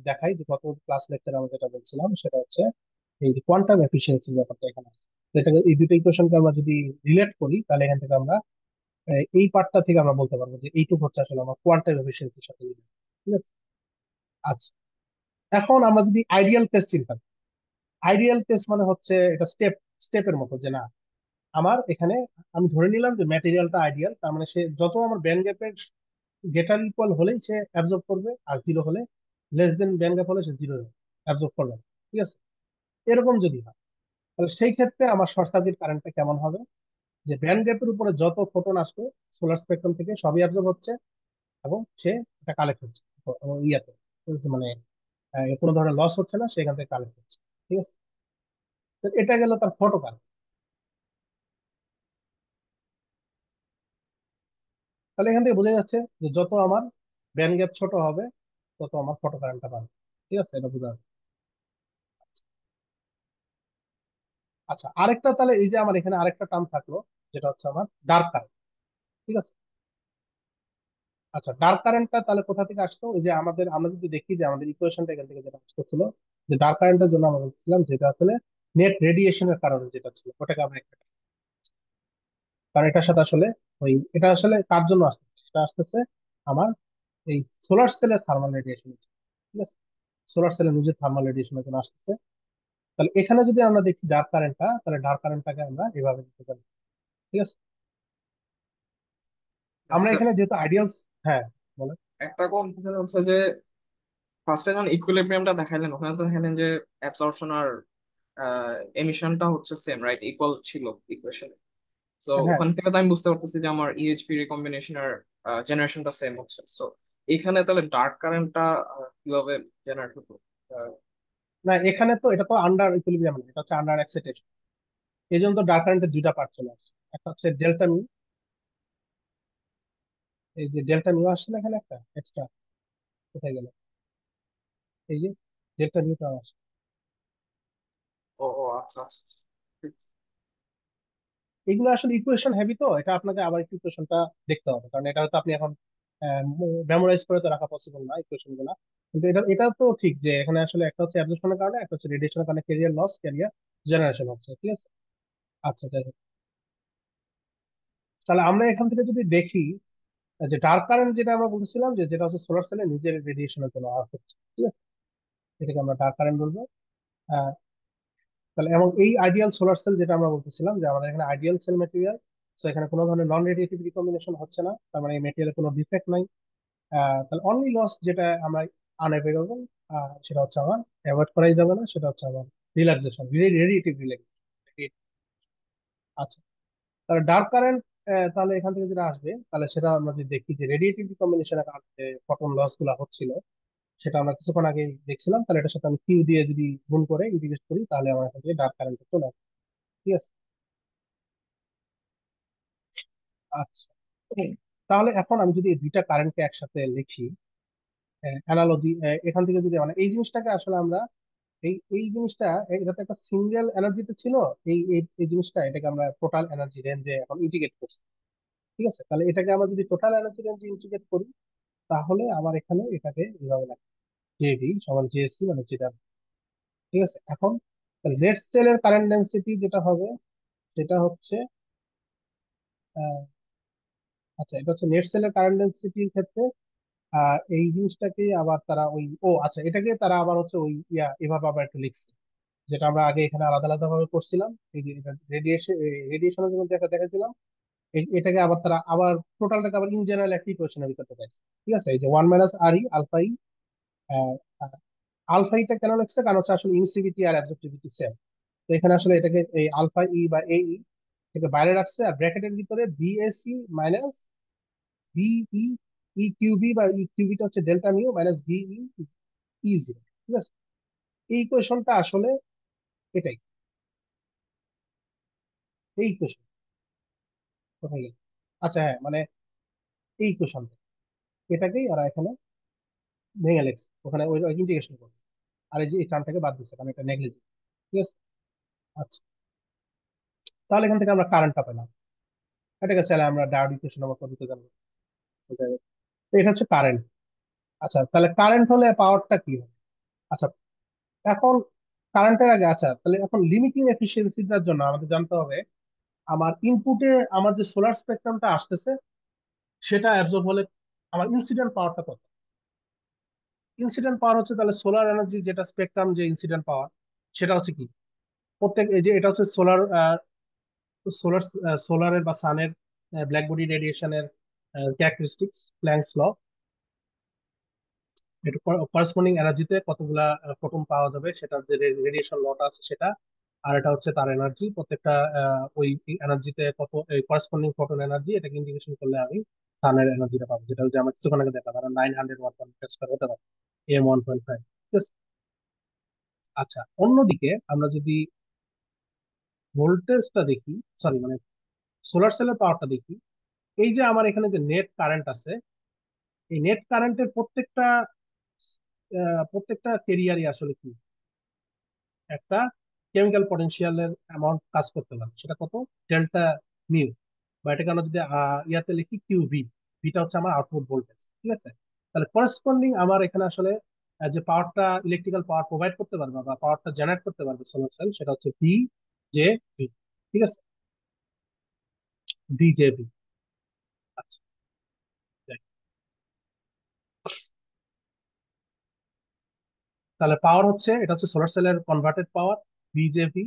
দেখাই, যে গত ক্লাস লেকচারে আমরা যেটা বলছিলাম সেটা হচ্ছে এই যে কোয়ান্টাম এফিসিয়েন্সির ব্যাপারটা এখানে আছে। তো এটাকে এই দুটো ইকুয়েশনকে আমরা যদি রিলেট করি, তাহলে এখান থেকে আমরা এই পার্টটা থেকে আমরা বলতে পারবো যে এইটুকু হচ্ছে আসলে আমার কোয়ান্টাম এফিসিয়েন্সির সাথে মিলে। ঠিক আছে, আচ্ছা, এখন আমরা যদি আইডিয়াল কেস চিন্তা করি, আইডিয়াল কেস মানে হচ্ছে এটা স্টেপের মতো, যে না আমার এখানে আমি ধরে নিলাম যে ম্যাটেরিয়ালটা আইডিয়াল, তার মানে সে যত আমার ব্যান্ড গ্যাপের গ্রেটার ইকুয়াল হলেই সে অ্যাবজর্ব করবে, আর জিরো হলে, লেস দেন ব্যান্ড গ্যাপ হলে সে জিরো অ্যাবজর্ব করবে না। ঠিক আছে, এরকম যদি হয়, তাহলে সেই ক্ষেত্রে আমার শর্ট সার্কিট কারেন্টটা কেমন হবে, যে ব্যান্ড গ্যাপের উপরে যত ফোটন আসবে সোলার স্পেকট্রাম থেকে সবই অ্যাবজর্ব হচ্ছে এবং সে এটা কালেক্ট হচ্ছে, এবং ইয়াতে মানে কোনো ধরনের লস হচ্ছে না, সেখান থেকে কালেক্ট হচ্ছে। ঠিক আছে, তো এটা গেল তার ফটো কারেন্ট। তাহলে এখান থেকে বোঝা যাচ্ছে যে যত আমার ব্যান্ড গ্যাপ ছোট হবে তত আমার ফটো কারেন্টটা বাড়বে। ঠিক আছে, এটা বোঝা যাচ্ছে। আচ্ছা, আরেকটা, তাহলে এই যে আমার এখানে আরেকটা টার্ম থাকলো, যেটা হচ্ছে আমার ডার্ক কারেন্ট। ঠিক আছে। আচ্ছা, ডার্ক কারেন্টটা তাহলে কোথা থেকে আসতো? ওই যে আমরা যদি দেখি যে আমাদের ইকুয়েশনটা এখান থেকে যেটা আসতেছিল, যে ডার্ক কারেন্টের জন্য আমরা বলছিলাম যেটা আসলে নেট রেডিয়েশনের কারণে যেটা ছিল, ওটাকে আমরা একটা, কারণ এটার সাথে আসলে ওই এটা আসলে কার জন্য আসতেছে, এটা আসতেছে আমার এই সোলার সেলের থার্মাল রেডিয়েশন। ঠিক আছে, সোলার সেলের নিজের থার্মাল রেডিয়েশনের জন্য আসতেছে। তাহলে এখানে যদি আমরা দেখি ডার্ক কারেন্টটা, তাহলে ডার্ক কারেন্টটাকে আমরা এভাবে দিতে পারি। ঠিক আছে, আমরা স্যার, এখানে যেহেতু আইডিয়াল, হ্যাঁ বলেন। একটা কনফিউশন হচ্ছে যে ফার্স্টে যখন ইকুইলিব্রিয়ামটা দেখাইলেন ওখানে তো দেখাইলেন যে অ্যাবসর্পশন আর এমিশনটা হচ্ছে সেম, রাইট? ইকুয়াল ছিল ইকুয়েশনে। তো হ্যাঁ, ওখান থেকে তো আমি বুঝতে পারতেছি যে আমার ইএইচপি রিকম্বিনেশন আর জেনারেশনটা সেম হচ্ছে। সো এখানে তাহলে ডার্ক কারেন্টটা কিভাবে জেনারেট হতো? আহ, না এখানে তো এটা তো আন্ডার ইকুইলিব্রিয়াম, এটা হচ্ছে আন্ডার এক্সাইটেশন। এই জন্য তো ডার্ক কারেন্টের দুইটা পার্ট চলে আসছে, একটা হচ্ছে ডেল্টা মিউ, এই যে ডেল্টা মিউ আসছে না এখানে একটা এক্সট্রা, কোথায় গেল, এই যে ডেল্টা মিউটা আসছে। ও ও, আচ্ছা আচ্ছা আচ্ছা। ঠিক আছে। এগুলো আসলে ইকুয়েশন হেভি, তো এটা আপনাকে আবার একটু ইকুয়েশনটা দেখতে হবে, কারণ এটা হয়তো আপনি এখন মেমোরাইজ করে তো রাখা পসিবল না ইকুয়েশন গুলা। কিন্তু এটা তো ঠিক যে এখানে আসলে একটা হচ্ছে অ্যাবজর্পশনের কারণে, একটা হচ্ছে রেডিয়েশনের কারণে ক্যারিয়ার লস, ক্যারিয়ার জেনারেশন হচ্ছে। ঠিক আছে। আচ্ছা, যাই হোক, তাহলে আমরা এখান থেকে যদি দেখি যে ডার্ক কারেন্ট যেটা আমরা বলছিলাম যে যেটা হচ্ছে সোলার সেলের নিজের রেডিয়েশনের জন্য হচ্ছে। ঠিক আছে, এটাকে আমরা ডার্ক কারেন্ট বলবো। আহ, তাহলে এবং এই আইডিয়াল সোলার সেল যেটা আমরা বলতেছিলাম যে আমাদের এখানে আইডিয়াল সেল ম্যাটেরিয়াল, তো এখানে কোনো ধরনের নন রেডিয়েটিভ রিকম্বিনেশন হচ্ছে না, তার মানে এই মেটেরিয়ালে কোনো ডিফেক্ট নাই। তাহলে অনলি লস যেটা আমরা আনএভয়েডেবল, সেটা হচ্ছে আমার অ্যাভয়েড করাই যাবে না, সেটা হচ্ছে আমার রিল্যাক্সেশন, রেডিয়েটিভ রিল্যাক্সেশন। আচ্ছা, তাহলে ডার্ক কারেন্ট, তাহলে এখান থেকে যেটা আসবে, তাহলে সেটা আমরা যদি দেখি যে রেডিয়েটিভ রিকম্বিনেশনের কারণে যে ফটন লস গুলা হচ্ছিল, সেটা আমরা কিছুক্ষণ আগে দেখছিলাম। তাহলে এটার সাথে আমি কিউ দিয়ে যদি গুণ করে ইন্টিগ্রেট করি, তাহলে আমার এখান থেকে ডার্ক কারেন্ট চলে আসবে। ঠিক আছে। আচ্ছা, তাহলে এখন আমি যদি এই দুইটা কারেন্টকে একসাথে লিখি, অ্যানালজি, এখান থেকে যদি মানে এই জিনিসটাকে আসলে আমরা এই জিনিসটা, এটা তো একটা সিঙ্গেল এনার্জিতে ছিল, এই জিনিসটা এটাকে আমরা টোটাল এনার্জি রেঞ্জে এখন ইন্টিগ্রেট করছি। ঠিক আছে, তাহলে এটাকে আমরা যদি টোটাল এনার্জি রেঞ্জে ইন্টিগ্রেট করি, তাহলে আমার এখানে এটাকে এইভাবে লাগে, জেডি সমান জেএসসি মানে যেটা। ঠিক আছে, এখন নেট সেলের কারেন্ট ডেন্সিটি যেটা হবে, সেটা হচ্ছে আহ, আচ্ছা, এটা হচ্ছে নেট সেলের কারেন্ট ডেন্সিটির ক্ষেত্রে এই জিনিসটাকে আবার তারা ওই, ও আচ্ছা, এটাকে তারা আবার হচ্ছে ওই এভাবে আবার একটু লিখছে, যেটা আমরা আগে এখানে আলাদা আলাদা ভাবে করছিলাম। এই যে রেডিয়েশনের জন্য দেখাছিলাম, এটাকে আবার তারা আবার টোটালটাকে আবার ইন জেনারেল একটা ইকুয়েশনের ভিতরে চাইছে। ঠিক আছে, এই যে 1 - RE আলফা ই, আলফা ইটা কেন লিখছে, কারণ হচ্ছে আসলে ইমিসিভিটি আর অ্যাবজর্পটিভিটি সেম। তো এখানে আসলে এটাকে এই আলফা ই বা এই থেকে বাইরে রাখছে, আর ব্র্যাকেটের ভিতরে BAC minus BE E QB বা ই কিউবিটা হচ্ছে delta mu minus BE E zero. ঠিক আছে, এই ইকুয়েশনটা আসলে এটাই, এই ইকুয়েশন কোথায় গেল? আচ্ছা হ্যাঁ, মানে এই ইকুয়েশনটা, এটাকেই ওরা এখানে ভেঙে লেগছে, ওখানে ওই ইন্টিগ্রেশন করছে, আর এই যে এই টার্মটাকে বাদ দিচ্ছে, কারণ এটা নেগলিজিবল। ঠিক আছে। আচ্ছা, তাহলে এখান থেকে আমরা কারেন্টটা পেলাম, এটাকে চাইলে আমরা ডায়োড ইকুয়েশন আমার পদ্ধতি জানবো। তো এটা হচ্ছে কারেন্ট। আচ্ছা, তাহলে কারেন্ট হলে পাওয়ারটা কি হবে? আচ্ছা, এখন কারেন্টের আগে, আচ্ছা তাহলে এখন লিমিটিং এফিসিয়েন্সিটার জন্য আমাদের জানতে হবে আমার ইনপুটে আমার যে সোলার স্পেকট্রামটা আসতেছে, সেটা অ্যাবজর্ব হলে আমার ইনসিডেন্ট পাওয়ারটা কত? ইনসিডেন্ট পাওয়ার হচ্ছে তাহলে সোলার এনার্জি যেটা স্পেকট্রাম যে ইনসিডেন্ট পাওয়ার, সেটা হচ্ছে কি, প্রত্যেক এই যে এটা হচ্ছে সোলার সোলার সোলারের বা সানের ব্ল্যাক বডি রেডিয়েশনের ক্যারেক্টারিস্টিক্স, প্ল্যাঙ্কস ল। এটা করেসপন্ডিং এনার্জিতে কতগুলা ফোটন পাওয়া যাবে, সেটার যে রেডিয়েশন লটা আছে সেটা, আর এটা হচ্ছে তার এনার্জি প্রত্যেকটা ওই এনার্জিতে কত করেসপন্ডিং ফোটন এনার্জি, এটাকে ইন্টিগ্রেশন করলে আমি সানের এনার্জিটা পাবো, যেটা হচ্ছে আমার কিছুক্ষণ আগে দেখা, কারণ 900 ওয়াট পার স্কয়ার হতে পারে, AM 1.5। ঠিক আছে। আচ্ছা, অন্যদিকে আমরা যদি ভোল্টেজটা দেখি, সরি মানে সোলার সেলের পাওয়ারটা দেখি, এই যে আমার এখানে যে নেট কারেন্ট আছে, এই নেট কারেন্টের প্রত্যেকটা কেরিয়ারই আসলে কি একটা কেমিক্যাল পটেনশিয়ালের অ্যামাউন্ট কাজ করতে পারে। সেটা কত? ডেল্টা মিউ, বা এটাকে আমরা যদি ইয়াতে লিখি কিউ ভি, ভিটা হচ্ছে আমার আউটপুট ভোল্টেজ। ঠিক আছে, তাহলে করেসপন্ডিং আমার এখানে আসলে যে পাওয়ারটা, ইলেকট্রিক্যাল পাওয়ার প্রোভাইড করতে পারবে বা পাওয়ারটা জেনারেট করতে পারবে সোলার সেল, সেটা হচ্ছে ভি জে ভি। ঠিক আছে, ভি জে ভি। আচ্ছা, যাই। তাহলে পাওয়ার হচ্ছে, এটা হচ্ছে সোলার সেলের কনভার্টেড পাওয়ার ভি জে ভি,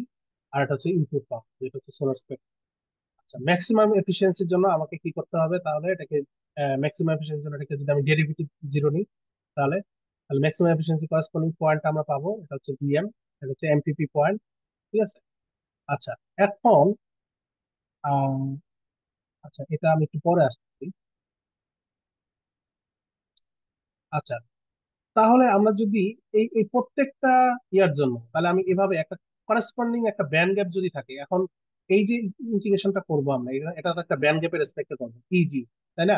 আর এটা হচ্ছে ইনপুট পাওয়ার যেটা হচ্ছে সোলার সেল। আচ্ছা, ম্যাক্সিমাম এফিসিয়েন্সির জন্য আমাকে কি করতে হবে তাহলে? এটাকে ম্যাক্সিমাম এফিসিয়েন্সির জন্য এটাকে যদি আমি ডেরিভেটিভ জিরো নিই, তাহলে তাহলে ম্যাক্সিমাম এফিসিয়েন্সি করেসপন্ডিং পয়েন্ট আমরা পাবো, এটা হচ্ছে বিএম, এটা হচ্ছে এমপিপি পয়েন্ট। ঠিক আছে। আচ্ছা, এখন আম, আচ্ছা, এটা আমি একটু পরে আসছি। আচ্ছা, তাহলে আমরা যদি এই এই প্রত্যেকটা ইয়ার জন্য, তাহলে আমি এভাবে একটা করেসপন্ডিং একটা ব্যান্ড গ্যাপ যদি থাকে, এখন এই যে ইন্টিগ্রেশনটা করবো আমরা, এটা তো একটা ব্যান্ড গ্যাপের রেসপেক্টে করবো, ইজি, তাই না?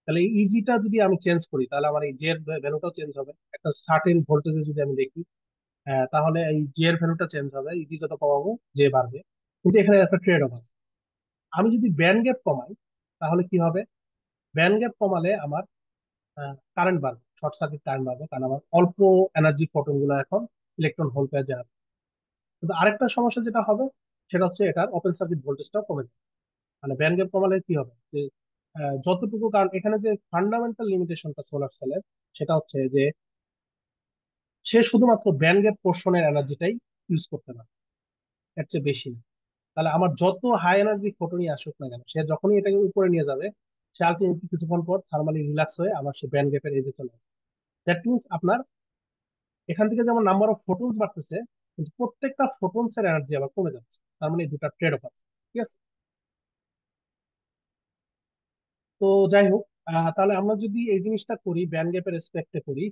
তাহলে এই ইজিটা যদি আমি চেঞ্জ করি, তাহলে আমার এই জে এর ভ্যালুটাও চেঞ্জ হবে। একটা সার্টেন ভোল্টেজে যদি আমি দেখি, তাহলে এই জে এর ভ্যালুটা চেঞ্জ হবে, ইজি যত কমাবো জে বাড়বে। কিন্তু এখানে একটা ট্রেড অফ আছে, আমি যদি ব্যান্ড গ্যাপ কমাই তাহলে কি হবে? ব্যান্ড গ্যাপ কমালে আমার কারেন্ট বাড়বে, শর্ট সার্কিট কারেন্ট বাড়বে, কারণ আমার অল্প এনার্জি ফোটন গুলো এখন ইলেকট্রন হোল পেয়ে যাবে। কিন্তু আরেকটা সমস্যা যেটা হবে, সেটা হচ্ছে এটার ওপেন সার্কিট ভোল্টেজটাও কমে যাবে। মানে ব্যান্ড গ্যাপ কমালে কি হবে যে যতটুকু, কারণ এখানে যে ফান্ডামেন্টাল লিমিটেশনটা সোলার সেলের, সেটা হচ্ছে যে সে শুধুমাত্র ব্যান্ড গ্যাপ পোর্শনের এনার্জিটাই ইউজ করতে পারে, এর চেয়ে বেশি না। তাহলে আমার যত হাই এনার্জি ফোটনই আসুক না কেন, সে যখনই এটাকে উপরে নিয়ে যাবে, সে আলটিমেটলি কিছুক্ষণ পর থার্মালি রিল্যাক্স হয়ে আবার সে ব্যান্ড গ্যাপের এজে চলে আসবে। দ্যাট মিনস আপনার এখান থেকে যেমন নাম্বার অফ ফোটনস বাড়তেছে, কিন্তু প্রত্যেকটা ফোটনস এর এনার্জি আবার কমে যাচ্ছে। তার মানে এই দুটা ট্রেড অফ আছে। ঠিক আছে। তো যাই হোক, তাহলে আমরা যদি এই জিনিসটা করি, ব্যান্ড গ্যাপের রেসপেক্টে করি,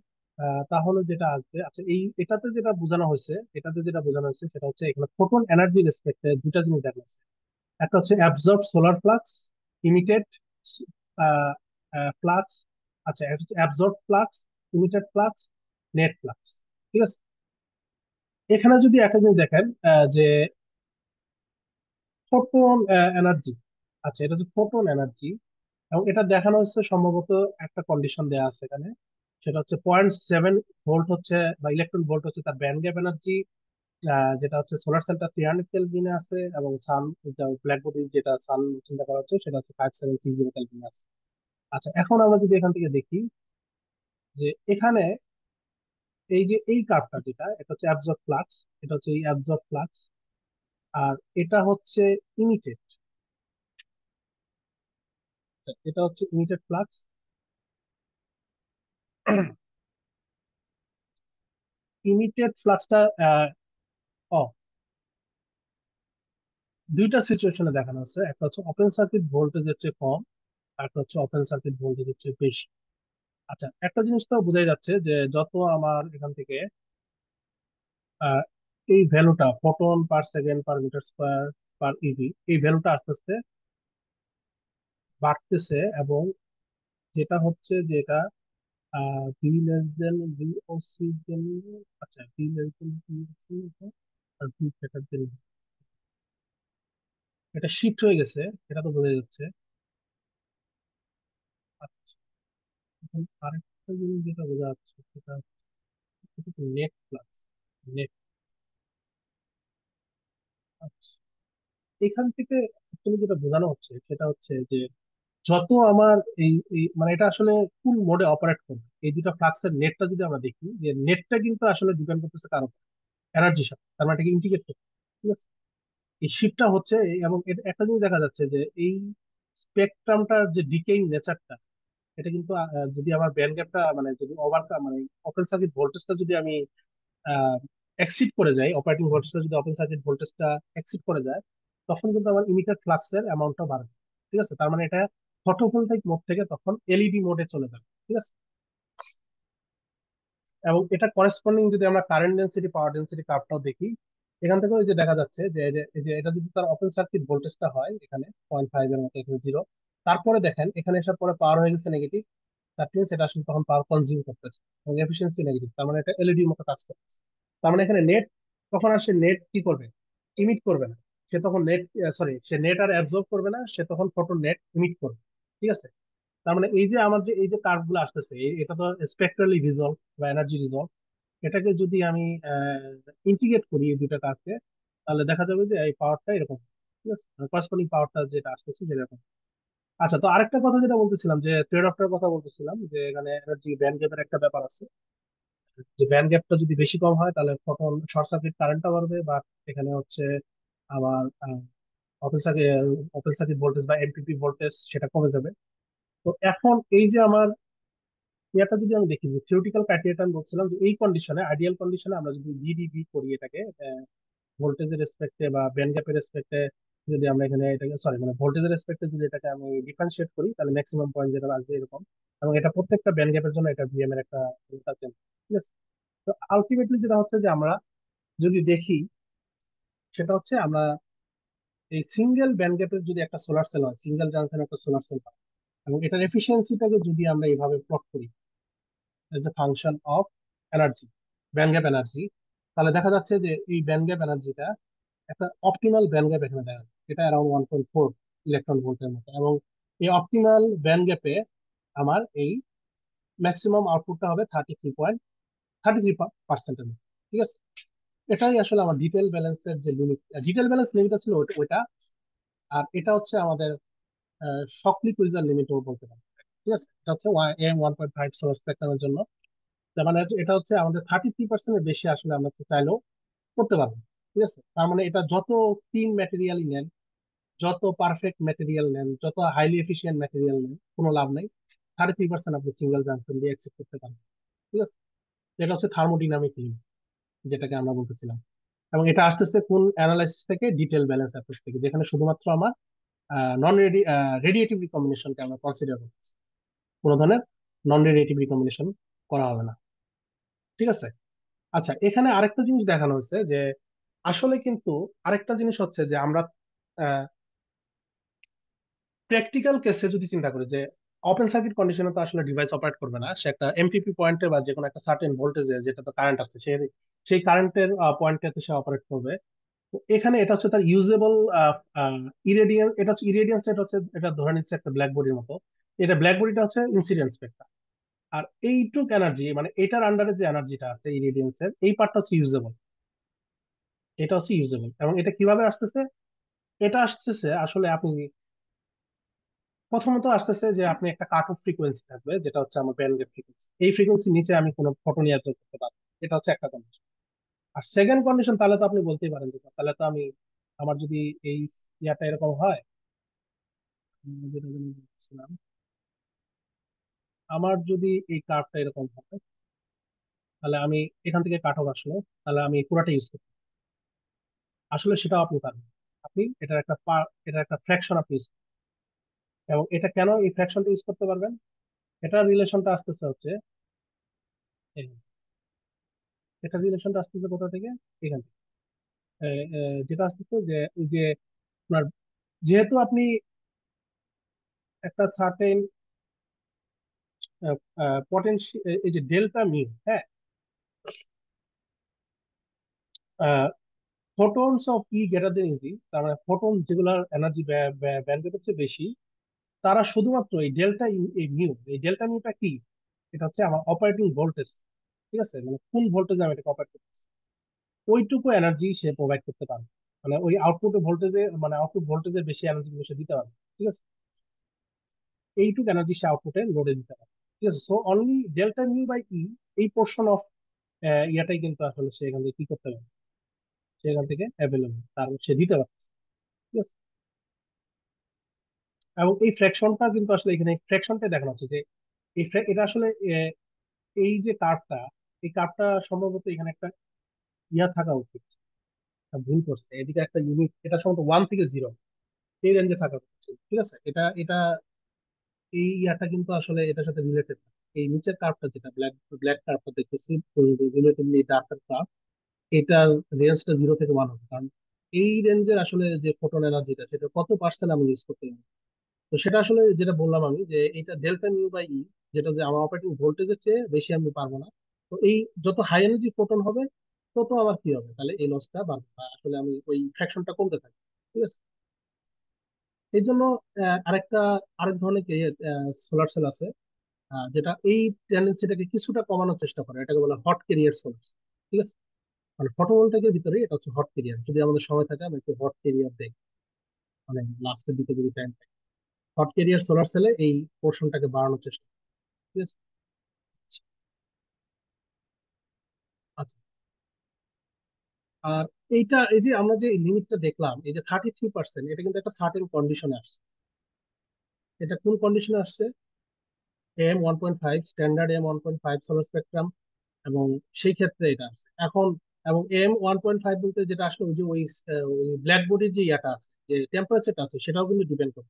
তাহলে যেটা আসবে, আচ্ছা এই এটাতে যেটা বোঝানো হয়েছে সেটা হচ্ছে এখানে ফোটন এনার্জি রেসপেক্টে দুটা জিনিস দেখা যাচ্ছে। একটা হচ্ছে absorb solar flux, emitted flux. আচ্ছা, একটা হচ্ছে absorb flux, emitted flux, net flux. ঠিক আছে। এখানে যদি একটা জিনিস দেখেন, যে ফোটন এনার্জি, আচ্ছা এটা হচ্ছে ফোটন এনার্জি, এবং এটা দেখানো হচ্ছে সম্ভবত একটা কন্ডিশন দেওয়া আছে এখানে, সেটা হচ্ছে 0.7 ভোল্ট হচ্ছে, বা ইলেকট্রন ভোল্ট হচ্ছে তার ব্যান্ড গ্যাপ এনার্জি, যেটা হচ্ছে সোলার সেলটা 300 কেলভিনে আছে, এবং সান, ব্ল্যাক বডি যেটা সান চিন্তা করা হচ্ছে সেটা হচ্ছে 5760 কেলভিনে আছে। আচ্ছা, এখন আমরা যদি এখান থেকে দেখি যে এখানে এই যে এই কার্ভটা, যেটা এটা হচ্ছে অ্যাবজর্ব ফ্লাক্স, এটা হচ্ছে এই অ্যাবজর্ব ফ্লাক্স, আর এটা হচ্ছে ইমিটেড, এটা হচ্ছে ইমিটেড ফ্লাক্স। ইমিটেড ফ্লাক্সটা ও দুইটা সিচুয়েশনে দেখানো হচ্ছে, একটা হচ্ছে ওপেন সার্কিট ভোল্টেজের চেয়ে কম, আর একটা হচ্ছে ওপেন সার্কিট ভোল্টেজের চেয়ে বেশি। আচ্ছা, একটা জিনিস তো বোঝাই যাচ্ছে যে যত আমার এখান থেকে আহ, এই ভ্যালুটা, photon per second per metre square per eV, এই ভ্যালুটা আস্তে আস্তে বাড়তেছে, এবং যেটা হচ্ছে যে এটা ভি লেস দেন ভিওসি দেন, আচ্ছা ভি লেস দেন ভিওসি আর ভি গ্রেটার দেন, এটা শিফট হয়ে গেছে, এটা তো বোঝা যাচ্ছে। আচ্ছা, এখন আরেকটা জিনিস যেটা বোঝা যাচ্ছে সেটা হচ্ছে নেট ফ্লাক্স, নেট। আচ্ছা, এখান থেকে actually যেটা বোঝানো হচ্ছে সেটা হচ্ছে যে যত আমার মানে এটা আসলে কোন মোডে অপারেট করবে, এই দুটো ফ্লাক্সের নেটটা যদি আমরা দেখি, যে নেটটা কিন্তু আসলে ডিপেন্ড করতেছে কারো এনার্জির সাথে, তার মানে এটাকে ইন্টিগ্রেট করতে হবে। ঠিক আছে। এই শিফটটা হচ্ছে এবং একটা জিনিস দেখা যাচ্ছে যে এই স্পেকট্রামটার যে ডিকেইং নেচারটা, এটা কিন্তু যদি আমার ব্যান্ড গ্যাপটা, মানে যদি ওভারকাম, মানে ওপেন সার্কিট ভোল্টেজটা যদি আমি এক্সিড করে যাই, অপারেটিং ভোল্টেজটা যদি ওপেন সার্কিট ভোল্টেজটা এক্সিড করে যায়, তখন কিন্তু আমার ইমিটেড ফ্লাক্সের অ্যামাউন্টটা বাড়বে। ঠিক আছে, তার মানে এটা ফটোভোল্টাইক মোড থেকে তখন এলইডি মোডে চলে যাবে। ঠিক আছে। এবং এটা করেসপন্ডিং যদি আমরা কারেন্ট ডেন্সিটি পাওয়ার ডেন্সিটি কার্ভটাও দেখি, এখান থেকে ওই যে দেখা যাচ্ছে যে এই যে এটা যদি তার ওপেন সার্কিট ভোল্টেজটা হয় এখানে 0.5 এর মতো, এখানে 0, তারপরে দেখেন এখানে আসার পরে পাওয়ার হয়ে গেছে নেগেটিভ, দ্যাট মিনস এটা আসলে তখন পাওয়ার কনজিউম করতেছে এবং এফিসিয়েন্সি নেগেটিভ, তার মানে এটা এলইডি মতো কাজ করতেছে। তার মানে এখানে নেট, তখন আর সে নেট কি করবে, ইমিট করবে না, সে তখন নেট, সরি, সে নেট আর অ্যাবজর্ব করবে না, সে তখন ফটো নেট ইমিট করবে। ঠিক আছে, তার মানে এই যে আমার যে এই যে কার্ভ গুলো আসতেছে এটা তো স্পেকট্রালি রিজলভ বা এনার্জি রিজলভ, এটাকে যদি আমি ইন্টিগ্রেট করি এই দুটো কার্ভকে, তাহলে দেখা যাবে যে এই পাওয়ারটা এরকম। ঠিক আছে, করেসপন্ডিং পাওয়ারটা যেটা আসতেছে যেরকম। আচ্ছা, তো আরেকটা কথা যেটা বলতেছিলাম, যে ট্রেড অফটার কথা বলতেছিলাম, যে এখানে এনার্জি ব্যান্ড গ্যাপের একটা ব্যাপার আছে, যে ব্যান্ড গ্যাপটা যদি বেশি কম হয় তাহলে ফটোন শর্ট সার্কিট কারেন্টটা বাড়বে, বা এখানে হচ্ছে আবার ওপেন সার্কিট ভোল্টেজ বা এমপিপি ভোল্টেজ সেটা কমে যাবে। তো এখন এই যে আমার ইয়াটা যদি আমি দেখি, যে থিওরিটিক্যাল ক্রাইটেরিয়াটা আমি বলছিলাম, যে এই কন্ডিশনে, আইডিয়াল কন্ডিশনে আমরা যদি ভিডিবি করি এটাকে ভোল্টেজের রেসপেক্টে বা ব্যান্ড গ্যাপের রেসপেক্টে, যদি আমরা এখানে এটাকে, সরি, মানে ভোল্টেজের রেসপেক্টে যদি এটাকে আমি ডিফারেন্সিয়েট করি, তাহলে ম্যাক্সিমাম পয়েন্ট যেটা আসবে এরকম। এবং এটা প্রত্যেকটা ব্যান্ড গ্যাপের জন্য এটা ভিএম এর একটা limit আছে। ঠিক আছে, তো আলটিমেটলি যেটা হচ্ছে যে আমরা যদি দেখি, সেটা হচ্ছে আমরা এই সিঙ্গেল ব্যান্ড গ্যাপের যদি একটা সোলার সেল হয়, সিঙ্গেল জাংশন একটা সোলার সেল হয়, এবং এটার এফিসিয়েন্সিটাকে যদি আমরা এইভাবে প্লট করি as a function of energy, band gap energy, তাহলে দেখা যাচ্ছে যে এই ব্যান্ড গ্যাপ এনার্জিটা একটা অপটিমাল ব্যান্ড গ্যাপ এখানে দেখা যাচ্ছে, এটা অ্যারাউন্ড 1.4 ইলেকট্রন ভোল্টের মতো। এবং এই অপটিমাল ব্যান্ড গ্যাপে আমার এই ম্যাক্সিমাম আউটপুটটা হবে 33.33%-এর মতো। ঠিক আছে, এটাই আসলে আমার ডিটেল ব্যালেন্সের যে লিমিট, ডিটেল ব্যালেন্স লিমিট ছিল ওইটা। আর এটা হচ্ছে আমাদের শকলি কুইজার লিমিটও বলতে পারি। ঠিক আছে, এটা হচ্ছে এম 1.5 সোলার স্পেকট্রামের জন্য। তার মানে এটা হচ্ছে আমাদের 33%-এর বেশি আসলে আমরা চাইলেও করতে পারবো। ঠিক আছে, তার মানে এটা যত তিন ম্যাটেরিয়ালই নেন, যত পারফেক্ট ম্যাটেরিয়াল নেন, যত হাইলি এফিশিয়েন্ট ম্যাটেরিয়াল নেন, কোনো লাভ নেই, 33% আপনি সিঙ্গেল জাংশন দিয়ে অ্যাকসেপ্ট করতে পারেন। ঠিক আছে, এটা হচ্ছে থার্মোডিনামিক লিমিট যেটাকে আমরা বলতেছিলাম। এবং এটা আসতেছে কোন অ্যানালাইসিস থেকে, ডিটেল ব্যালেন্স অ্যাপ্রোচ থেকে, যেখানে শুধুমাত্র আমার নন রেডিয়েটিভ রিকম্বিনেশনকে আমরা কনসিডার করতেছি, কোনো ধরনের নন রেডিয়েটিভ রিকম্বিনেশন করা হবে না। ঠিক আছে, আচ্ছা, এখানে আরেকটা জিনিস দেখানো হয়েছে যে আসলে কিন্তু আরেকটা জিনিস হচ্ছে যে আমরা প্র্যাকটিক্যাল কেসে যদি চিন্তা করি, যে ওপেন সার্কিট কন্ডিশনে তো আসলে ডিভাইস অপারেট করবে না, সে একটা এমপিপি পয়েন্টে বা যে কোনো একটা সার্টেন ভোল্টেজে যেটা তো কারেন্ট আছে, সেই কারেন্টের পয়েন্টটাতে সে অপারেট করবে। তো এখানে এটা হচ্ছে তার ইউজেবল ইরেডিয়েন্স, এটা হচ্ছে ইরেডিয়েন্স, এটা হচ্ছে, এটা ধরে নিচ্ছে একটা ব্ল্যাক বডির মতো, এটা ব্ল্যাক বডিটা হচ্ছে ইনসিডেন্ট স্পেক্ট্রাম। আর এইটুক এনার্জি, মানে এটার আন্ডারে যে এনার্জিটা আছে ইরেডিয়েন্সের, এই পার্টটা হচ্ছে ইউজেবল, এটা হচ্ছে ইউজেবল। এবং এটা কিভাবে আসতেছে, এটা আসতেছে আসলে আপনি প্রথমত আসতেছে যে আপনি একটা কাট অফ ফ্রিকোয়েন্সি থাকবে, যেটা হচ্ছে আমার ব্যান্ড গ্যাপ ফ্রিকোয়েন্সি, এই ফ্রিকোয়েন্সির নিচে আমি কোনো ফটো নিয়ে করতে পারবো, এটা হচ্ছে একটা কন্ডিশন। আর সেকেন্ড কন্ডিশন, তাহলে তো আপনি বলতেই পারেন যে তাহলে তো আমি, আমার যদি এই ইয়াটা এরকম হয়, যেটা আমি বলছিলাম, আমার যদি এই কার্ভটা এরকম হয়, তাহলে আমি এখান থেকে কাট অফ আসলো, তাহলে আমি পুরাটা ইউজ করতে পারি। আসলে সেটাও আপনি পারবেন, আপনি এটার একটা ফ্র্যাকশন আপনি use করবেন। এবং এটা কেন এই ফ্র্যাকশনটা ইউজ করতে পারবেন, এটার রিলেশনটা আসতেছে হচ্ছে এই, এটার রিলেশনটা আসতেছে কোথা থেকে, এখান থেকে। যেটা আসতেছে যে ওই যে আপনার, যেহেতু আপনি একটা সার্টেন পটেনশিয়াল, এই যে ডেল্টা মিউ, হ্যাঁ, photons of E greater than easy, তার মানে ফোটন যেগুলোর এনার্জি ব্যান্ডউইথ হচ্ছে বেশি, তারা শুধুমাত্র এই ডেল্টা এই মিউ, এই ডেল্টা মিউটা কি, এটা হচ্ছে আমার অপারেটিং ভোল্টেজ। ঠিক আছে, মানে কোন ভোল্টেজ আমি এটাকে অপারেট করতেছি, ওইটুকু এনার্জি সে প্রোভাইড করতে পারবে। মানে ওই আউটপুট ভোল্টেজে, মানে আউটপুট ভোল্টেজের বেশি এনার্জি সে দিতে পারবে। ঠিক আছে, এইটুকু এনার্জি সে আউটপুটে লোডে দিতে পারে। ঠিক আছে, so only delta mu by E, এই পোর্শন অফ ইয়াটাই কিন্তু আসলে সে এখান থেকে কি করতে পারে, সে এখান থেকে অ্যাভেলেবল, তার সে দিতে পারছে। ঠিক আছে, এবং এই ফ্র্যাকশনটা কিন্তু আসলে এখানে ফ্র্যাকশনটা দেখানো হচ্ছে যে এটা আসলে এই যে কার্ভটা, এই কার্ভটা সম্ভবত এখানে একটা ইয়া থাকা উচিত, ভুল করছে, এদিকে একটা ইউনিট, এটা সম্ভবত 1 থেকে 0 এই রেঞ্জে থাকা উচিত। ঠিক আছে, এটা এটা এই ইয়াটা কিন্তু আসলে এটার সাথে রিলেটেড। এই নিচের কার্ভটা যেটা ব্ল্যাক ব্ল্যাক কার্ভটা দেখতেছি, রিলেটিভলি ডার্কার কার্ভ, এটার রেঞ্জটা 0 থেকে 1 হবে। কারণ এই রেঞ্জের আসলে যে ফোটন এনার্জিটা সেটা কত পার্সেন্ট আমি ইউজ করতে পারি। তো সেটা আসলে যেটা বললাম আমি, যে এটা ডেল্টা মিউ বাই ই, যেটা যে আমার অপারেটিং ভোল্টেজের চেয়ে বেশি আমি পারবো না। তো এই যত হাই এনার্জি ফোটন হবে তত আমার কি হবে, তাহলে এই লসটা বাড়বে, বা আসলে আমি ওই ফ্র্যাকশনটা কমতে থাকি। ঠিক আছে। এই জন্য আরেকটা আরেক ধরনের সোলার সেল আছে, যেটা এই টেন্ডেন্সিটাকে কিছুটা কমানোর চেষ্টা করে, এটাকে বলে হট ক্যারিয়ার সোলার। ঠিক আছে। মানে ফটোভোল্টাইকের ভিতরে এটা হচ্ছে হট ক্যারিয়ার। যদি আমাদের সময় থাকে আমরা একটু হট ক্যারিয়ার দেখি, মানে লাস্টের দিকে যদি টাইম থাকে, হট ক্যারিয়ার সোলার সেলে এই পোর্শনটাকে বাড়ানোর চেষ্টা করে। ঠিক আছে। আচ্ছা। আর এইটা, এই যে আমরা যে লিমিটটা দেখলাম, এই যে 33%, এটা কিন্তু একটা সার্টেন কন্ডিশনে আসছে। এটা কোন কন্ডিশনে আসছে? AM 1.5, standard AM 1.5 solar spectrum, এবং সেই ক্ষেত্রে এটা আছে এখন। এবং AM 1.5 বলতে যেটা আসলে ওই যে ওই ব্ল্যাক বডির যে ইয়াটা আছে, যে টেম্পারেচারটা আছে, সেটাও কিন্তু ডিপেন্ড করে।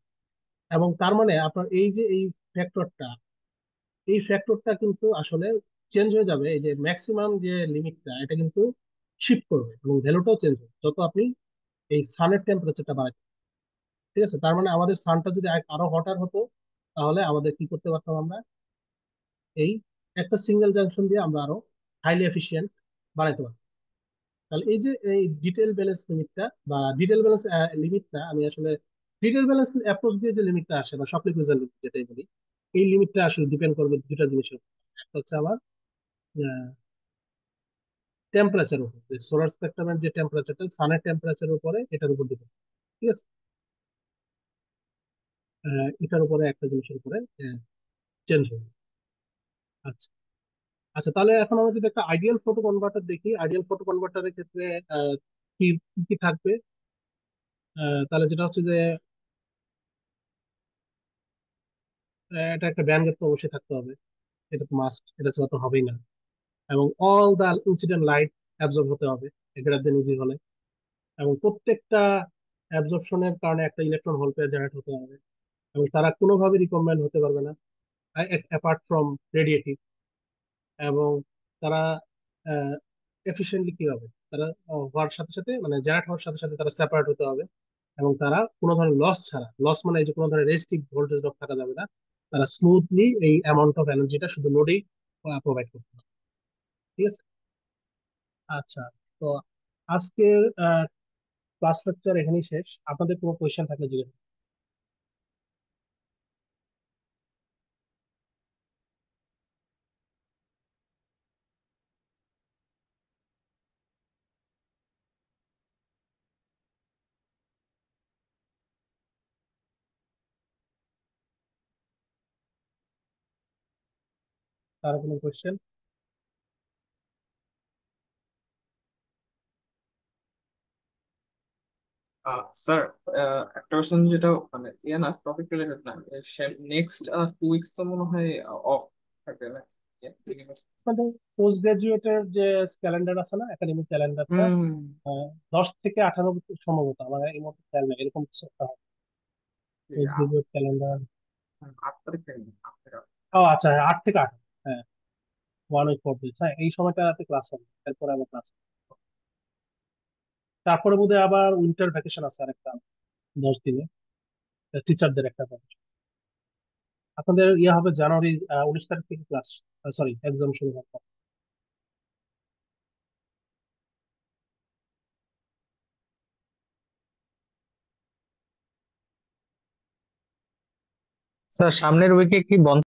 এবং তার মানে আপনার এই যে এই ফ্যাক্টরটা, এই ফ্যাক্টরটা কিন্তু আসলে চেঞ্জ হয়ে যাবে। এই যে ম্যাক্সিমাম যে লিমিটটা, এটা কিন্তু শিফট করবে এবং ভ্যালুটাও চেঞ্জ হবে যত আপনি এই সানের টেম্পারেচারটা বাড়াবেন। ঠিক আছে। তার মানে আমাদের সানটা যদি আরো হটার হতো, তাহলে আমাদের কি করতে পারতাম আমরা, এই একটা সিঙ্গেল জাংশন দিয়ে আমরা আরো হাইলি এফিশিয়েন্ট বানাইতে পারতাম। তাহলে এই যে এই ডিটেল ব্যালেন্স লিমিটটা বা ডিটেল ব্যালেন্স লিমিটটা, আমি আসলে ডিটেল ব্যালেন্স অ্যাপ্রোচ দিয়ে যে লিমিটটা আসে বা সক্লিকুইজার লিমিট যেটাই বলি, এই লিমিটটা আসলে ডিপেন্ড করবে দুটা জিনিসের উপর। একটা হচ্ছে আমার টেম্পারেচার উপর, যে সোলার স্পেকট্রামের যে টেম্পারেচারটা সানের টেম্পারেচারের উপরে, এটার উপর ডিপেন্ড। ঠিক আছে। এটার উপরে একটা জিনিসের উপরে চেঞ্জ হবে। আচ্ছা। আচ্ছা, তাহলে এখন আমরা যদি একটা আইডিয়াল ফটো কনভার্টার দেখি, আইডিয়াল ফটো কনভার্টারের ক্ষেত্রে কি কি কি থাকবে? তাহলে যেটা হচ্ছে যে এটা একটা ব্যান্ড গ্যাপ তো অবশ্যই থাকতে হবে, এটা তো মাস্ট, এটা ছাড়া তো হবেই না। এবং all the incident light absorb হতে হবে গ্রেটার দেন ইজি হলে, এবং প্রত্যেকটা অ্যাবজর্পশনের কারণে একটা ইলেকট্রন হোল পেয়ার জেনারেট হতে হবে, এবং তারা কোনোভাবে রিকম্বাইন হতে পারবে না অ্যাপার্ট ফ্রম রেডিয়েটিভ। এবং তারা এফিসিয়েন্টলি কি হবে, তারা হওয়ার সাথে সাথে, মানে জেনারেট হওয়ার সাথে সাথে তারা সেপারেট হতে হবে। এবং তারা কোনো ধরনের লস ছাড়া, লস মানে এই যে কোনো ধরনের রেজিস্টিভ ভোল্টেজ ড্রপ থাকা যাবে না, তারা স্মুথলি এই অ্যামাউন্ট অফ এনার্জিটা শুধু লোডেই প্রোভাইড করতে হবে। ঠিক আছে। আচ্ছা। তো আজকের ক্লাস লেকচার এখানেই শেষ। আপনাদের কোনো কোয়েশ্চেন থাকলে জিজ্ঞেস কারো কোনো কোয়েশ্চেন? স্যার, একটা কোশ্চেন যেটা মানে ইয়ে না, টপিক রিলেটেড না, নেক্সট 2 উইকস তো মনে হয় অফ থাকবে না ইউনিভার্সিটি? আমাদের পোস্ট গ্রাজুয়েটের যে ক্যালেন্ডার আছে না, একাডেমিক ক্যালেন্ডারটা, হুম। 10 থেকে 18 সম্ভবত, আমার এই মুহূর্তে খেয়াল নেই, এরকম কিছু একটা হবে পোস্ট গ্রাজুয়েট ক্যালেন্ডার। 8 তারিখ থেকে 8 থেকে। ও আচ্ছা, হ্যাঁ, 8 থেকে 18। হ্যাঁ, 1 উইক 4 ডেজ। হ্যাঁ, এই সময়টাতে ক্লাস হবে, এরপরে আবার ক্লাস। তারপরে বোধহয় আবার উইন্টার ভ্যাকেশন আছে আরেকটা 10 দিনে, টিচারদের একটা vacation। আপনাদের ইয়ে হবে জানুয়ারি 19 তারিখ থেকে ক্লাস, সরি এক্সাম শুরু হবে। স্যার সামনের উইকে কি বন্ধ